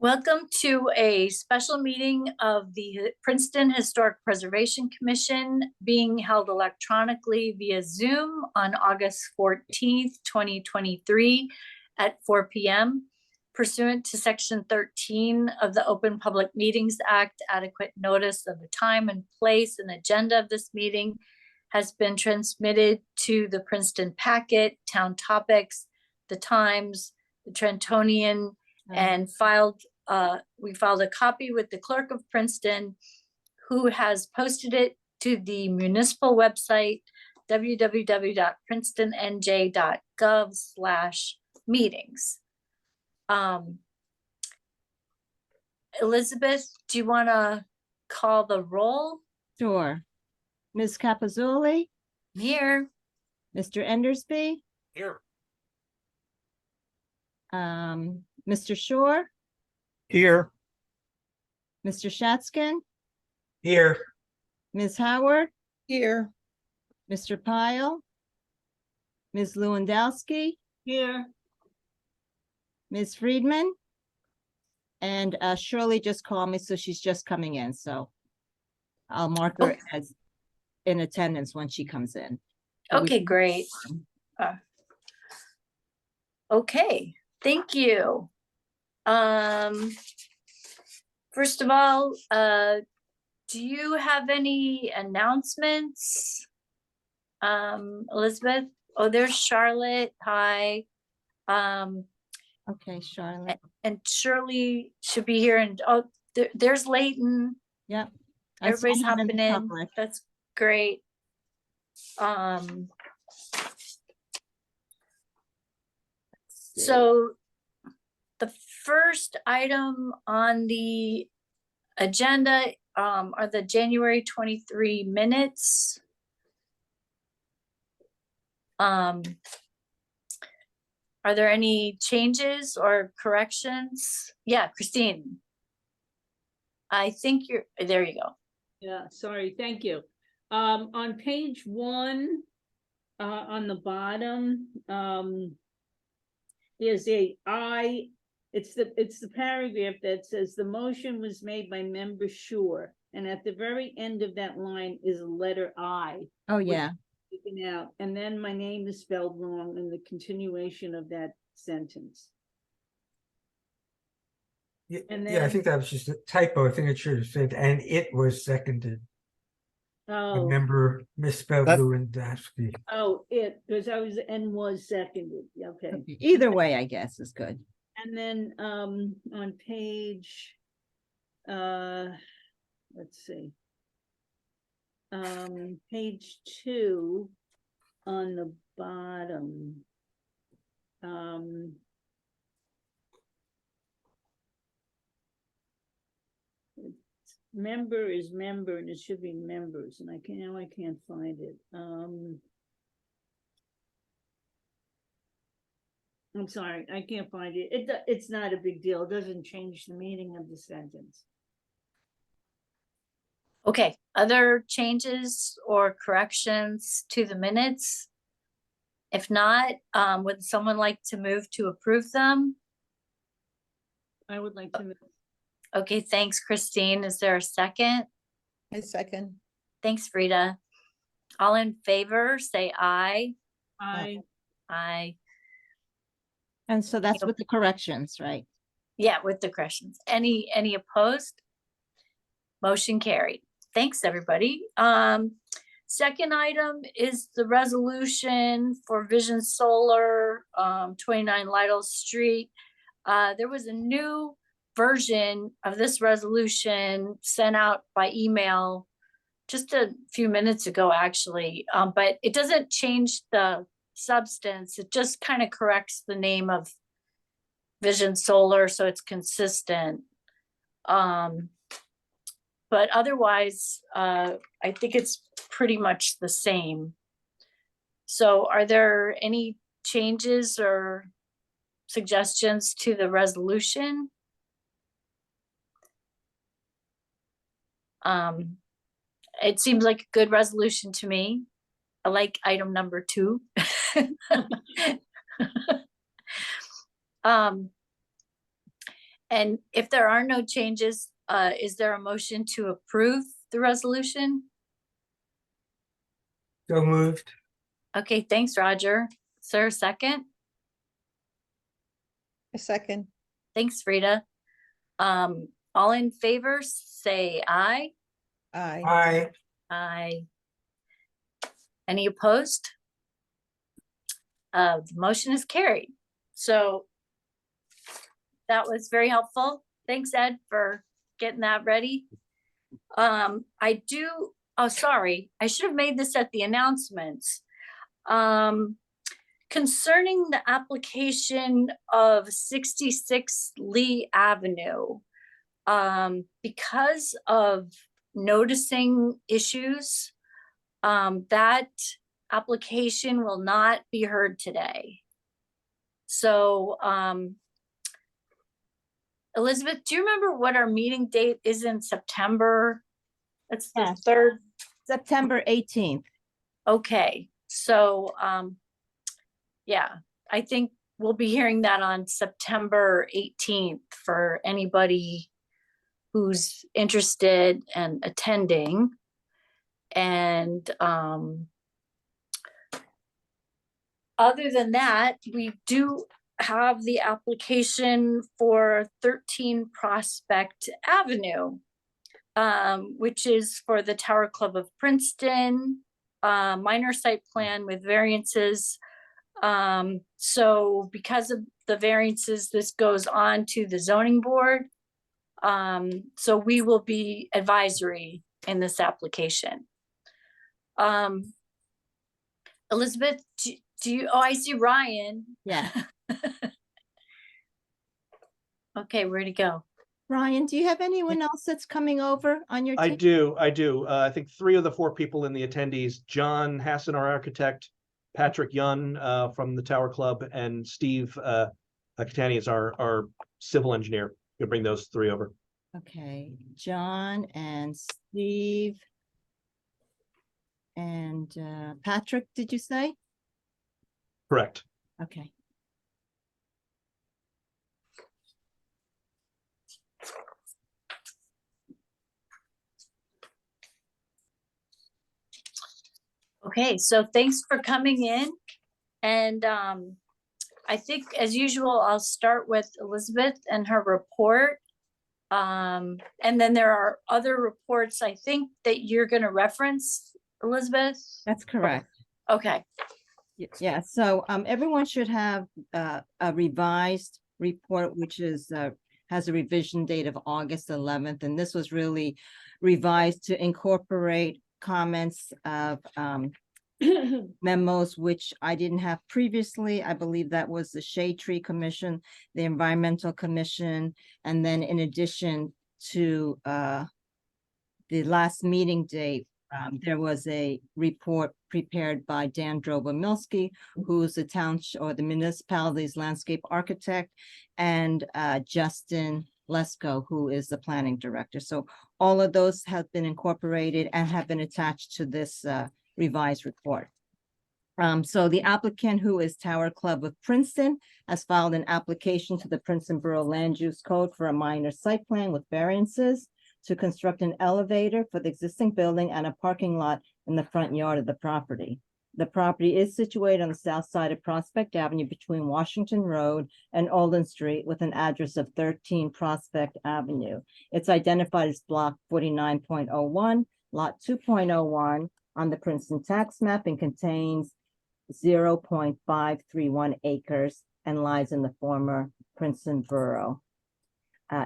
Welcome to a special meeting of the Princeton Historic Preservation Commission being held electronically via Zoom on August 14th, 2023 at 4 p.m. Pursuant to Section 13 of the Open Public Meetings Act, adequate notice of the time and place and agenda of this meeting has been transmitted to the Princeton Packet, Town Topics, the Times, the Trentonian, and we filed a copy with the clerk of Princeton, who has posted it to the municipal website, www.princetonnj.gov/meetings. Elizabeth, do you want to call the roll? Sure. Ms. Capazzoli, Here. Mr. Endersby, Here. Mr. Shore, Here. Mr. Shatskin, Here. Ms. Howard, Here. Mr. Pyle, Ms. Lewandowski, Here. Ms. Friedman, and Shirley just called me, so she's just coming in, so I'll mark her as in attendance when she comes in. Okay, great. Okay, thank you. First of all, do you have any announcements? Elizabeth? Oh, there's Charlotte. Hi. Okay, Charlotte. And Shirley should be here. And oh, there's Leighton. Yep. Everybody's hopping in. That's great. So the first item on the agenda are the January 23 minutes. Are there any changes or corrections? Yeah, Christine. I think there you go. Yeah, sorry, thank you. On page 1, on the bottom, there's it's the paragraph that says the motion was made by member Shore, and at the very end of that line is a letter I. Oh, yeah. Taken out, and then my name is spelled wrong in the continuation of that sentence. Yeah, And I think that was just a typo. I think it should have said, and it was seconded. Oh, Remember, misspelled Lewandowski. because I was and was seconded. Okay. Either way, I guess is good. And then on page let's see. Page 2 on the bottom. Member is member, and it should be members, and I can't find it. I'm sorry, I can't find it. It's not a big deal. It doesn't change the meaning of the sentence. Okay, other changes or corrections to the minutes? If not, would someone like to move to approve them? I would like to move. Okay, thanks, Christine. Is there a second? A second. Thanks, Frida. All in favor, say aye. Aye. And so that's with the corrections, right? Yeah, with the corrections. Any opposed? Motion carried. Thanks, everybody. Second item is the resolution for Vision Solar, 29 Lytle Street. There was a new version of this resolution sent out by email just a few minutes ago, actually, but it doesn't change the substance. It just kind of corrects the name of Vision Solar so it's consistent. But otherwise, I think it's pretty much the same. So are there any changes or suggestions to the resolution? It seems like a good resolution to me. I like item number 2. And if there are no changes, is there a motion to approve the resolution? So moved. Okay, thanks, Roger. Sir, second? A second. Thanks, Frida. All in favor, say aye. Aye. Aye. Aye. Any opposed? The motion is carried. So that was very helpful. Thanks, Ed, for getting that ready. Oh, sorry, I should have made this at the announcements. Concerning the application of 66 Lee Avenue, because of noticing issues, that application will not be heard today. So, Elizabeth, do you remember what our meeting date is in September? It's the Yes. 3rd. September 18th. Okay, so, yeah, I think we'll be hearing that on September 18th for anybody who's interested and attending. And, other than that, we do have the application for 13 Prospect Avenue, which is for the Tower Club of Princeton, minor site plan with variances. So because of the variances, this goes on to the zoning board. So we will be advisory in this application. Elizabeth, do you, oh, I see Ryan. Yeah. Okay, where'd he go? Ryan, do you have anyone else that's coming over on your I team? do. I think 3 of the 4 people in the attendees, John Hassan, our architect, Patrick Yun from the Tower Club, and Steve Catani is our civil engineer. We'll bring those 3 over. Okay, John and Steve. And Patrick, did you say? Correct. Okay. Okay, so thanks for coming in. And I think as usual, I'll start with Elizabeth and her report. And then there are other reports, I think, that you're gonna reference, Elizabeth? That's correct. Okay, Yeah, so everyone should have a revised report, which is has a revision date of August 11th, and this was really revised to incorporate comments of memos which I didn't have previously. I believe that was the Shade Tree Commission, the Environmental Commission, and then in addition to the last meeting date, there was a report prepared by Dan Drobomilski, who's the town or the municipality's landscape architect, and Justin Lesko, who is the planning director. So all of those have been incorporated and have been attached to this revised report. So the applicant, who is Tower Club of Princeton, has filed an application to the Princeton Borough Land Use Code for a minor site plan with variances to construct an elevator for the existing building and a parking lot in the front yard of the property. The property is situated on the south side of Prospect Avenue between Washington Road and Olin Street with an address of 13 Prospect Avenue. It's identified as block 49.01, lot 2.01 on the Princeton tax map and contains 0.531 acres and lies in the former Princeton Borough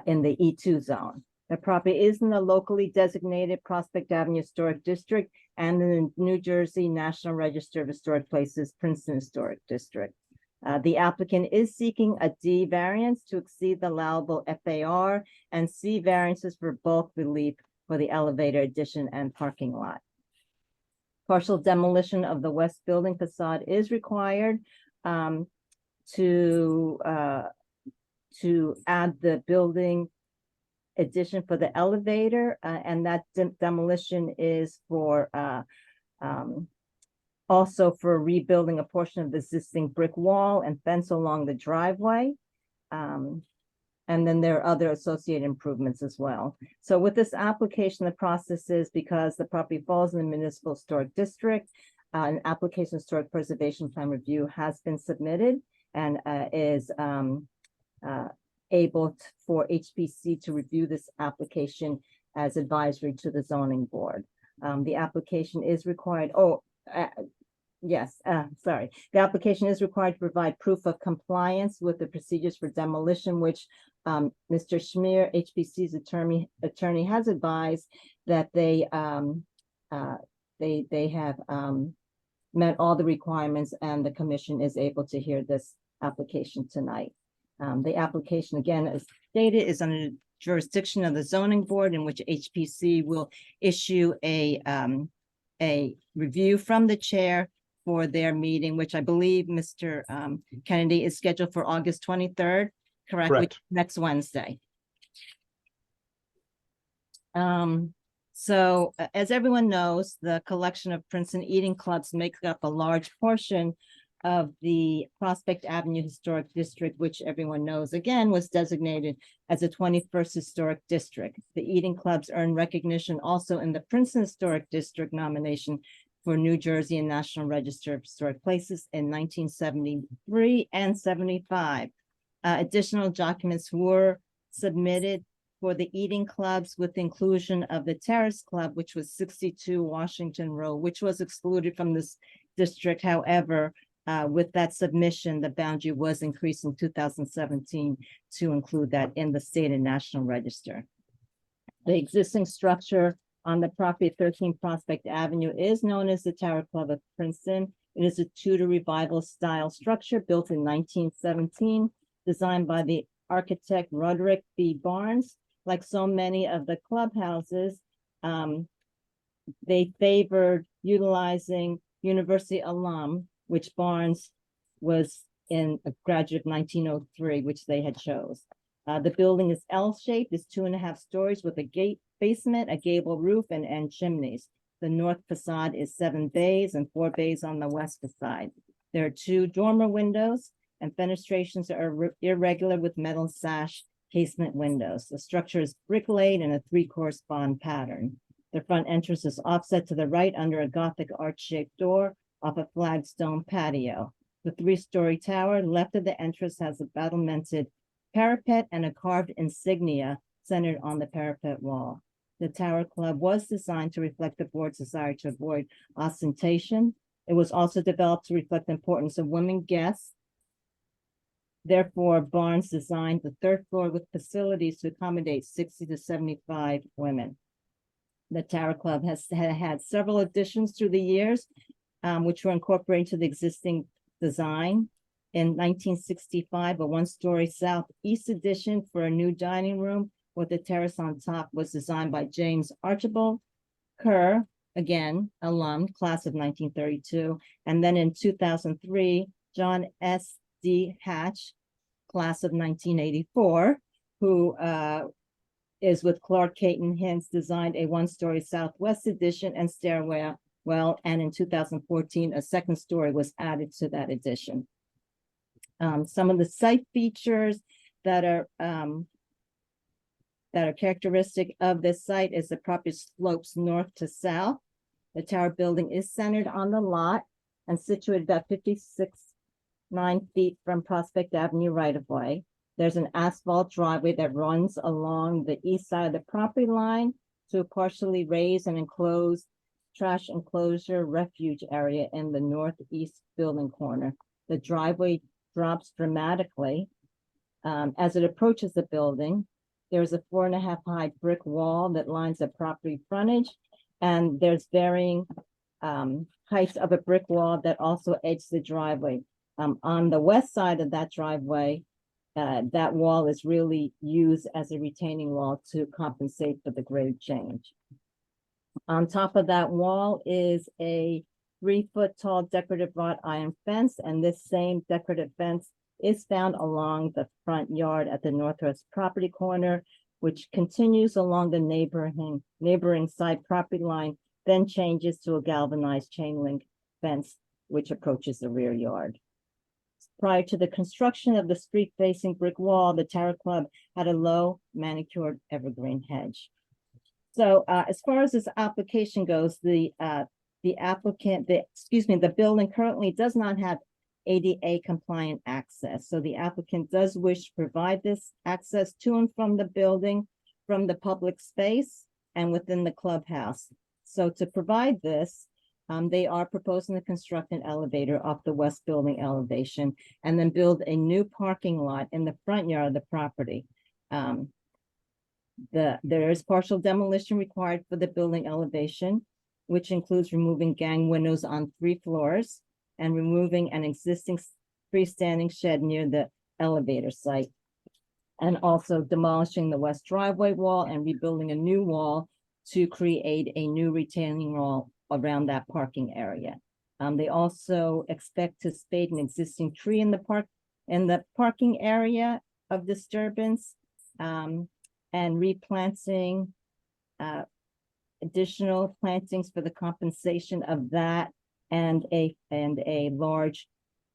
in the E2 zone. The property is in the locally designated Prospect Avenue Historic District and in the New Jersey National Register of Historic Places, Princeton Historic District. The applicant is seeking a D variance to exceed the allowable FAR and C variances for bulk relief for the elevator addition and parking lot. Partial demolition of the west building facade is required to add the building addition for the elevator, and that demolition is for also for rebuilding a portion of the existing brick wall and fence along the driveway. And then there are other associated improvements as well. So with this application, the process is because the property falls in the municipal historic district, an application historic preservation plan review has been submitted and is able for HPC to review this application as advisory to the zoning board. The application is required, yes, sorry. The application is required to provide proof of compliance with the procedures for demolition, which Mr. Schmier, HPC's attorney has advised that they have met all the requirements and the commission is able to hear this application tonight. The application, again, as stated, is under the jurisdiction of the zoning board, in which HPC will issue a review from the chair for their meeting, which I believe Mr. Kennedy is scheduled for August 23rd, correct? Correct. Next Wednesday. So as everyone knows, the collection of Princeton eating clubs makes up a large portion of the Prospect Avenue Historic District, which everyone knows, again, was designated as a 21st Historic District. The eating clubs earned recognition also in the Princeton Historic District nomination for New Jersey and National Register of Historic Places in 1973 and 75. Additional documents were submitted for the eating clubs with inclusion of the Terrace Club, which was 62 Washington Road, which was excluded from this district. However, with that submission, the boundary was increased in 2017 to include that in the state and national register. The existing structure on the property at 13 Prospect Avenue is known as the Tower Club of Princeton. It is a Tudor revival style structure built in 1917, designed by the architect Roderick B. Barnes. Like so many of the clubhouses, they favored utilizing university alum, which Barnes was in a graduate of 1903, which they had chose. The building is L-shaped, is 2.5 stories with a basement, a gable roof, and end chimneys. The north facade is 7 bays and 4 bays on the west facade. There are 2 dormer windows, and fenestrations are irregular with metal sash casement windows. The structure is brick laid in a 3-course bond pattern. The front entrance is offset to the right under a Gothic arch-shaped door off a flagstone patio. The 3-story tower left of the entrance has a battlemented parapet and a carved insignia centered on the parapet wall. The Tower Club was designed to reflect the board's desire to avoid ostentation. It was also developed to reflect the importance of women guests. Therefore, Barnes designed the 3rd floor with facilities to accommodate 60 to 75 women. The Tower Club has had several additions through the years, which were incorporated to the existing design. In 1965, a 1-story southeast addition for a new dining room with a terrace on top was designed by James Archibald Kerr, again, alum, class of 1932. And then in 2003, John S. D. Hatch, class of 1984, who is with Clark Caton Hinds, designed a 1-story southwest addition and stairwell. And in 2014, a 2nd story was added to that addition. Some of the site features that are characteristic of this site is the property slopes north to south. The tower building is centered on the lot and situated about 9 feet from Prospect Avenue right-of-way. There's an asphalt driveway that runs along the east side of the property line to a partially raised and enclosed trash enclosure refuge area in the northeast building corner. The driveway drops dramatically as it approaches the building. There's a 4.5 high brick wall that lines the property frontage, and there's varying heights of a brick wall that also edges the driveway. On the west side of that driveway, that wall is really used as a retaining wall to compensate for the grade change. On top of that wall is a 3-foot tall decorative wrought iron fence, and this same decorative fence is found along the front yard at the northwest property corner, which continues along the neighboring side property line, then changes to a galvanized chain link fence, which approaches the rear yard. Prior to the construction of the street-facing brick wall, the Tower Club had a low manicured evergreen hedge. So as far as this application goes, the applicant, the building currently does not have ADA compliant access. So the applicant does wish to provide this access to and from the building, from the public space and within the clubhouse. So to provide this, they are proposing to construct an elevator off the west building elevation and then build a new parking lot in the front yard of the property. There is partial demolition required for the building elevation, which includes removing gang windows on 3 floors and removing an existing freestanding shed near the elevator site. And also demolishing the west driveway wall and rebuilding a new wall to create a new retaining wall around that parking area. They also expect to spade an existing tree in the parking area of disturbance, and replanting additional plantings for the compensation of that and a large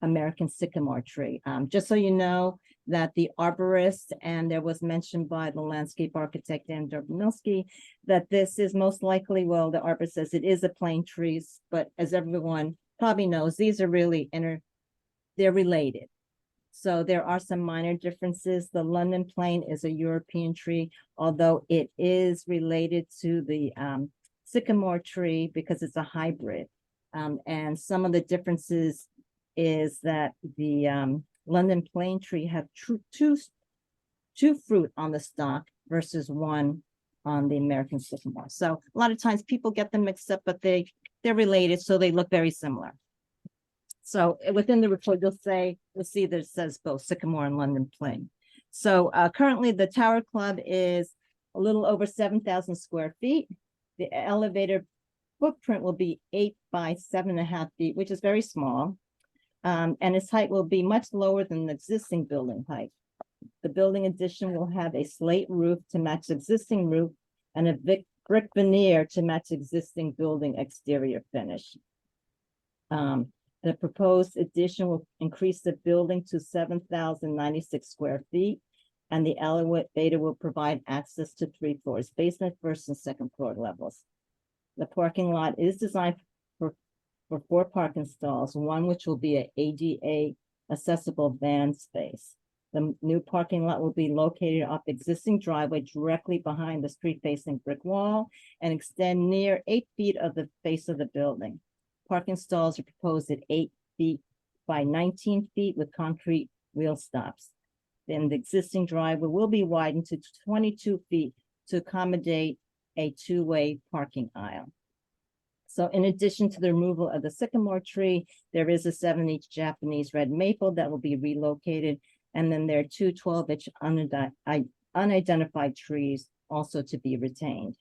American sycamore tree. Just so you know that the arborist, and there was mentioned by the landscape architect, Dan Dobrinowski, that this is most likely, well, the arborist says it is a plane trees, but as everyone probably knows, these are really they're related. So there are some minor differences. The London plane is a European tree, although it is related to the sycamore tree because it's a hybrid. And some of the differences is that the London plane tree have two fruit on the stalk versus one on the American sycamore. So a lot of times people get them mixed up, but they're related, so they look very similar. So within the report, you'll see that it says both sycamore and London plane. So currently the Tower Club is a little over 7,000 square feet. The elevator footprint will be 8 by 7.5 feet, which is very small. And its height will be much lower than the existing building height. The building addition will have a slate roof to match the existing roof and a brick veneer to match existing building exterior finish. The proposed addition will increase the building to 7,096 square feet, and the elevator will provide access to 3 floors, basement, first and second floor levels. The parking lot is designed for 4 parking stalls, one which will be an ADA accessible van space. The new parking lot will be located off the existing driveway directly behind the street-facing brick wall and extend near 8 feet of the face of the building. Parking stalls are proposed at 8 feet by 19 feet with concrete wheel stops. Then the existing driveway will be widened to 22 feet to accommodate a 2-way parking aisle. So in addition to the removal of the sycamore tree, there is a 7-inch Japanese red maple that will be relocated. And then there are 2 12-inch unidentified trees also to be retained.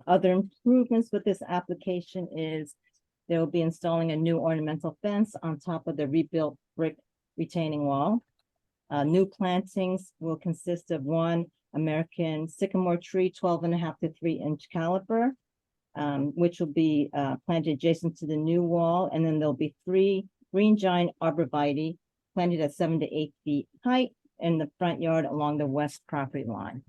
Other improvements with this application is they will be installing a new ornamental fence on top of the rebuilt brick retaining wall. New plantings will consist of 1 American sycamore tree, 12.5 to 3-inch caliber, which will be planted adjacent to the new wall. And then there'll be 3 green giant arborvitae planted at 7 to 8 feet height in the front yard along the west property line.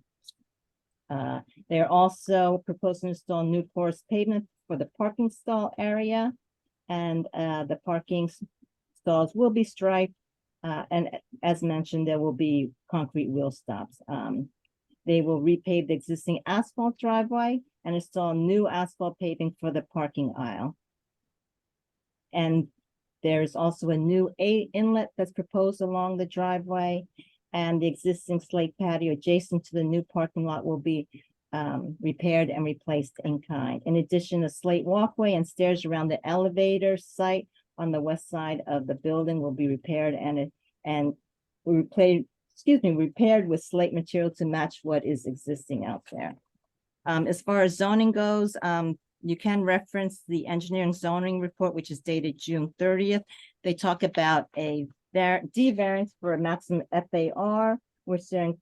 They are also proposing to install new porous pavement for the parking stall area, and the parking stalls will be striped, and as mentioned, there will be concrete wheel stops. They will repave the existing asphalt driveway and install new asphalt paving for the parking aisle. And there's also a new inlet that's proposed along the driveway, and the existing slate patio adjacent to the new parking lot will be repaired and replaced in kind. In addition, a slate walkway and stairs around the elevator site on the west side of the building will be repaired and repaired with slate material to match what is existing out there. As far as zoning goes, you can reference the engineering zoning report, which is dated June 30th. They talk about a D variance for a maximum FAR, which they're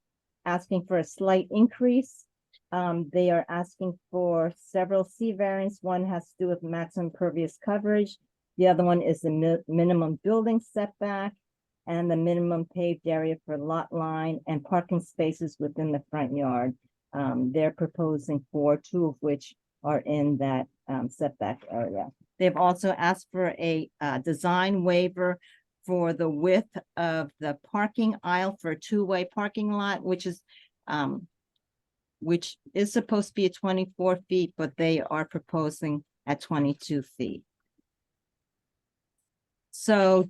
asking for a slight increase. They are asking for several C variants. One has to do with maximum pervious coverage. The other one is the minimum building setback. and the minimum paved area for lot line and parking spaces within the front yard. They're proposing 4, 2 of which are in that setback area. They've also asked for a design waiver for the width of the parking aisle for a two-way parking lot, which is supposed to be at 24 feet, but they are proposing at 22 feet. So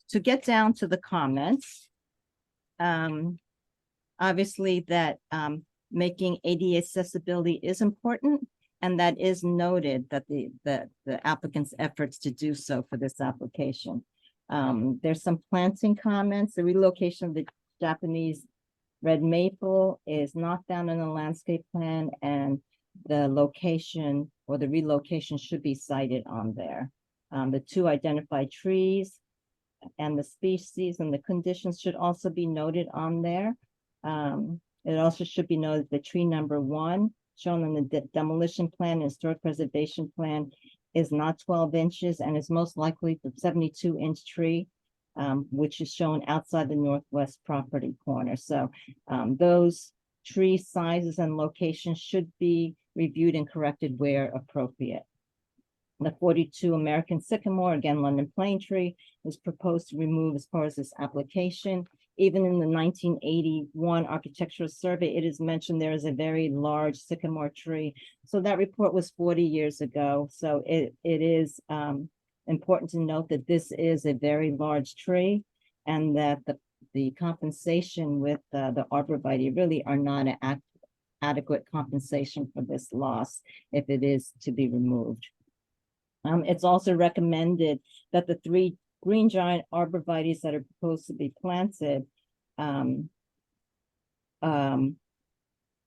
to get down to the comments, obviously that making ADA accessibility is important, and that is noted that the applicant's efforts to do so for this application. There's some planting comments. The relocation of the Japanese red maple is not found in the landscape plan, and the location or the relocation should be cited on there. The 2 identified trees and the species and the conditions should also be noted on there. It also should be noted that tree number 1 shown on the demolition plan and historic preservation plan is not 12 inches and is most likely the 72-inch tree, which is shown outside the northwest property corner. So those tree sizes and locations should be reviewed and corrected where appropriate. The 42 American sycamore, again, London plane tree, is proposed to remove as part of this application. Even in the 1981 architectural survey, it is mentioned there is a very large sycamore tree. So that report was 40 years ago. So it is important to note that this is a very large tree, and that the compensation with the arborvitae really are not an adequate compensation for this loss if it is to be removed. It's also recommended that the 3 green giant arborvitaes that are proposed to be planted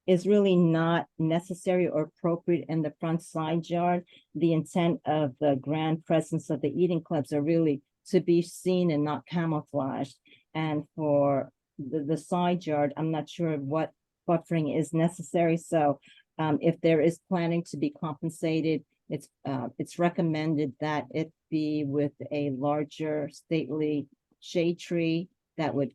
is really not necessary or appropriate in the front side yard. The intent of the grand presence of the eating clubs are really to be seen and not camouflaged. And for the side yard, I'm not sure what buffering is necessary. So if there is planning to be compensated, it's recommended that it be with a larger stately shade tree that would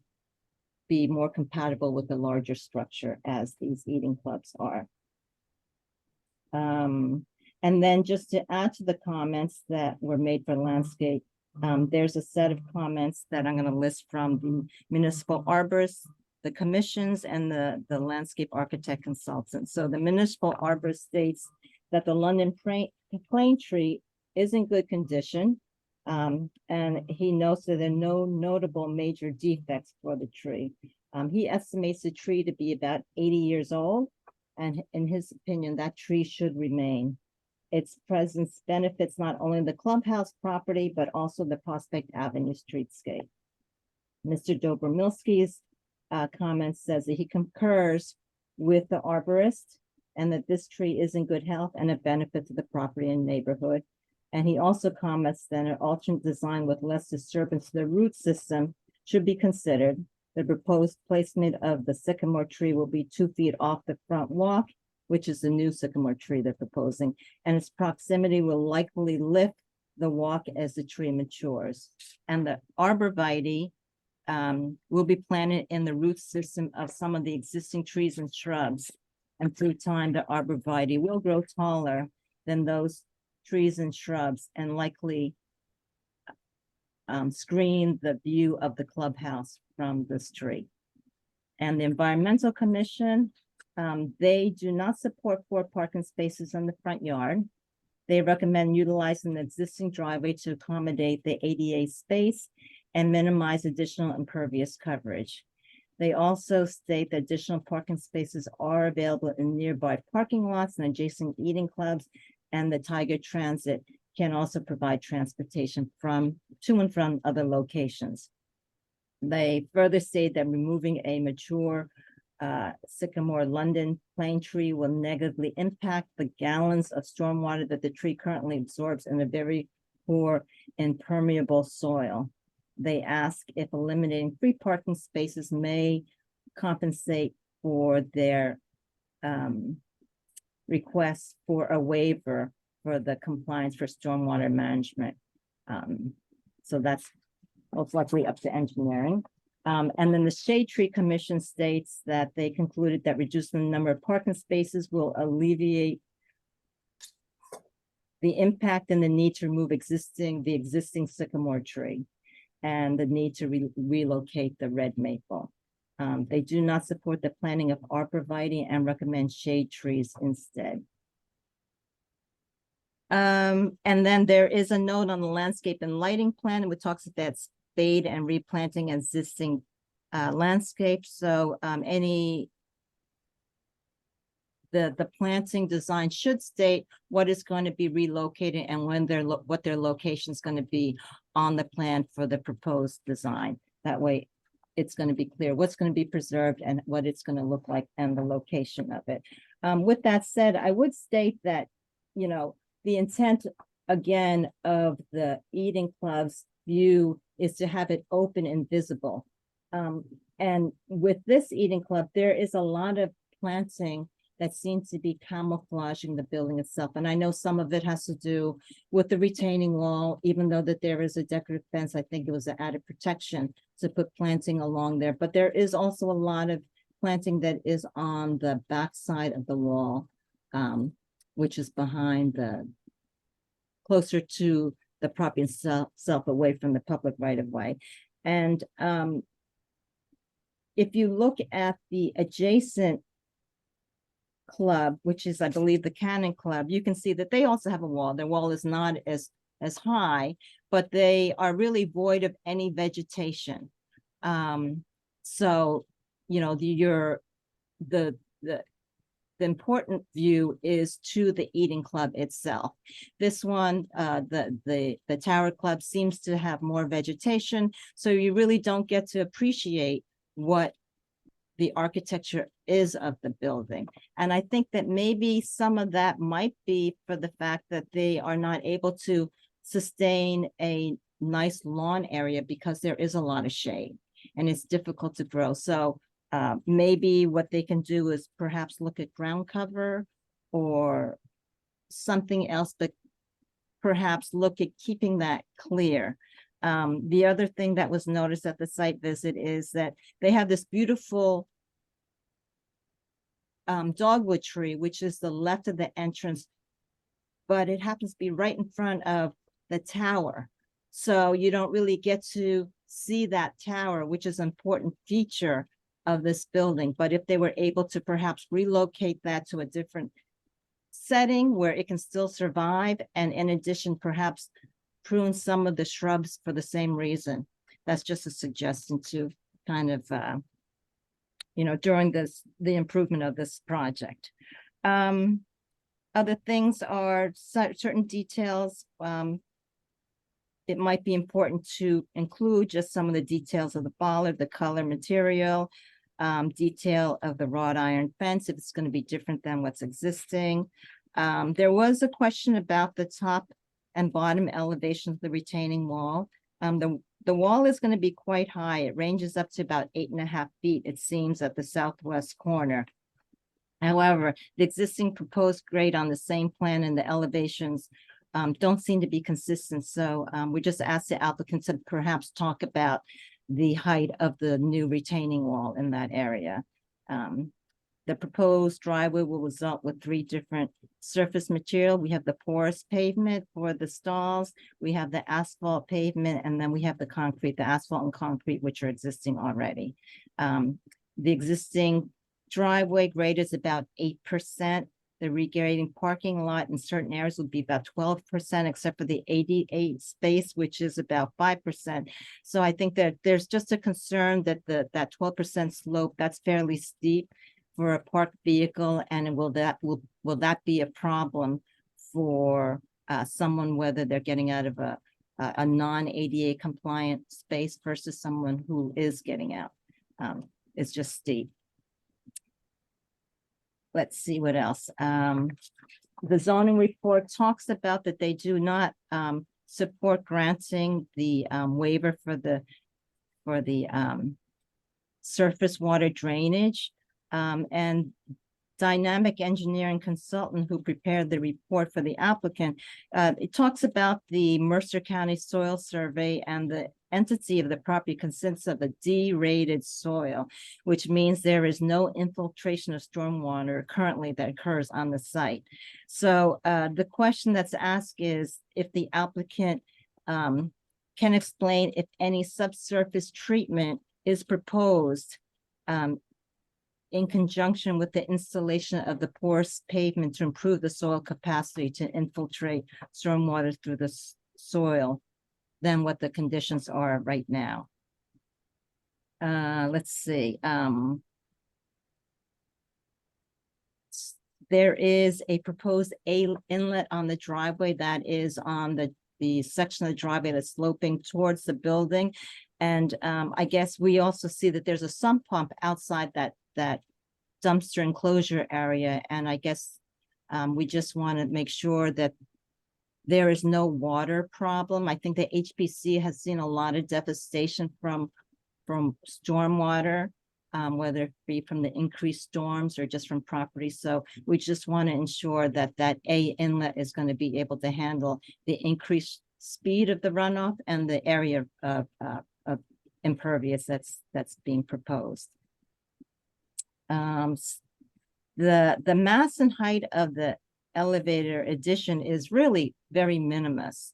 be more compatible with the larger structure as these eating clubs are. And then just to add to the comments that were made for landscape, there's a set of comments that I'm going to list from the municipal arborists, the commissions, and the landscape architect consultant. So the municipal arborist states that the London plane tree is in good condition. And he notes that there are no notable major defects for the tree. He estimates the tree to be about 80 years old, and in his opinion, that tree should remain. Its presence benefits not only the clubhouse property, but also the Prospect Avenue streetscape. Mr. Dobromilski's comment says that he concurs with the arborist and that this tree is in good health and a benefit to the property and neighborhood. And he also comments that an alternate design with less disturbance to the root system should be considered. The proposed placement of the sycamore tree will be 2 feet off the front walk, which is the new sycamore tree they're proposing, and its proximity will likely lift the walk as the tree matures. And the arborvitae will be planted in the root system of some of the existing trees and shrubs. And through time, the arborvitae will grow taller than those trees and shrubs and likely screen the view of the clubhouse from this tree. And the Environmental Commission, they do not support 4 parking spaces in the front yard. They recommend utilizing the existing driveway to accommodate the ADA space and minimize additional impervious coverage. They also state that additional parking spaces are available in nearby parking lots and adjacent eating clubs, and the Tiger Transit can also provide transportation to and from other locations. They further state that removing a mature sycamore London plane tree will negatively impact the gallons of stormwater that the tree currently absorbs in a very poor impermeable soil. They ask if eliminating 3 parking spaces may compensate for their requests for a waiver for the compliance for stormwater management. So that's most likely up to engineering. And then the Shade Tree Commission states that they concluded that reducing the number of parking spaces will alleviate the impact and the need to remove the existing sycamore tree and the need to relocate the red maple. They do not support the planting of arborvitae and recommend shade trees instead. And then there is a note on the landscape and lighting plan, which talks about spade and replanting existing landscapes. So the planting design should state what is going to be relocated and when what their location is going to be on the plan for the proposed design. That way it's going to be clear what's going to be preserved and what it's going to look like and the location of it. With that said, I would state that, you know, the intent again of the eating club's view is to have it open and visible. And with this eating club, there is a lot of planting that seems to be camouflaging the building itself. And I know some of it has to do with the retaining wall, even though that there is a decorative fence. I think it was an added protection to put planting along there. But there is also a lot of planting that is on the back side of the wall, which is behind closer to the property itself, away from the public right of way. And if you look at the adjacent club, which is, I believe, the Cannon Club, you can see that they also have a wall. Their wall is not as high, but they are really void of any vegetation. So, you know, the important view is to the eating club itself. This one, the Tower Club seems to have more vegetation, so you really don't get to appreciate what the architecture is of the building. And I think that maybe some of that might be for the fact that they are not able to sustain a nice lawn area because there is a lot of shade and it's difficult to grow. So maybe what they can do is perhaps look at ground cover or something else, but perhaps look at keeping that clear. The other thing that was noticed at the site visit is that they have this beautiful dogwood tree, which is the left of the entrance, but it happens to be right in front of the tower. So you don't really get to see that tower, which is an important feature of this building. But if they were able to perhaps relocate that to a different setting where it can still survive, and in addition, perhaps prune some of the shrubs for the same reason. That's just a suggestion to kind of, you know, during the improvement of this project. Other things are certain details. It might be important to include just some of the details of the bollard, the color, material, detail of the wrought iron fence, if it's going to be different than what's existing. There was a question about the top and bottom elevations of the retaining wall. The wall is going to be quite high. It ranges up to about 8.5 feet, it seems, at the southwest corner. However, the existing proposed grade on the same plan and the elevations don't seem to be consistent. So we just asked the applicant to perhaps talk about the height of the new retaining wall in that area. The proposed driveway will result with 3 different surface material. We have the porous pavement for the stalls, we have the asphalt pavement, and then we have the concrete, the asphalt and concrete, which are existing already. The existing driveway grade is about 8%. The regrading parking lot in certain areas would be about 12%, except for the ADA space, which is about 5%. So I think that there's just a concern that that 12% slope, that's fairly steep for a parked vehicle, and will that be a problem for someone, whether they're getting out of a non-ADA compliant space versus someone who is getting out? It's just steep. Let's see what else. The zoning report talks about that they do not support granting the waiver for the surface water drainage. And Dynamic Engineering Consultant, who prepared the report for the applicant, it talks about the Mercer County Soil Survey and the entity of the property consists of a D-rated soil, which means there is no infiltration of stormwater currently that occurs on the site. So the question that's asked is if the applicant can explain if any subsurface treatment is proposed in conjunction with the installation of the porous pavement to improve the soil capacity to infiltrate stormwater through the soil than what the conditions are right now. Let's see. There is a proposed inlet on the driveway that is on the section of the driveway that's sloping towards the building. And I guess we also see that there's a sump pump outside that dumpster enclosure area. And I guess we just want to make sure that there is no water problem. I think the HPC has seen a lot of devastation from stormwater, whether it be from the increased storms or just from property. So we just want to ensure that that inlet is going to be able to handle the increased speed of the runoff and the area of impervious that's being proposed. The mass and height of the elevator addition is really very minimus.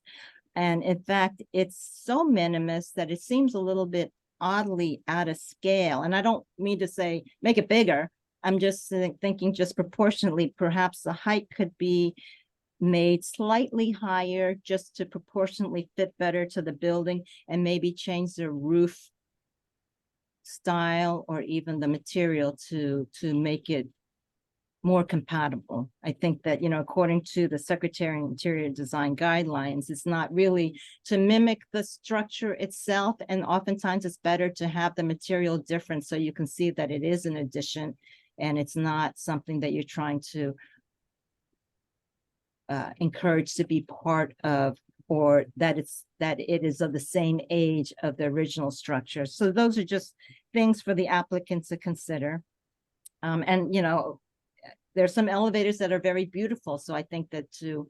And in fact, it's so minimus that it seems a little bit oddly out of scale. And I don't mean to say make it bigger. I'm just thinking just proportionately, perhaps the height could be made slightly higher just to proportionately fit better to the building, and maybe change the roof style or even the material to make it more compatible. I think that, you know, according to the Secretary of Interior Design Guidelines, it's not really to mimic the structure itself. And oftentimes it's better to have the material different so you can see that it is an addition and it's not something that you're trying to encourage to be part of, or that it is of the same age of the original structure. So those are just things for the applicant to consider. And, you know, there's some elevators that are very beautiful. So I think that to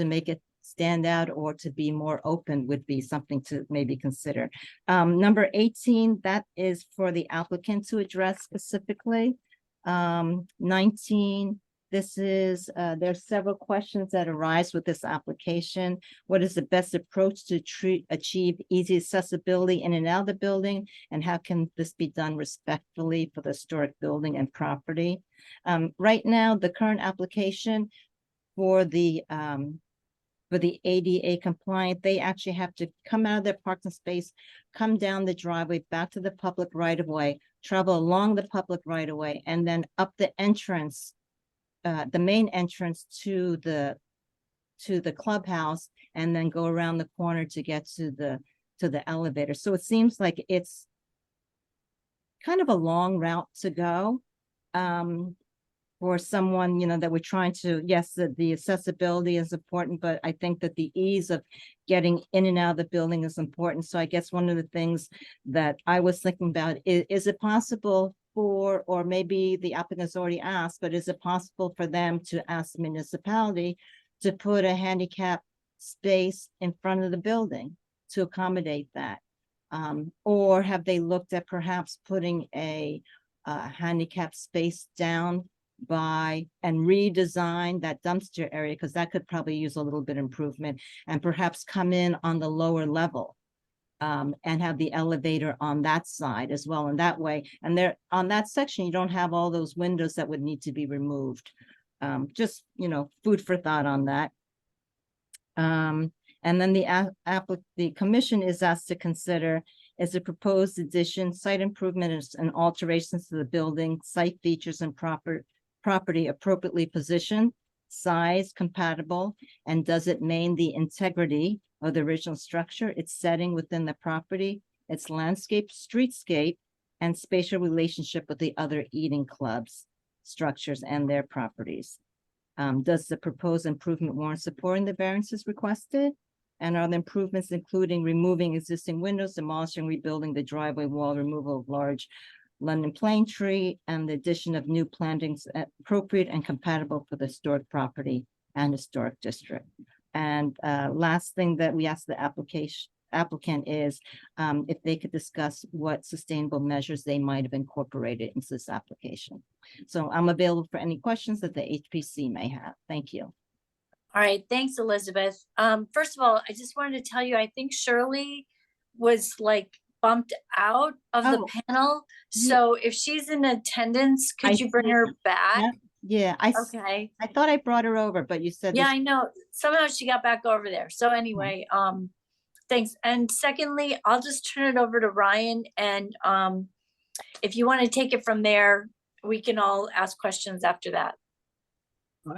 make it stand out or to be more open would be something to maybe consider. Number 18, that is for the applicant to address specifically. 19, this is, there's several questions that arise with this application. What is the best approach to achieve easy accessibility in and out of the building? And how can this be done respectfully for the historic building and property? Right now, the current application for the ADA compliant, they actually have to come out of their parking space, come down the driveway, back to the public right of way, travel along the public right of way, and then up the entrance, the main entrance to the clubhouse, and then go around the corner to get to the elevator. So it seems like it's kind of a long route to go. For someone, you know, that we're trying to, yes, the accessibility is important, but I think that the ease of getting in and out of the building is important. So I guess one of the things that I was thinking about is it possible for, or maybe the applicant has already asked, but is it possible for them to ask the municipality to put a handicap space in front of the building to accommodate that? Or have they looked at perhaps putting a handicap space down by and redesign that dumpster area, because that could probably use a little bit of improvement, and perhaps come in on the lower level and have the elevator on that side as well. And that way, and there on that section, you don't have all those windows that would need to be removed. Just, you know, food for thought on that. And then the commission is asked to consider as a proposed addition, site improvements and alterations to the building, site features and property appropriately positioned, size compatible, and does it maintain the integrity of the original structure, its setting within the property, its landscape, streetscape, and spatial relationship with the other eating clubs, structures, and their properties. Does the proposed improvement warrant supporting the variances requested? And are the improvements including removing existing windows, demolishing, rebuilding the driveway wall, removal of large London plane tree, and the addition of new plantings appropriate and compatible for the historic property and historic district? And last thing that we asked the applicant is, if they could discuss what sustainable measures they might have incorporated into this application. So I'm available for any questions that the HPC may have. Thank you. All right, thanks, Elizabeth. First of all, I just wanted to tell you, I think Shirley was like bumped out of the Oh, panel. yeah. So if she's in attendance, I could you bring see. her back? Yeah, Okay. I thought I brought her over, but you said Yeah, this. I know. Somehow she got back over there. So anyway, thanks. And secondly, I'll just turn it over to Ryan, and if you want to take it from there, we can all ask questions after that.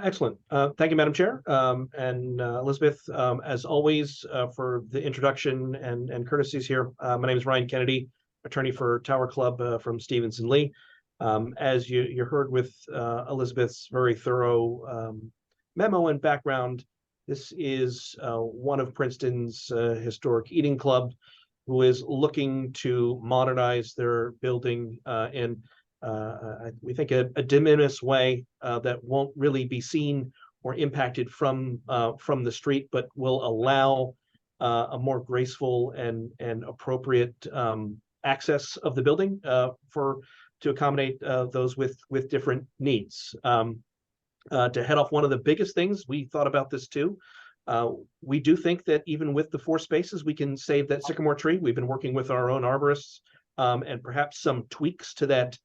Excellent. Thank you, Madam Chair. And Elizabeth, as always, for the introduction and courtesies here. My name is Ryan Kennedy, attorney for Tower Club from Stevenson Lee. As you heard with Elizabeth's very thorough memo and background, this is one of Princeton's historic eating club who is looking to modernize their building in we think a de minimis way that won't really be seen or impacted from the street, but will allow a more graceful and appropriate access of the building to accommodate those with different needs. To head off one of the biggest things, we thought about this too. We do think that even with the 4 spaces, we can save that sycamore tree. We've been working with our own arborists and perhaps some tweaks to that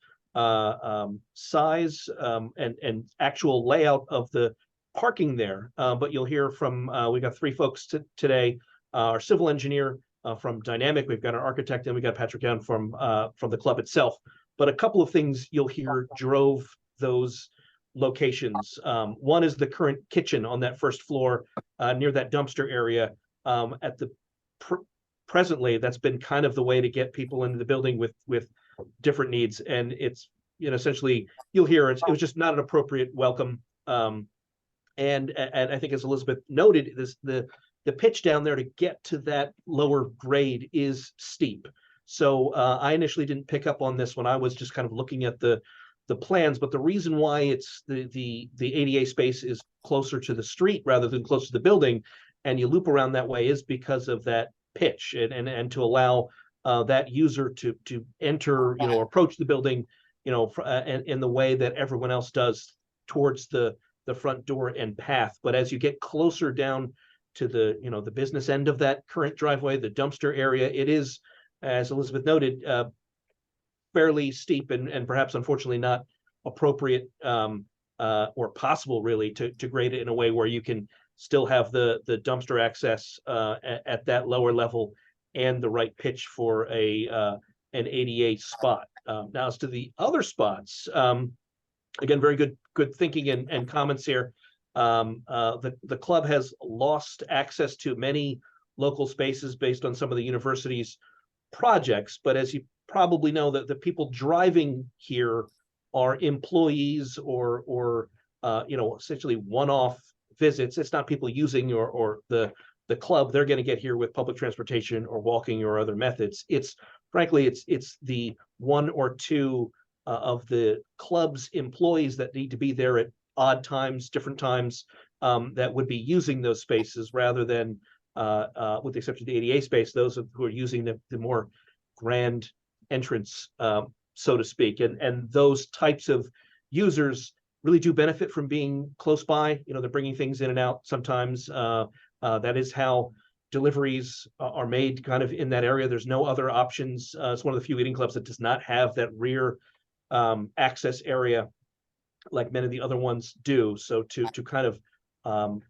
size and actual layout of the parking there. But you'll hear from, we got 3 folks today, our civil engineer from Dynamic, we've got our architect, and we got Patrick Young from the club itself. But a couple of things you'll hear drove those locations. One is the current kitchen on that first floor near that dumpster area. At the presently, that's been kind of the way to get people into the building with different needs, and it's, you know, essentially you'll hear it was just not an appropriate welcome. And I think, as Elizabeth noted, the pitch down there to get to that lower grade is steep. So I initially didn't pick up on this when I was just kind of looking at the plans, but the reason why it's the ADA space is closer to the street rather than close to the building, and you loop around that way, is because of that pitch and to allow that user to enter, you know, approach the building, you know, in the way that everyone else does towards the front door and path. But as you get closer down to the, you know, the business end of that current driveway, the dumpster area, it is, as Elizabeth noted, fairly steep and perhaps unfortunately not appropriate or possible really to grade it in a way where you can still have the dumpster access at that lower level and the right pitch for an ADA spot. Now, as to the other spots, again, very good thinking and comments here. The club has lost access to many local spaces based on some of the university's projects, but as you probably know, that the people driving here are employees or you know, essentially one-off visits. It's not people using or the club. They're going to get here with public transportation or walking or other methods. It's frankly, it's the 1 or 2 of the club's employees that need to be there at odd times, different times, that would be using those spaces rather than, with the exception of the ADA space, those who are using the more grand entrance, so to speak. And those types of users really do benefit from being close by. You know, they're bringing things in and out sometimes. That is how deliveries are made kind of in that area. There's no other options. It's one of the few eating clubs that does not have that rear access area like many of the other ones do. So to kind of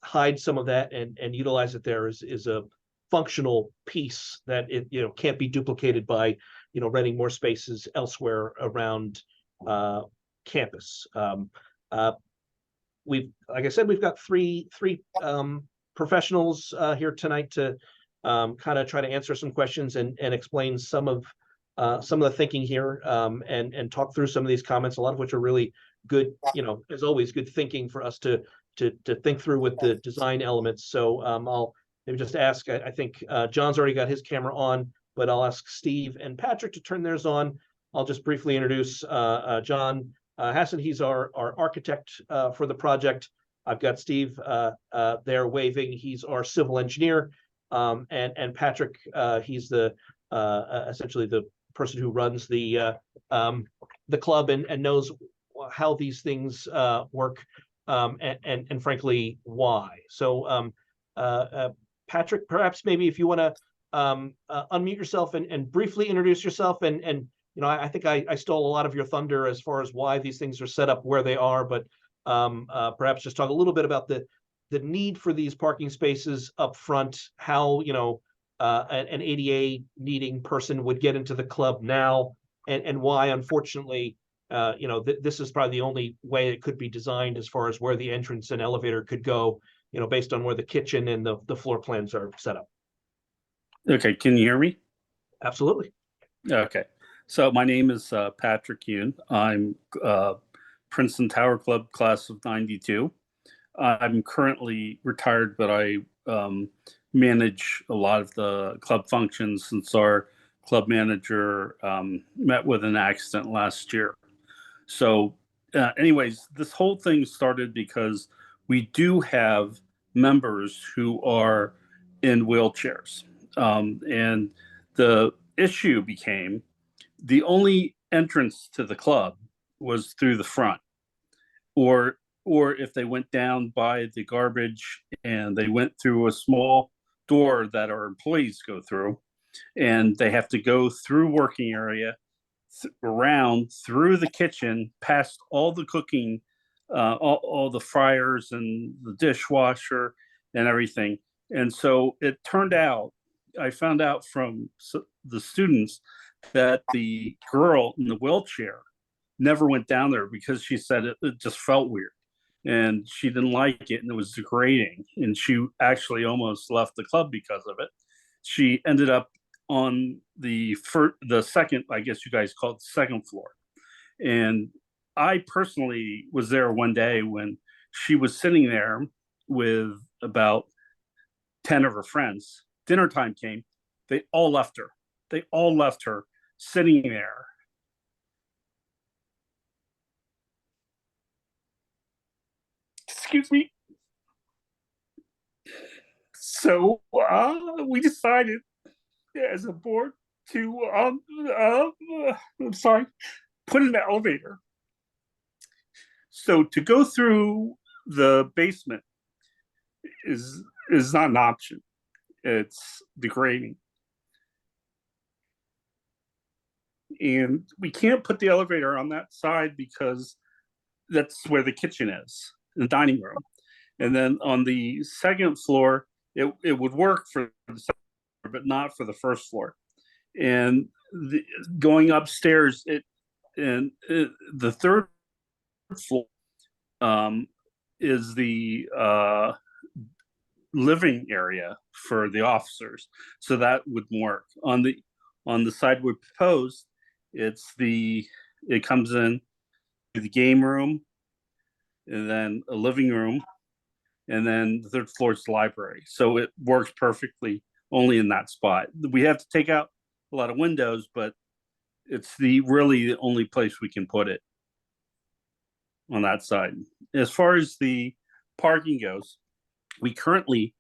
hide some of that and utilize it there is a functional piece that it, you know, can't be duplicated by, you know, renting more spaces elsewhere around campus. We've, like I said, we've got three professionals here tonight to kind of try to answer some questions and explain some of the thinking here, and talk through some of these comments, a lot of which are really good, you know, as always, good thinking for us to think through with the design elements. So I'll maybe just ask, I think John's already got his camera on, but I'll ask Steve and Patrick to turn theirs on. I'll just briefly introduce John Hassan. He's our architect for the project. I've got Steve there waving. He's our civil engineer. And Patrick, he's the essentially the person who runs the club and knows how these things work, and frankly why. So Patrick, perhaps maybe if you want to unmute yourself and briefly introduce yourself, and you know, I think I stole a lot of your thunder as far as why these things are set up where they are, but perhaps just talk a little bit about the need for these parking spaces up front, how, you know, an ADA needing person would get into the club now, and why, unfortunately, you know, this is probably the only way it could be designed as far as where the entrance and elevator could go, you know, based on where the kitchen and the floor plans are set up. Okay, can you hear me? Absolutely. Okay, so my name is Patrick Yoon. I'm Princeton Tower Club class of '92. I'm currently retired, but I manage a lot of the club functions since our club manager met with an accident last year. So anyways, this whole thing started because we do have members who are in wheelchairs. And the issue became the only entrance to the club was through the front, or if they went down by the garbage and they went through a small door that our employees go through, and they have to go through working area, around through the kitchen, past all the cooking, all the fryers and the dishwasher and everything. And so it turned out, I found out from the students that the girl in the wheelchair never went down there because she said it just felt weird and she didn't like it and it was degrading, and she actually almost left the club because of it. She ended up on the second, I guess you guys call it the second floor. And I personally was there one day when she was sitting there with about 10 of her friends. Dinner time came, they all left her. They all left her sitting there. Excuse me. So we decided as a board to I'm sorry, put in an elevator. So to go through the basement is not an option. It's degrading. And we can't put the elevator on that side because that's where the kitchen is, the dining room. And then on the second floor, it would work for the second floor, but not for the first floor. And going upstairs, the third floor is the living area for the officers, so that would work. On the side we proposed, it comes in the game room, and then a living room, and then the third floor is the library. So it works perfectly only in that spot. We have to take out a lot of windows, but it's really the only place we can put it on that side. As far as the parking goes, we currently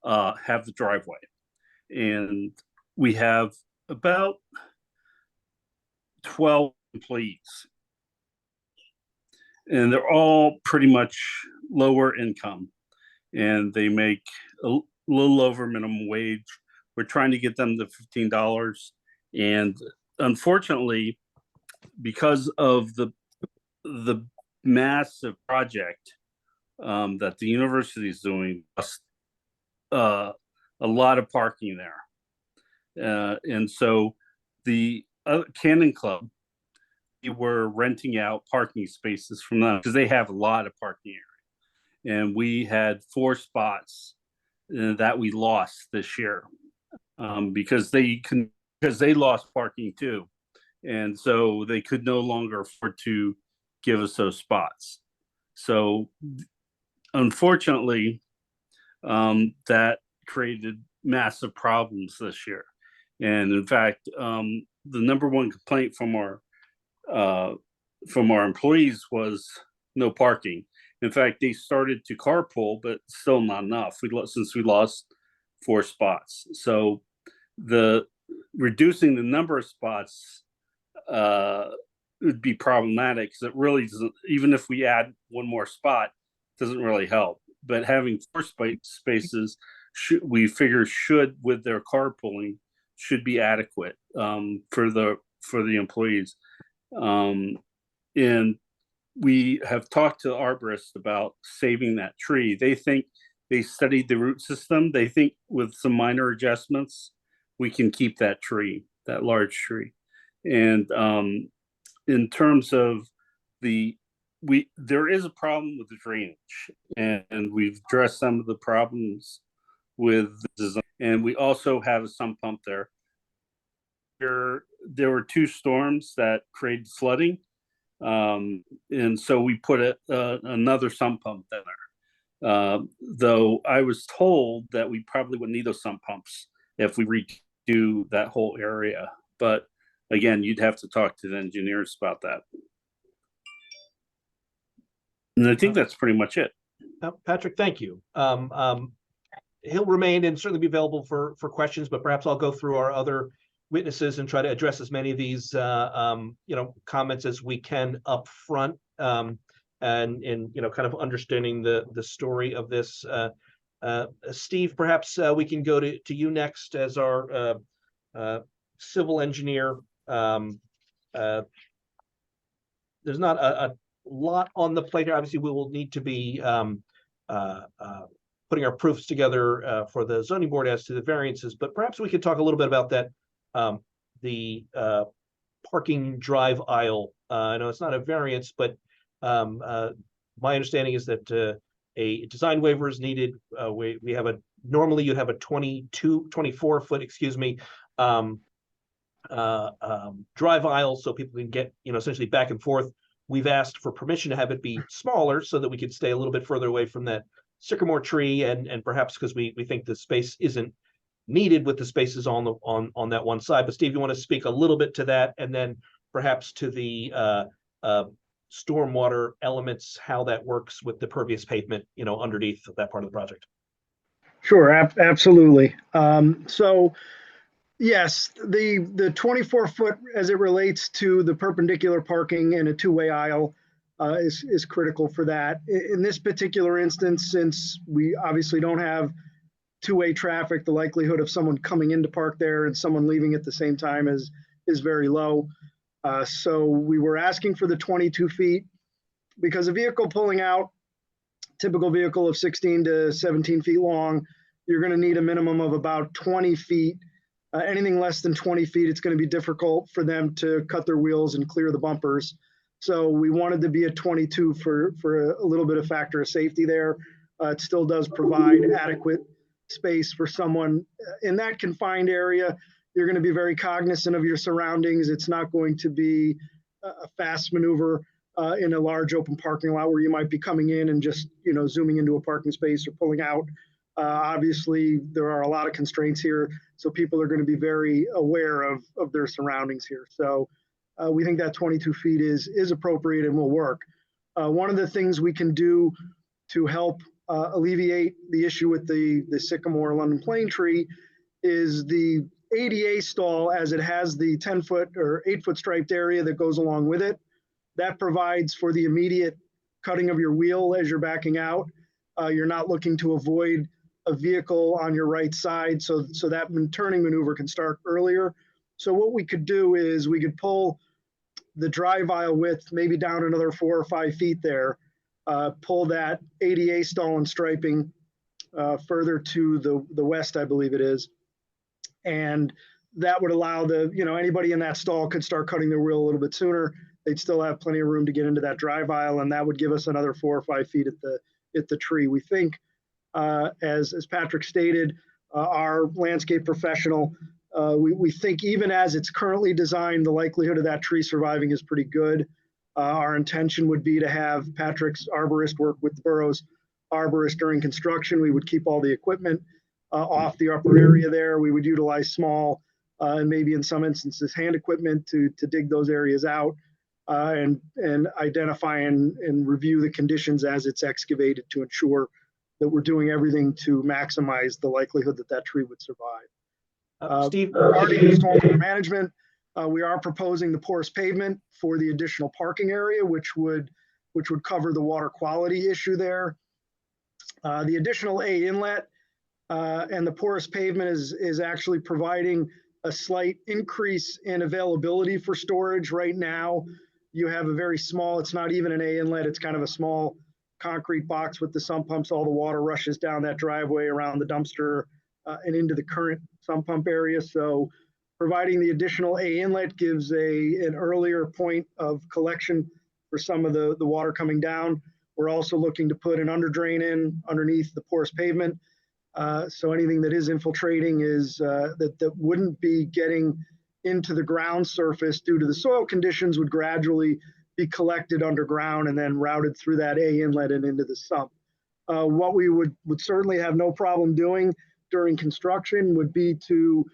have the driveway, and we have about 12 employees, and they're all pretty much lower income, and they make a little over minimum wage. We're trying to get them to $15, and unfortunately, because of the massive project that the university is doing, a lot of parking there, and so the Cannon Club, we were renting out parking spaces from them because they have a lot of parking area, and we had 4 spots that we lost this year because they lost parking too, and so they could no longer afford to give us those spots. So unfortunately, that created massive problems this year. And in fact, the number one complaint from our employees was no parking. In fact, they started to carpool, but still not enough. Since we lost 4 spots. So the reducing the number of spots would be problematic because it really doesn't, even if we add one more spot, doesn't really help. But having 4 spaces, we figure should, with their carpooling, should be adequate for the employees. And we have talked to the arborist about saving that tree. They think, they studied the root system. They think with some minor adjustments, we can keep that tree, that large tree. And in terms of there is a problem with the drainage, and we've addressed some of the problems with the design. And we also have a sump pump there. There were 2 storms that created flooding. And so we put another sump pump there. Though I was told that we probably would need those sump pumps if we redo that whole area. But again, you'd have to talk to the engineers about that. And I think that's pretty much it. Patrick, thank you. He'll remain and certainly be available for questions, but perhaps I'll go through our other witnesses and try to address as many of these comments as we can up front, and kind of understanding the story of this. Steve, perhaps we can go to you next as our civil engineer. There's not a lot on the plate here. Obviously, we will need to be putting our proofs together for the zoning board as to the variances, but perhaps we could talk a little bit about that. The parking drive aisle. I know it's not a variance, but my understanding is that a design waiver is needed. We have normally you'd have a 24 foot, drive aisle so people can get, essentially back and forth. We've asked for permission to have it be smaller so that we could stay a little bit further away from that sycamore tree, and perhaps because we think the space isn't needed with the spaces on that one side. But Steve, you want to speak a little bit to that, and then perhaps to the stormwater elements, how that works with the pervious pavement, underneath that part of the project. Sure, absolutely. So yes, the 24 foot as it relates to the perpendicular parking and a 2-way aisle is critical for that. In this particular instance, since we obviously don't have 2-way traffic, the likelihood of someone coming in to park there and someone leaving at the same time is very low. So we were asking for the 22 feet because a vehicle pulling out, typical vehicle of 16 to 17 feet long, you're going to need a minimum of about 20 feet. Anything less than 20 feet, it's going to be difficult for them to cut their wheels and clear the bumpers. So we wanted to be at 22 for a little bit of factor of safety there. It still does provide adequate space for someone in that confined area. You're going to be very cognizant of your surroundings. It's not going to be a fast maneuver in a large open parking lot where you might be coming in and just, zooming into a parking space or pulling out. Obviously, there are a lot of constraints here, so people are going to be very aware of their surroundings here. So we think that 22 feet is appropriate and will work. One of the things we can do to help alleviate the issue with the sycamore London plane tree is the ADA stall, as it has the 10 foot or 8 foot striped area that goes along with it. That provides for the immediate cutting of your wheel as you're backing out. You're not looking to avoid a vehicle on your right side, so that turning maneuver can start earlier. So what we could do is we could pull the drive aisle width maybe down another 4 or 5 feet there, pull that ADA stall and striping further to the west, I believe it is. And that would allow anybody in that stall could start cutting their wheel a little bit sooner. They'd still have plenty of room to get into that drive aisle, and that would give us another 4 or 5 feet at the tree. We think, as Patrick stated, our landscape professional, we think even as it's currently designed, the likelihood of that tree surviving is pretty good. Our intention would be to have Patrick's arborist work with the borough's arborist during construction. We would keep all the equipment off the upper area there. We would utilize small and maybe in some instances hand equipment to dig those areas out and identify and review the conditions as it's excavated to ensure that we're doing everything to maximize the likelihood that that tree would survive. Steve, Regarding the stormwater management, we are proposing the porous pavement for the additional parking area, which would cover the water quality issue there. The additional A inlet and the porous pavement is actually providing a slight increase in availability for storage. Right now, you have a very small, it's not even an A inlet, it's kind of a small concrete box with the sump pumps. All the water rushes down that driveway around the dumpster and into the current sump pump area. So providing the additional A inlet gives an earlier point of collection for some of the water coming down. We're also looking to put an under drain in underneath the porous pavement. So anything that is infiltrating is that wouldn't be getting into the ground surface due to the soil conditions would gradually be collected underground and then routed through that A inlet and into the sump. What we would certainly have no problem doing during construction would be to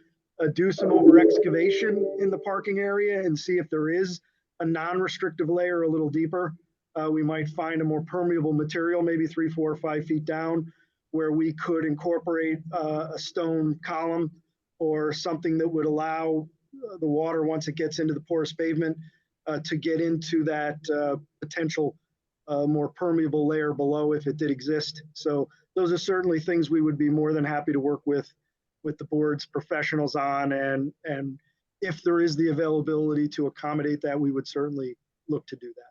do some over excavation in the parking area and see if there is a non-restrictive layer a little deeper. We might find a more permeable material, maybe 3, 4, or 5 feet down, where we could incorporate a stone column or something that would allow the water, once it gets into the porous pavement, to get into that potential more permeable layer below if it did exist. So those are certainly things we would be more than happy to work with the board's professionals on. And if there is the availability to accommodate that, we would certainly look to do that.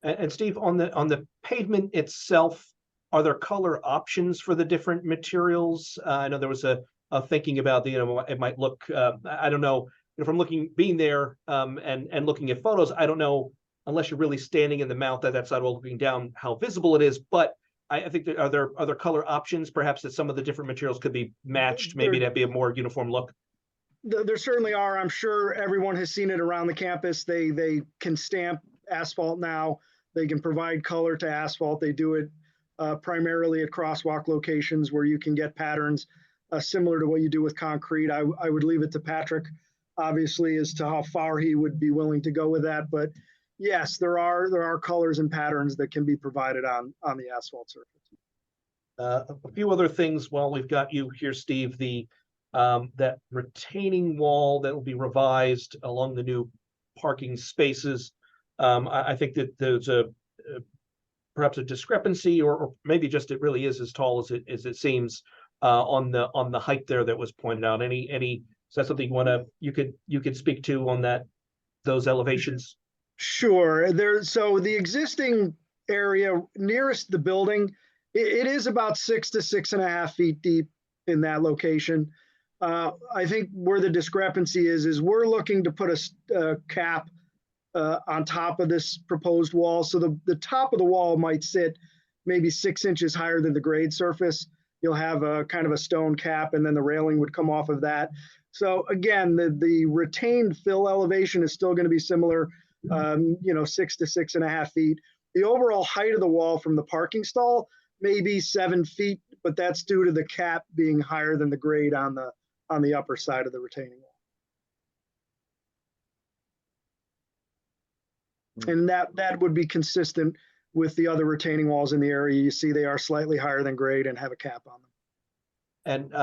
and Steve, on the pavement itself, are there color options for the different materials? I know there was a thinking about it might look, I don't know, if I'm being there and looking at photos, I don't know, unless you're really standing in the mount that sidewall looking down, how visible it is. But I think are there color options, perhaps, that some of the different materials could be matched, maybe to be a more uniform look? There certainly are. I'm sure everyone has seen it around the campus. They can stamp asphalt now. They can provide color to asphalt. They do it primarily at crosswalk locations where you can get patterns similar to what you do with concrete. I would leave it to Patrick, obviously, as to how far he would be willing to go with that. But yes, there are colors and patterns that can be provided on the asphalt surface. A few other things while we've got you here, Steve. That retaining wall that will be revised along the new parking spaces. I think that there's perhaps a discrepancy, or maybe just it really is as tall as it seems on the height there that was pointed out. Is that something you could speak to on those elevations? Sure. So the existing area nearest the building, it is about 6 to 6.5 feet deep in that location. I think where the discrepancy is we're looking to put a cap on top of this proposed wall. So the top of the wall might sit maybe 6 inches higher than the grade surface. You'll have a kind of a stone cap, and then the railing would come off of that. So again, the retained fill elevation is still going to be similar, 6 to 6.5 feet. The overall height of the wall from the parking stall may be 7 feet, but that's due to the cap being higher than the grade on the upper side of the retaining wall. And that would be consistent with the other retaining walls in the area. You see they are slightly higher than grade and have a cap on them. And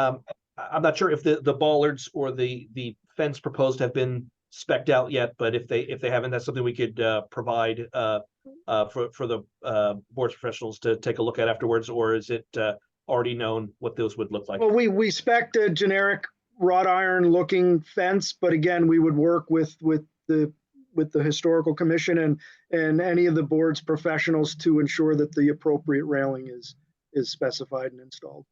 I'm not sure if the bollards or the fence proposed have been spec'd out yet, but if they haven't, that's something we could provide for the board's professionals to take a look at afterwards, or is it already known what those would look like? Well, we spec'd a generic wrought iron looking fence, but again, we would work with the historical commission and any of the board's professionals to ensure that the appropriate railing is specified and installed.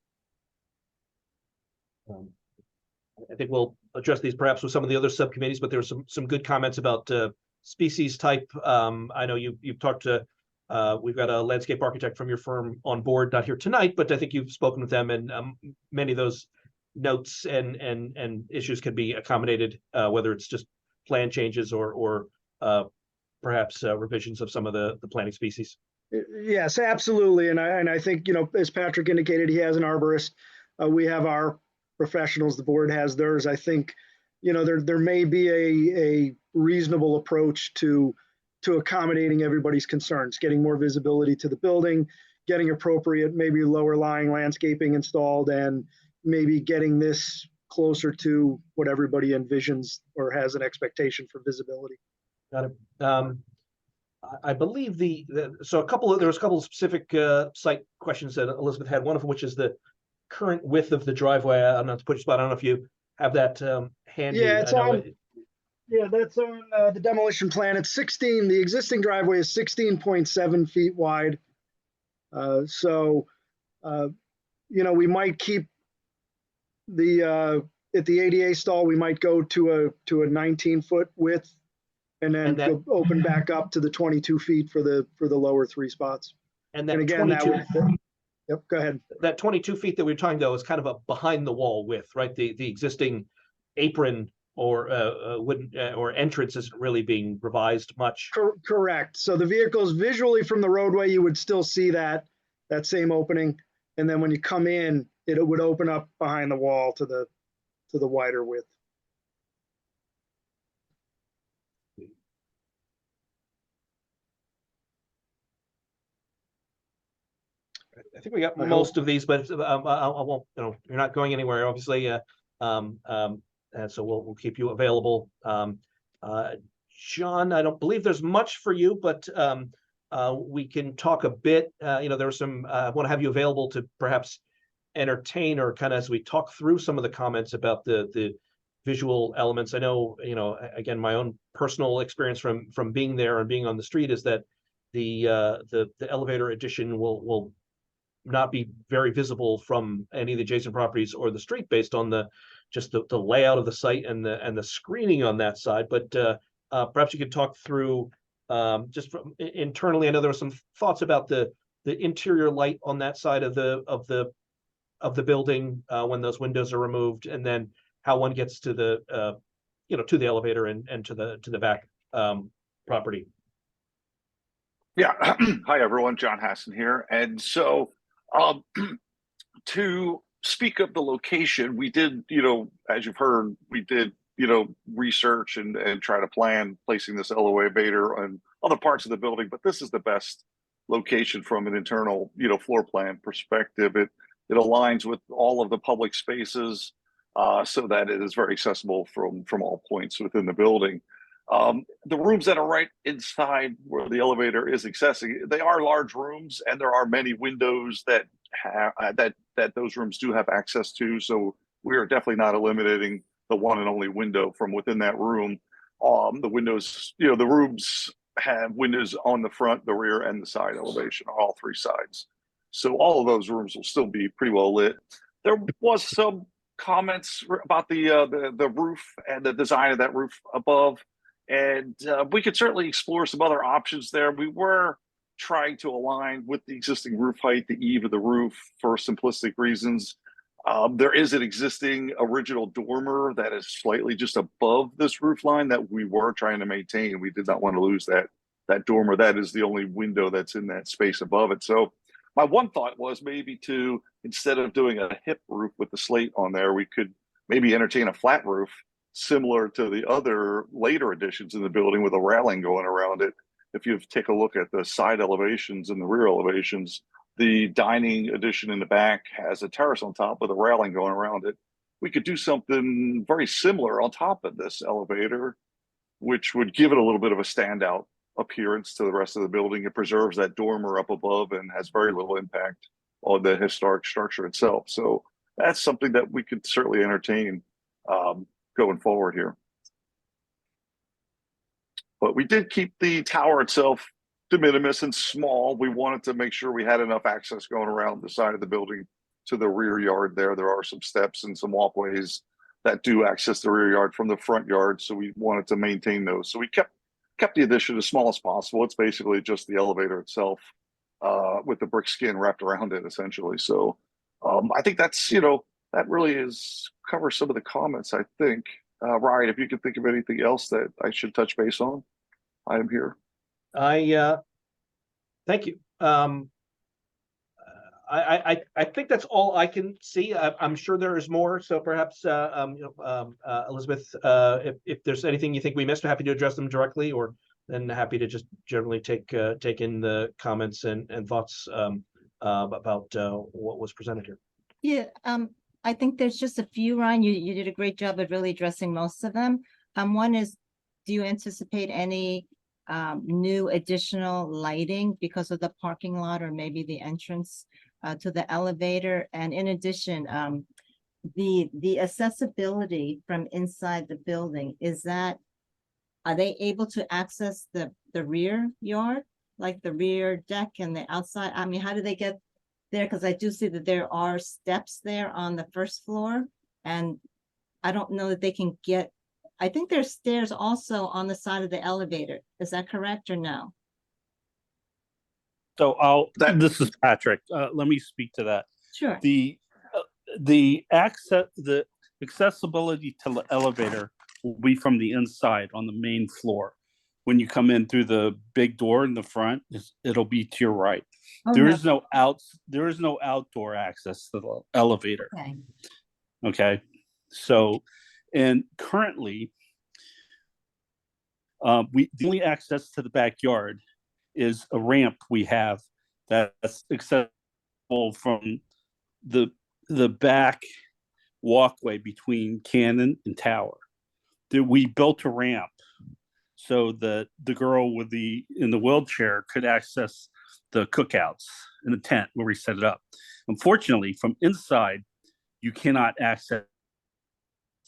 I think we'll address these perhaps with some of the other subcommittees, but there were some good comments about species type. I know you've talked to, we've got a landscape architect from your firm on board, not here tonight, but I think you've spoken with them, and many of those notes and issues can be accommodated, whether it's just plan changes or perhaps revisions of some of the planting species. Yes, absolutely. And I think, as Patrick indicated, he has an arborist. We have our professionals, the board has theirs. I think, there may be a reasonable approach to accommodating everybody's concerns, getting more visibility to the building, getting appropriate, maybe lower lying landscaping installed and maybe getting this closer to what everybody envisions or has an expectation for visibility. Got it. I believe so there was a couple of specific site questions that Elizabeth had, one of which is the current width of the driveway. I'm not to put you spot. I don't know if you have that handy. Yeah, it's I know on, yeah, that's on the demolition plan. It's 16, the existing driveway is 16.7 feet wide. So, we might keep at the ADA stall, we might go to a 19-foot width and then And that- open back up to the 22 feet for the lower 3 spots. and that And again, that 22 would, yep, go ahead. that 22 feet that we were talking though is kind of a behind the wall width, right? The existing apron or wooden or entrance isn't really being revised much. Correct. So the vehicles visually from the roadway, you would still see that same opening. And then when you come in, it would open up behind the wall to the wider width. I think we got I most of these, but I won't. You're not going anywhere, obviously. And so we'll keep you available. John, I don't believe there's much for you, but we can talk a bit. There was some. I want to have you available to perhaps entertain or kind of as we talk through some of the comments about the visual elements. I know, again, my own personal experience from being there and being on the street is that the elevator addition will not be very visible from any of the adjacent properties or the street based on the layout of the site and the screening on that side. But perhaps you could talk through just from internally. I know there were some thoughts about the interior light on that side of the building when those windows are removed, and then how one gets to the to the elevator and to the back property. Yeah. Hi, everyone. John Hassan here. And so to speak of the location, we did, as you've heard, we did, research and try to plan placing this elevator on other parts of the building. But this is the best location from an internal, floor plan perspective. It aligns with all of the public spaces so that it is very accessible from all points within the building. The rooms that are right inside where the elevator is accessing, they are large rooms, and there are many windows that that those rooms do have access to. So we are definitely not eliminating the one and only window from within that room. The windows, the rooms have windows on the front, the rear, and the side elevation, on all 3 sides. So all of those rooms will still be pretty well lit. There was some comments about the roof and the design of that roof above. And we could certainly explore some other options there. We were trying to align with the existing roof height, the eave of the roof, for simplistic reasons. There is an existing original dormer that is slightly just above this roof line that we were trying to maintain. We did not want to lose that dormer. That is the only window that's in that space above it. So my one thought was maybe to, instead of doing a hip roof with the slate on there, we could maybe entertain a flat roof similar to the other later additions in the building with a railing going around it. If you take a look at the side elevations and the rear elevations, the dining addition in the back has a terrace on top with a railing going around it. We could do something very similar on top of this elevator, which would give it a little bit of a standout appearance to the rest of the building. It preserves that dormer up above and has very little impact on the historic structure itself. So that's something that we could certainly entertain going forward here. But we did keep the tower itself de minimis and small. We wanted to make sure we had enough access going around the side of the building to the rear yard there. There are some steps and some walkways that do access the rear yard from the front yard. So we wanted to maintain those. So we kept the addition as small as possible. It's basically just the elevator itself with the brick skin wrapped around it, essentially. So I think that's, that really covers some of the comments, I think. Ryan, if you could think of anything else that I should touch base on, I am here. Thank you. I think that's all I can see. I'm sure there is more. So perhaps, Elizabeth, if there's anything you think we missed, we're happy to address them directly, or then happy to just generally take in the comments and thoughts about what was presented here. Yeah, I think there's just a few, Ryan. You did a great job of really addressing most of them. One is, do you anticipate any new additional lighting because of the parking lot or maybe the entrance to the elevator? And in addition, the accessibility from inside the building, are they able to access the rear yard, like the rear deck and the outside? I mean, how do they get there? Because I do see that there are steps there on the first floor, and I don't know that they can get, I think there's stairs also on the side of the elevator. Is that correct or no? So That- this is Patrick. Let me speak to that. Sure. The accessibility to the elevator will be from the inside on the main floor. When you come in through the big door in the front, it'll be to your right. Oh, There no. is no outdoor access to the elevator. Okay. Okay, so, and currently, the only access to the backyard is a ramp we have that's accessible from the back walkway between Cannon and Tower. We built a ramp so that the girl in the wheelchair could access the cookouts in the tent where we set it up. Unfortunately, from inside, you cannot access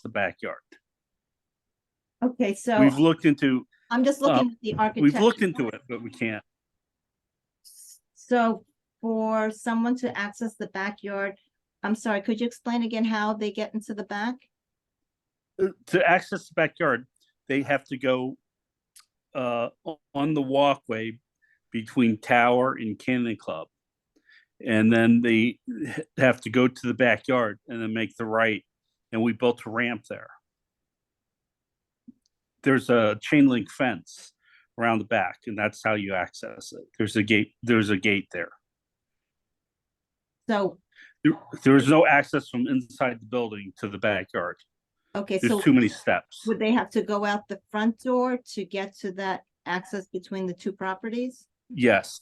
the backyard. Okay, so We've looked into I'm just looking at the architecture. we've looked into it, but we can't. So for someone to access the backyard, I'm sorry, could you explain again how they get into the back? To access the backyard, they have to go on the walkway between Tower and Cannon Club. And then they have to go to the backyard and then make the right. And we built a ramp there. There's a chain link fence around the back, and that's how you access it. There's a gate there. So, There is no access from inside the building to the backyard. okay, There's so too many steps. would they have to go out the front door to get to that access between the two properties? Yes.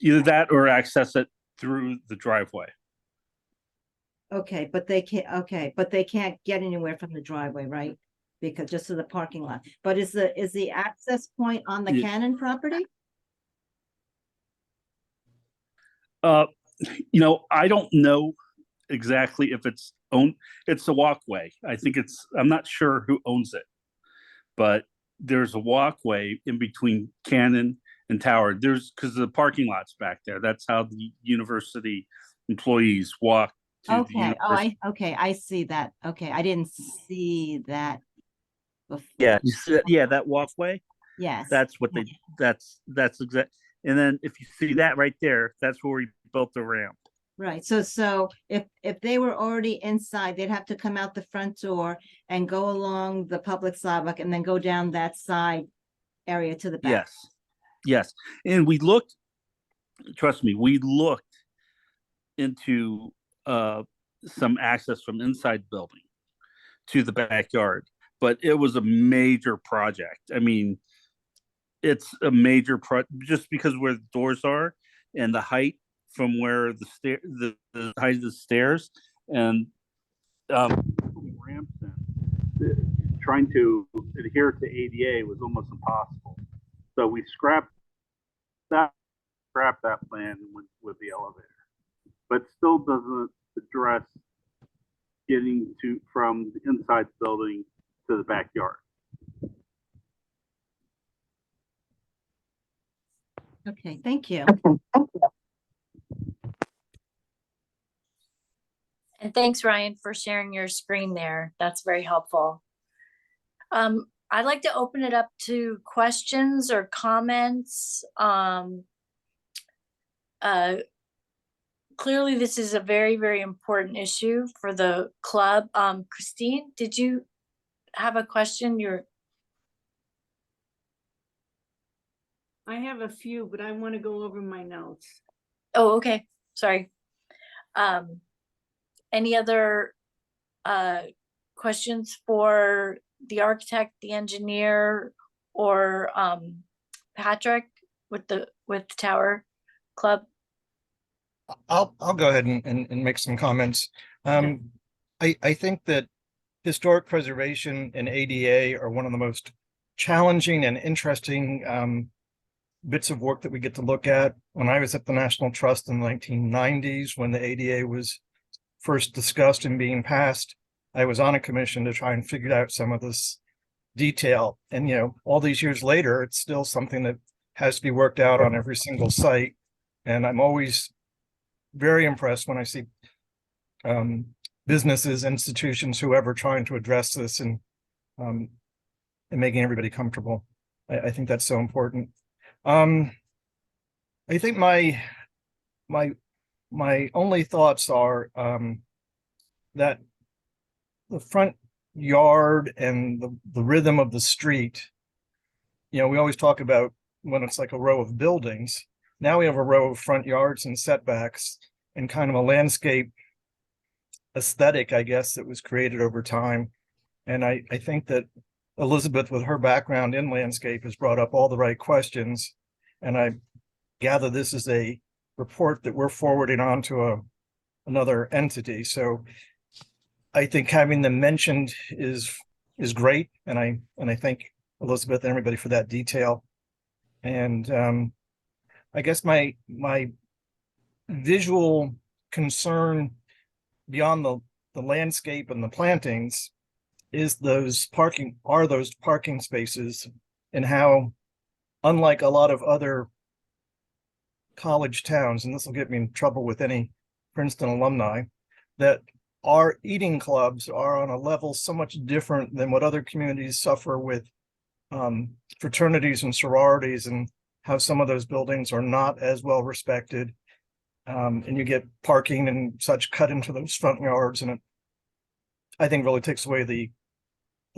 Either that or access it through the driveway. Okay, but they can't get anywhere from the driveway, right? Because just to the parking lot. But is the access point on the Yeah. Cannon property? I don't know exactly if it's owned. It's a walkway. I'm not sure who owns it, but there's a walkway in between Cannon and Tower. Because the parking lot's back there. That's how the university employees walk to the Okay, university. I see that. Okay, I didn't see that before. Yeah, you see that walkway. Yes. That's what that's exact. And then if you see that right there, that's where we built the ramp. Right, so if they were already inside, they'd have to come out the front door and go along the public sidewalk and then go down that side area to the back. Yes. And trust me, we looked into some access from inside the building to the backyard, but it was a major project. I mean, it's a major just because where the doors are and the height from where the height of the stairs and ramps in, trying to adhere to ADA was almost impossible. So we scrapped that plan with the elevator, but still doesn't address getting from the inside the building to the backyard. Okay, thank you. And thanks, Ryan, for sharing your screen there. That's very helpful. I'd like to open it up to questions or comments. Clearly, this is a very, very important issue for the club. Christine, did you have a question? I have a few, but I want to go over my notes. Oh, okay, sorry. Any other questions for the architect, the engineer, or Patrick with the Tower Club? I'll go ahead and make some comments. I think that historic preservation and ADA are one of the most challenging and interesting bits of work that we get to look at. When I was at the National Trust in the 1990s, when the ADA was first discussed and being passed, I was on a commission to try and figure out some of this detail. And, all these years later, it's still something that has to be worked out on every single site. And I'm always very impressed when I see businesses, institutions, whoever trying to address this and making everybody comfortable. I think that's so important. I think my only thoughts are that the front yard and the rhythm of the street, we always talk about when it's like a row of buildings. Now we have a row of front yards and setbacks and kind of a landscape aesthetic, I guess, that was created over time. And I think that Elizabeth, with her background in landscape, has brought up all the right questions. And I gather this is a report that we're forwarding on to another entity. So I think having them mentioned is great. And I thank Elizabeth and everybody for that detail. And I guess my visual concern beyond the landscape and the plantings is those parking spaces, and how, unlike a lot of other college towns, and this will get me in trouble with any Princeton alumni, that our eating clubs are on a level so much different than what other communities suffer with fraternities and sororities, and how some of those buildings are not as well respected. And you get parking and such cut into those front yards, and it, I think, really takes away the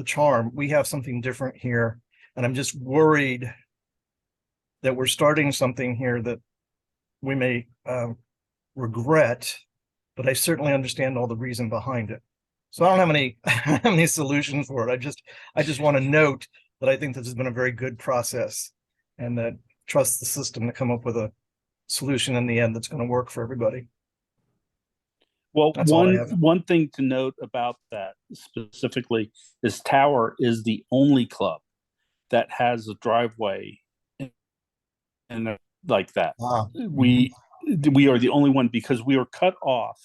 charm. We have something different here, and I'm just worried that we're starting something here that we may regret, but I certainly understand all the reason behind it. So I don't have any solutions for it. I just want to note that I think this has been a very good process, and that trust the system to come up with a solution in the end that's going to work for everybody. Well, That's all I have. one thing to note about that specifically is Tower is the only club that has a driveway and like that. Wow. We are the only one, because we are cut off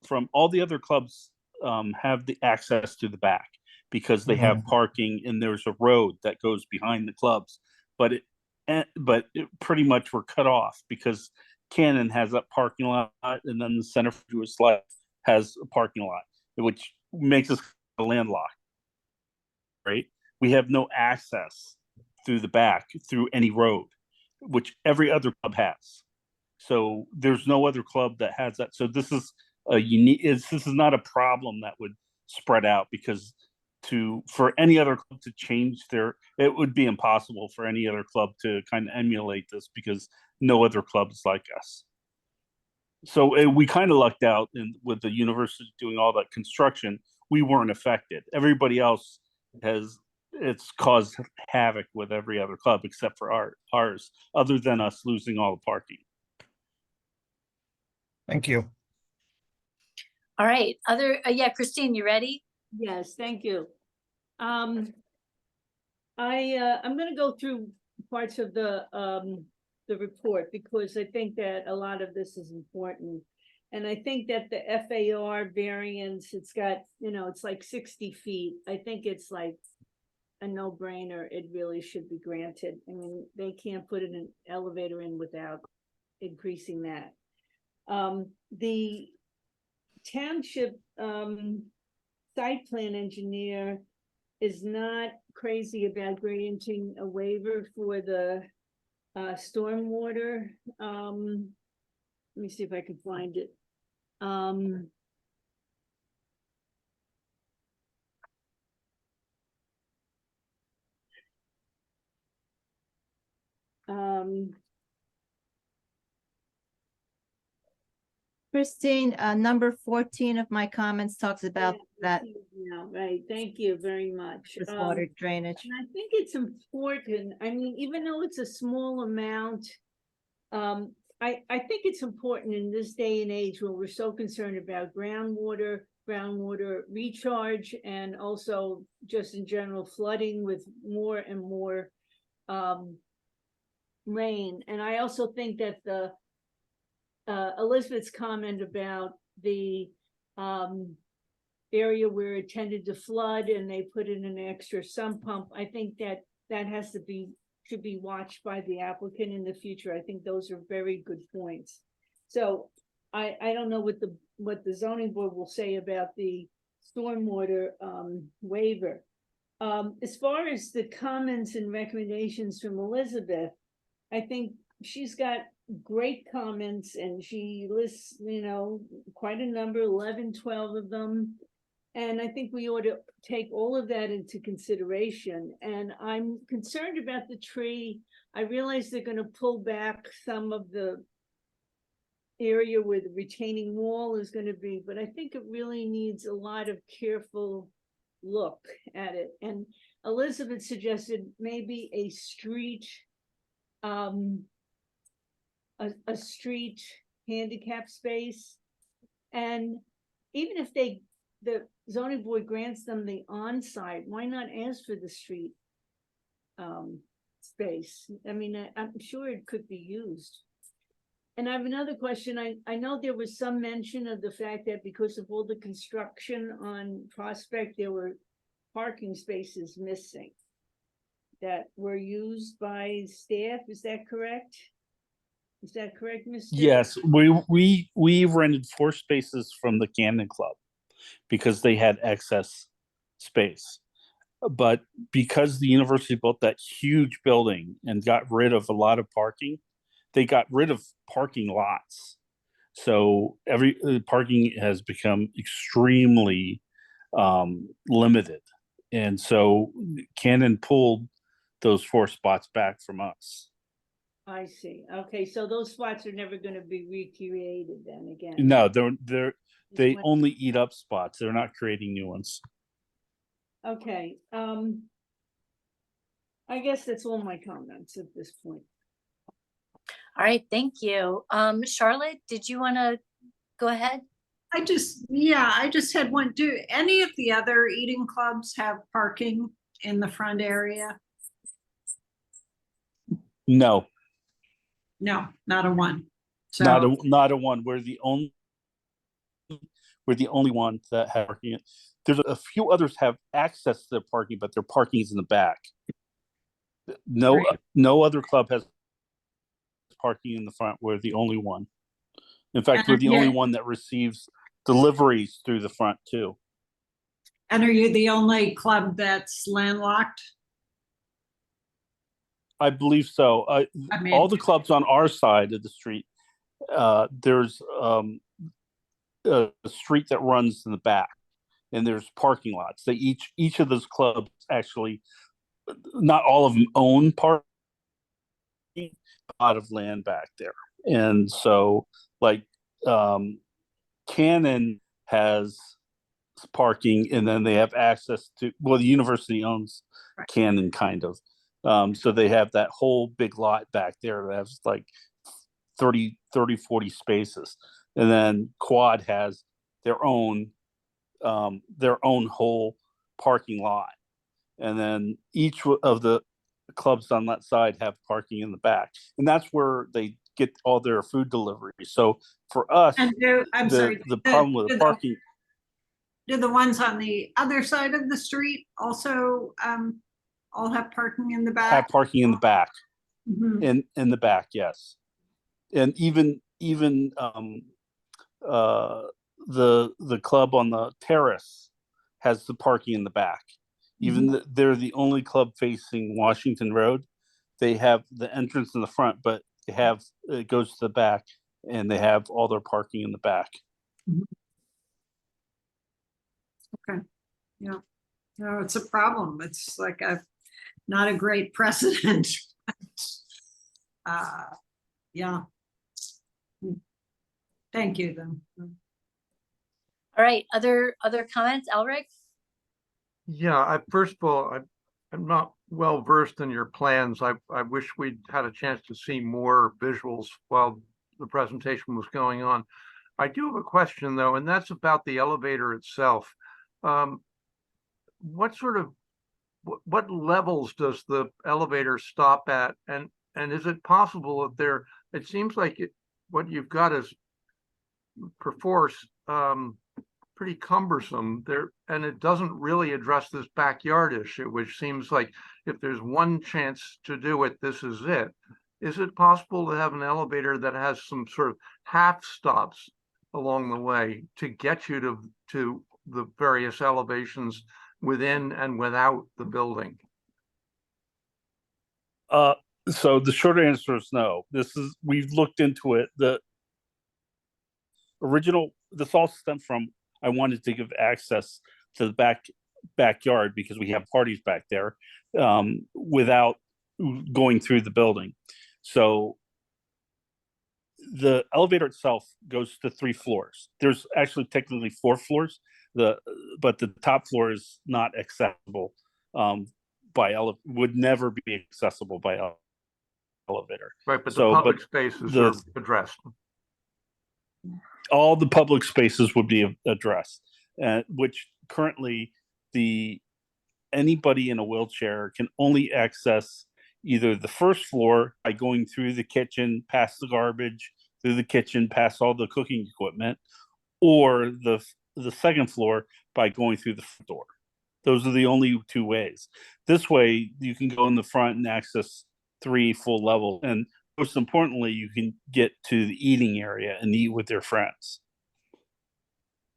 from all the other clubs. Have the access to the back because they have parking, and there's a road that goes behind the clubs, but it pretty much we're cut off because Cannon has that parking lot, and then the Center for Jewish Life has a parking lot, which makes us landlocked, right? We have no access through the back, through any road, which every other club has. So there's no other club that has that. So this is a unique, this is not a problem that would spread out, because for any other club to change it would be impossible for any other club to kind of emulate this, because no other club is like us. So we kind of lucked out with the university doing all that construction. We weren't affected. Everybody else it's caused havoc with every other club except for ours, other than us losing all the parking. Thank you. All right, Christine, you ready? Yes, thank you. I'm gonna go through parts of the report, because I think that a lot of this is important. And I think that the FAR variance, it's got, it's like 60 feet. I think it's like a no-brainer. It really should be granted. I mean, they can't put an elevator in without increasing that. The township site plan engineer is not crazy about granting a waiver for the stormwater. Let me see if I can find it. Christine, number 14 of my comments talks about that Yeah, right. Thank you very much. this water drainage. And I think it's important. I mean, even though it's a small amount, I think it's important in this day and age when we're so concerned about groundwater recharge, and also just in general flooding with more and more rain. And I also think that the Elizabeth's comment about the area where it tended to flood and they put in an extra sump pump, I think that has to be, should be watched by the applicant in the future. I think those are very good points. So I don't know what the zoning board will say about the stormwater waiver. As far as the comments and recommendations from Elizabeth, I think she's got great comments, and she lists, you know, quite a number, 11, 12 of them. And I think we ought to take all of that into consideration. And I'm concerned about the tree. I realize they're going to pull back some of the area where the retaining wall is going to be, but I think it really needs a lot of careful look at it. And Elizabeth suggested maybe a street, a street handicap space. And even if the zoning board grants them the on-site, why not ask for the street space? I mean, I'm sure it could be used. And I have another question. I know there was some mention of the fact that because of all the construction on Prospect, there were parking spaces missing that were used by staff. Is that correct? Is that correct, Mr.? Yes, we rented 4 spaces from the Camden Club because they had excess space. But because the university built that huge building and got rid of a lot of parking, they got rid of parking lots. So parking has become extremely limited. And so Camden pulled those 4 spots back from us. I see. Okay, so those spots are never going to be recreated then again. No, they only eat up spots. They're not creating new ones. Okay, I guess that's all my comments at this point. All right, thank you. Charlotte, did you want to go ahead? I just had one. Do any of the other eating clubs have parking in the front area? No, No, not a one. So not a one. We're the only one that have parking. There's a few others have access to their parking, but their parking is in the back. No, Great. no other club has parking in the front. We're the only one. In fact, we're the only one that receives deliveries through the front too. And are you the only club that's landlocked? I believe so. I mean, All the clubs on our side of the street, there's a street that runs in the back, and there's parking lots. They each of those clubs actually, not all of them own parking, a lot of land back there. And so like Canon has parking, and then they have access to, well, the university owns Canon kind of. So they have that whole big lot back there that has like 30, 40 spaces. And then Quad has their own whole parking lot. And then each of the clubs on that side have parking in the back. And that's where they get all their food deliveries. So for us, and the problem with the parking. Do the ones on the other side of the street also all have parking in the back? Have parking in the back. Mhm. In the back, yes. And even the club on the terrace has the parking in the back. Even they're the only club facing Washington Road. They have the entrance in the front, but it goes to the back, and they have all their parking in the back. Okay. Yeah. No, it's a problem. It's like not a great precedent. Yeah. Thank you then. All right, other comments, Elric? Yeah, first of all, I'm not well versed in your plans. I wish we'd had a chance to see more visuals while the presentation was going on. I do have a question though, and that's about the elevator itself. What sort of, what levels does the elevator stop at? And is it possible that there, it seems like what you've got is perforce, pretty cumbersome there, and it doesn't really address this backyard issue, which seems like if there's one chance to do it, this is it. Is it possible to have an elevator that has some sort of half stops along the way to get you to the various elevations within and without the building? So the short answer is no. We've looked into it. The original, this all stemmed from, I wanted to give access to the backyard because we have parties back there, without going through the building. So the elevator itself goes to 3 floors. There's actually technically 4 floors. But the top floor is not accessible would never be accessible by elevator. Right, but So, the public but spaces are addressed. All the public spaces would be addressed, which currently anybody in a wheelchair can only access either the first floor by going through the kitchen, past the garbage, through the kitchen, past all the cooking equipment, or the second floor by going through the front door. Those are the only 2 ways. This way, you can go in the front and access 3 full levels, and most importantly, you can get to the eating area and eat with your friends.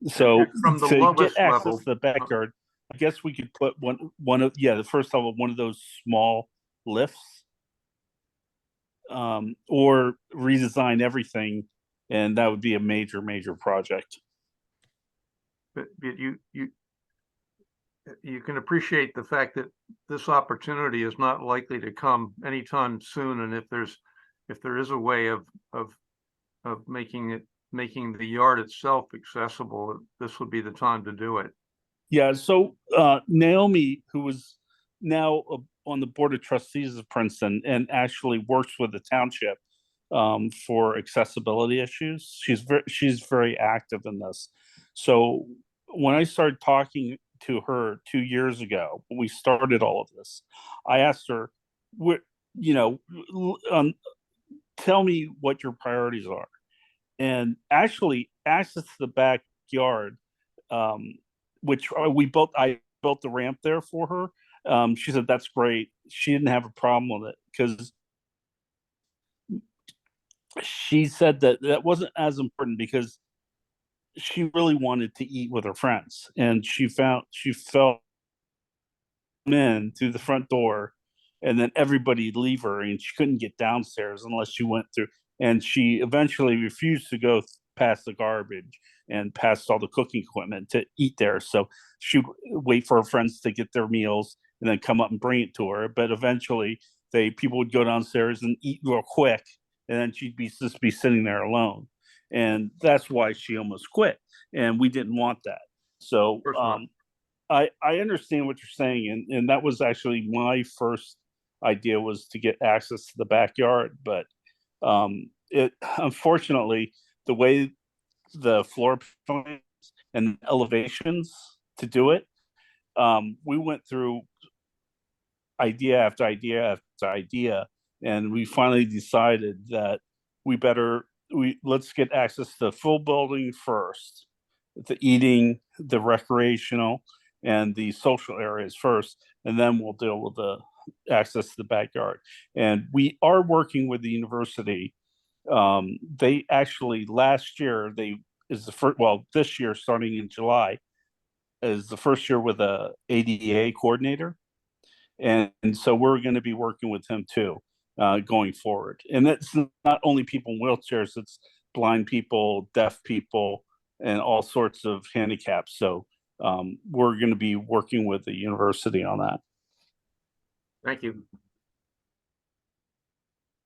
So From the to lowest get access level, to the backyard, I guess we could put one of the first level, one of those small lifts, or redesign everything, and that would be a major project. but you can appreciate the fact that this opportunity is not likely to come anytime soon, and if there is a way of making the yard itself accessible, this would be the time to do it. Yeah, so Naomi, who was now on the board of trustees of Princeton and actually works with the township for accessibility issues, she's very active in this. So when I started talking to her 2 years ago, when we started all of this, I asked her, tell me what your priorities are. And actually access to the backyard, which I built the ramp there for her. She said, that's great. She didn't have a problem with it because she said that wasn't as important because she really wanted to eat with her friends, and she felt in through the front door, and then everybody'd leave her, and she couldn't get downstairs unless she went through. And she eventually refused to go past the garbage and past all the cooking equipment to eat there. So she'd wait for her friends to get their meals and then come up and bring it to her. But eventually, people would go downstairs and eat real quick, and then she'd just be sitting there alone. And that's why she almost quit. And we didn't want that. So I understand what you're saying. And that was actually my first idea, was to get access to the backyard. But unfortunately, the way the floor plans and elevations to do it, we went through idea after idea after idea. And we finally decided that let's get access to the full building first, the eating, the recreational, and the social areas first, and then we'll deal with the access to the backyard. And we are working with the university. They actually last year, this year starting in July is the first year with a ADA coordinator, and so we're going to be working with him too. Going forward. And that's not only people in wheelchairs, it's blind people, deaf people, and all sorts of handicaps. So we're going to be working with the university on that. Thank you.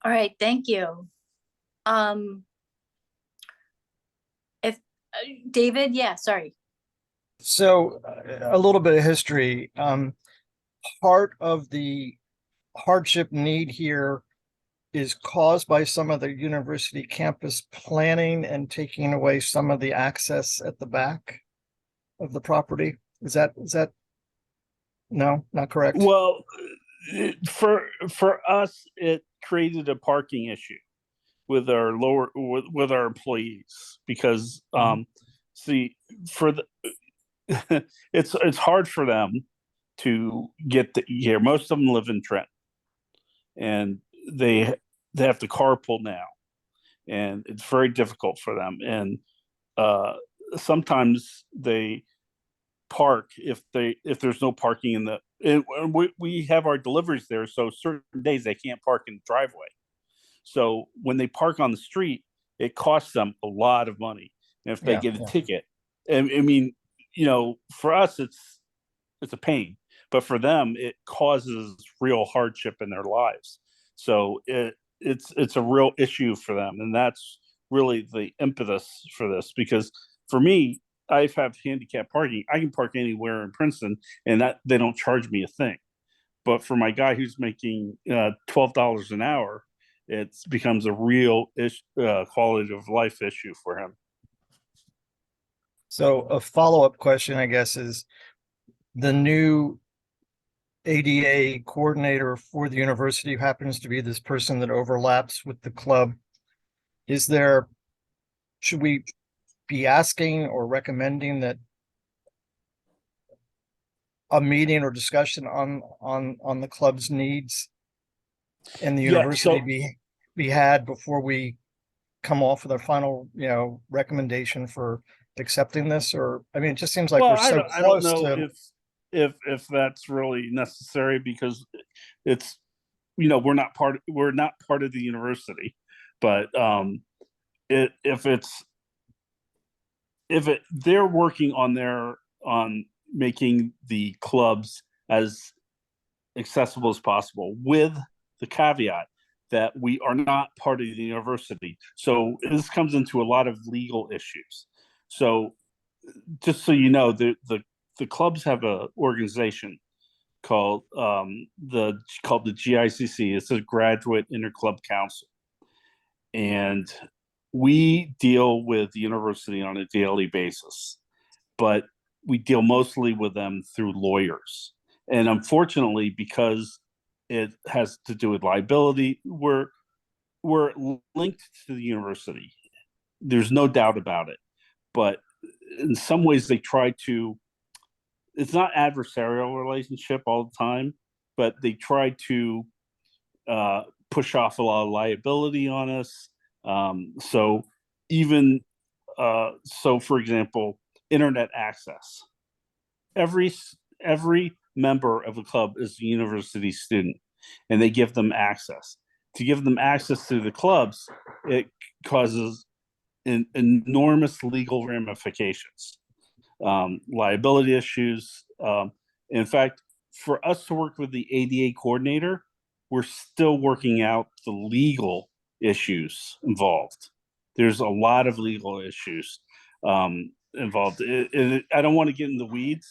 All right, thank you. David, yeah, sorry. So a little bit of history. Part of the hardship need here is caused by some of the university campus planning and taking away some of the access at the back of the property? Is that, no, not correct? Well, for us, it created a parking issue with our with our employees because see, for the it's hard for them to get here. Most of them live in Trenton, and they have to carpool now, and it's very difficult for them. And sometimes they park if there's no parking in the. And we have our deliveries there, so certain days they can't park in the driveway. So when they park on the street, it costs them a lot of money. And if they get a ticket, and I mean, you know, for us it's a pain, but for them it causes real hardship in their lives. So it's a real issue for them, and that's really the impetus for this. Because for me, I have handicap parking. I can park anywhere in Princeton, and that they don't charge me a thing. But for my guy who's making $12 an hour, it becomes a real quality of life issue for him. So a follow-up question, I guess, is the new ADA coordinator for the university happens to be this person that overlaps with the club. Should we be asking or recommending that a meeting or discussion on the club's needs and the university be had before we come off with our final, recommendation for accepting this? Or, I mean, it just seems like we're so I don't close know to. if that's really necessary, because it's, we're not part of the university. But they're working on making the clubs as accessible as possible, with the caveat that we are not part of the university. So this comes into a lot of legal issues. So just so you know, the clubs have a organization called the GICC. It's a Graduate Interclub Council, and we deal with the university on a daily basis, but we deal mostly with them through lawyers. And unfortunately, because it has to do with liability, we're linked to the university. There's no doubt about it. But in some ways they try to, it's not adversarial relationship all the time, but they try to push off a lot of liability on us. So for example, internet access. Every member of a club is a university student, and they give them access. To give them access to the clubs, it causes enormous legal ramifications, liability issues. In fact, for us to work with the ADA coordinator, we're still working out the legal issues involved. There's a lot of legal issues involved. I don't want to get in the weeds,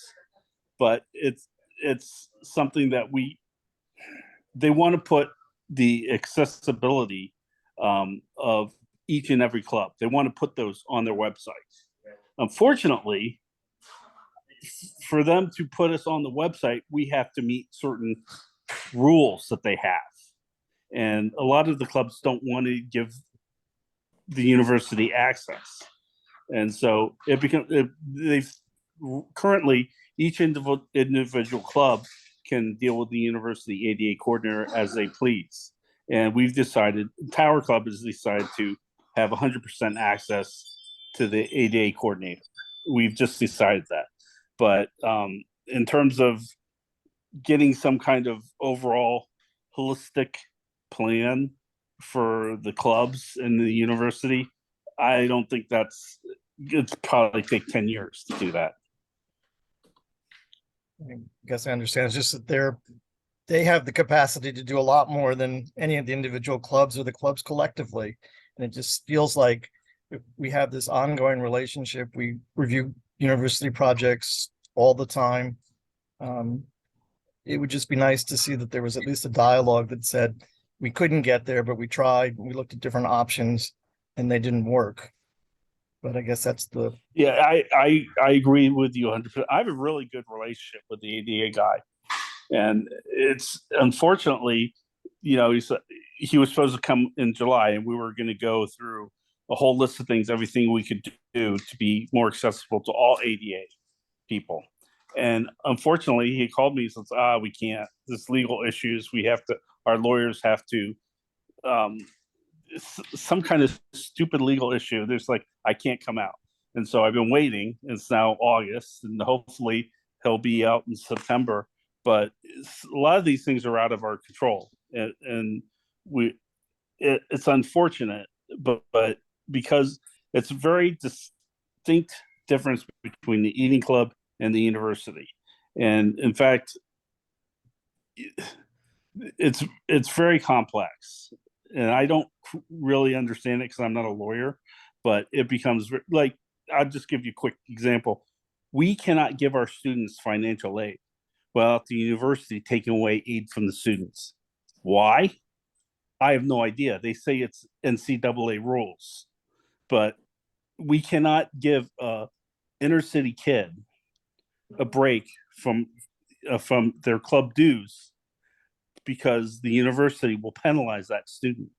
but it's something that they want to put the accessibility of each and every club. They want to put those on their website. Unfortunately, for them to put us on the website, we have to meet certain rules that they have. And a lot of the clubs don't want to give the university access. And so currently each individual club can deal with the university ADA coordinator as they please. And we've decided, Tower Club has decided to have 100% access to the ADA coordinator. We've just decided that. But in terms of getting some kind of overall holistic plan for the clubs and the university, I don't think it's probably take 10 years to do that. I guess I understand. It's just that they have the capacity to do a lot more than any of the individual clubs or the clubs collectively. And it just feels like we have this ongoing relationship. We review university projects all the time. It would just be nice to see that there was at least a dialogue that said, we couldn't get there, but we tried. We looked at different options and they didn't work. But I guess that's the, Yeah, I agree with you 100%. I have a really good relationship with the ADA guy, and it's unfortunately, he was supposed to come in July, and we were going to go through a whole list of things, everything we could do to be more accessible to all ADA people. And unfortunately, he called me and says, we can't. There's legal issues. Our lawyers have to, some kind of stupid legal issue. There's like, I can't come out. And so I've been waiting. It's now August, and hopefully he'll be out in September. But a lot of these things are out of our control. And it's unfortunate, but because it's a very distinct difference between the eating club and the university. And in fact, it's very complex, and I don't really understand it because I'm not a lawyer, but it becomes like, I'll just give you a quick example. We cannot give our students financial aid without the university taking away aid from the students. Why? I have no idea. They say it's NCAA rules, but we cannot give a inner city kid a break from their club dues because the university will penalize that student.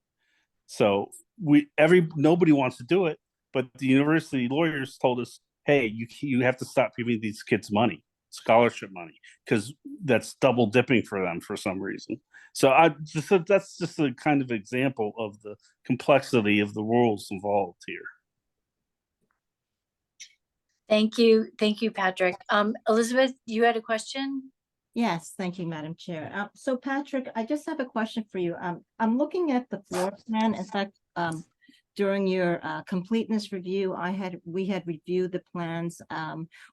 So nobody wants to do it, but the university lawyers told us, hey, you have to stop giving these kids money, scholarship money, because that's double dipping for them for some reason. So that's just a kind of example of the complexity of the rules involved here. Thank you, Patrick. Elizabeth, you had a question? Yes, thank you, Madam Chair. So Patrick, I just have a question for you. I'm looking at the floor plan. In fact, during your completeness review, we had reviewed the plans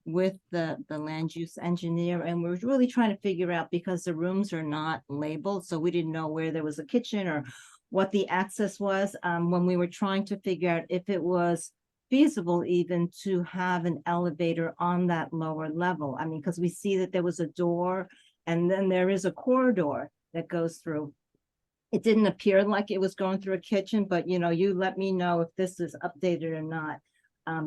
with the land use engineer, and we were really trying to figure out, because the rooms are not labeled, so we didn't know where there was a kitchen or what the access was, when we were trying to figure out if it was feasible even to have an elevator on that lower level. I mean, because we see that there was a door and then there is a corridor that goes through. It didn't appear like it was going through a kitchen, but you let me know if this is updated or not,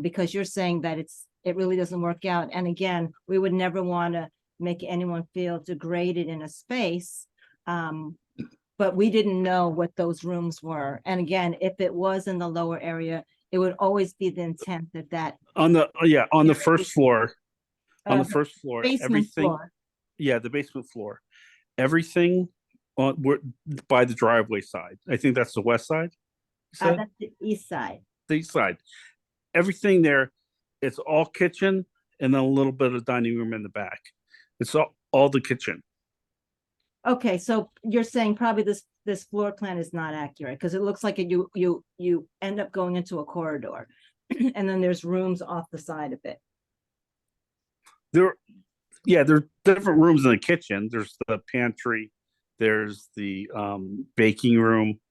because you're saying that it really doesn't work out. And again, we would never want to make anyone feel degraded in a space, but we didn't know what those rooms were. And again, if it was in the lower area, it would always be the intent that on the first floor, basement everything. floor. Yeah, the basement floor, everything by the driveway side. I think that's the west side. That's the east side. The east side. Everything there, it's all kitchen and then a little bit of dining room in the back. It's all the kitchen. Okay, so you're saying probably this floor plan is not accurate, because it looks like you end up going into a corridor and then there's rooms off the side of it. There are different rooms in the kitchen. There's the pantry, there's the baking room,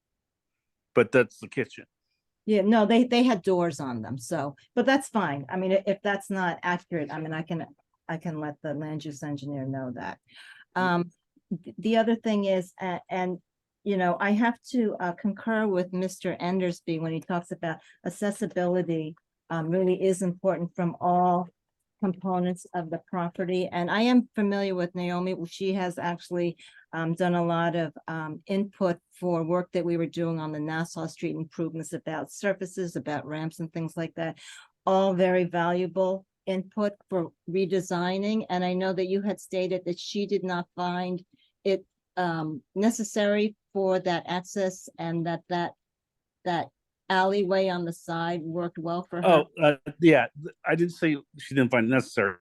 but that's the kitchen. Yeah, no, they had doors on them, so, but that's fine. I mean, if that's not accurate, I mean, I can let the land use engineer know that. The other thing is, and I have to concur with Mr. Endersby when he talks about accessibility really is important from all components of the property. And I am familiar with Naomi. She has actually done a lot of input for work that we were doing on the Nassau Street improvements, about surfaces, about ramps and things like that. All very valuable input for redesigning. And I know that you had stated that she did not find it necessary for that access, and that alleyway on the side worked well for her. Yeah, I didn't say she didn't find it necessary.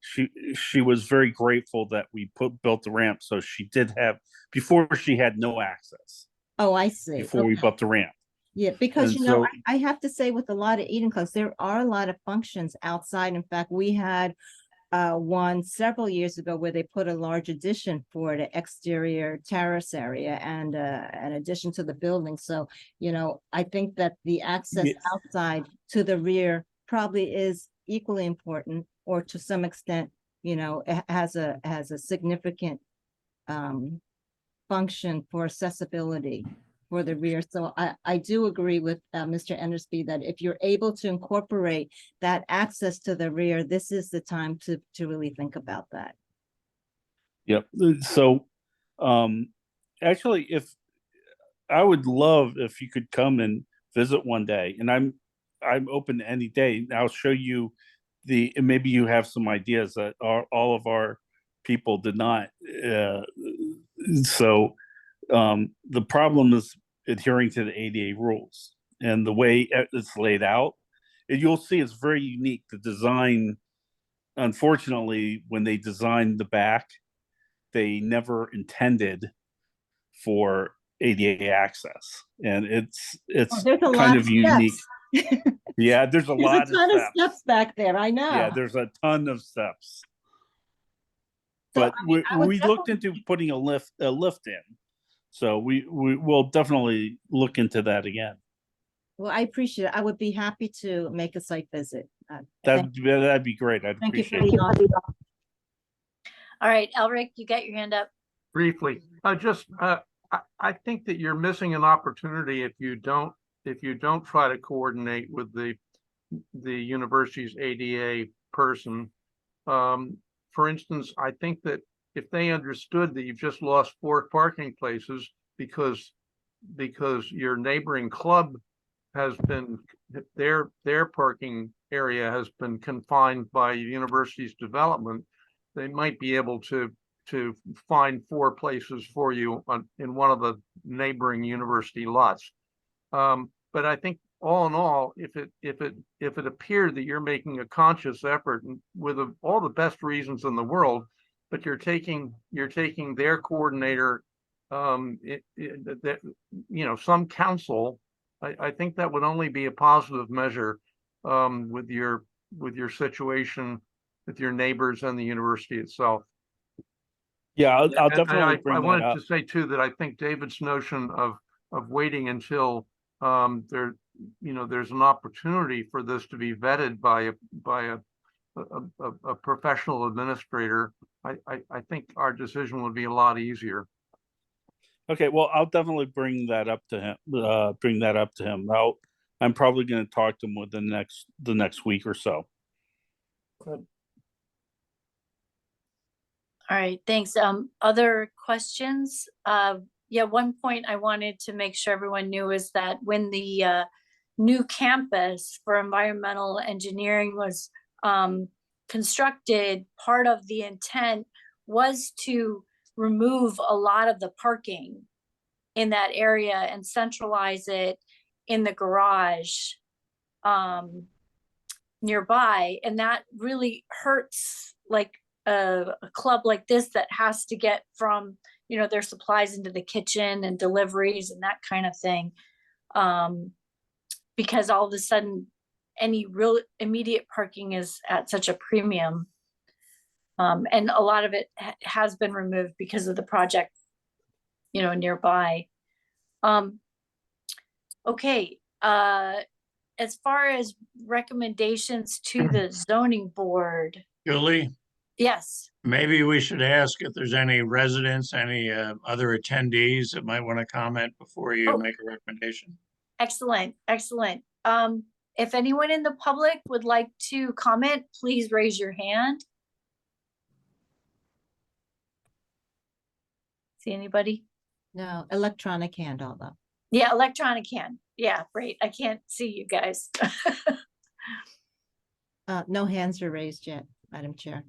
She was very grateful that we built the ramp, so she did have, before she had no access. Oh, I see. Before we built the ramp. Yeah, because And I have to say, with a lot of eating clubs, there are a lot of functions outside. In fact, we had one several years ago where they put a large addition for the exterior terrace area and an addition to the building. So, I think that the access outside to the rear probably is equally important, or to some extent, it has a significant function for accessibility for the rear. So I do agree with Mr. Endersby that if you're able to incorporate that access to the rear, this is the time to really think about that. Yep. So, actually, if I would love if you could come and visit one day, and I'm open to any day. I'll show you and maybe you have some ideas that all of our people did not. So, the problem is adhering to the ADA rules and the way it's laid out. And you'll see it's very unique. The design, unfortunately, when they designed the back, they never intended for ADA access, and it's There's a kind lot of unique. steps. Yeah, there's a There's lot a ton of of steps back there, I know. Yeah, there's a ton of steps. So, But I mean, I would we looked into putting a lift in, so we will definitely look into that again. Well, I appreciate it. I would be happy to make a site visit. That'd be great. I'd Thank you for appreciate the it. offer. All right, Elric, you got your hand up. Briefly, I think that you're missing an opportunity if you don't try to coordinate with the university's ADA person. For instance, I think that if they understood that you've just lost 4 parking places because your neighboring club has been their parking area has been confined by university's development, they might be able to find 4 places for you in one of the neighboring university lots. But I think all in all, if it appeared that you're making a conscious effort and with all the best reasons in the world, but you're taking their coordinator, some counsel, I think that would only be a positive measure with your situation with your neighbors and the university itself. Yeah, I'll And definitely I bring that wanted up. to say too that I think David's notion of waiting until there's an opportunity for this to be vetted by a professional administrator. I think our decision would be a lot easier. Okay, well, I'll definitely bring that up to him. I'm probably going to talk to him within the next week or so. All right, thanks. Other questions? Yeah, one point I wanted to make sure everyone knew is that when the new campus for environmental engineering was constructed, part of the intent was to remove a lot of the parking in that area and centralize it in the garage nearby. And that really hurts like a club like this that has to get from, their supplies into the kitchen and deliveries and that kind of thing. Because all of a sudden, any real immediate parking is at such a premium. And a lot of it has been removed because of the project, nearby. Okay, as far as recommendations to the zoning board, Julie, yes. maybe we should ask if there's any residents, any other attendees that might want to comment before you make a recommendation. Excellent, excellent. If anyone in the public would like to comment, please raise your hand. See anybody? No, electronic hand, although. Yeah, electronic hand. Yeah, great. I can't see you guys. No hands are raised yet, Madam Chair.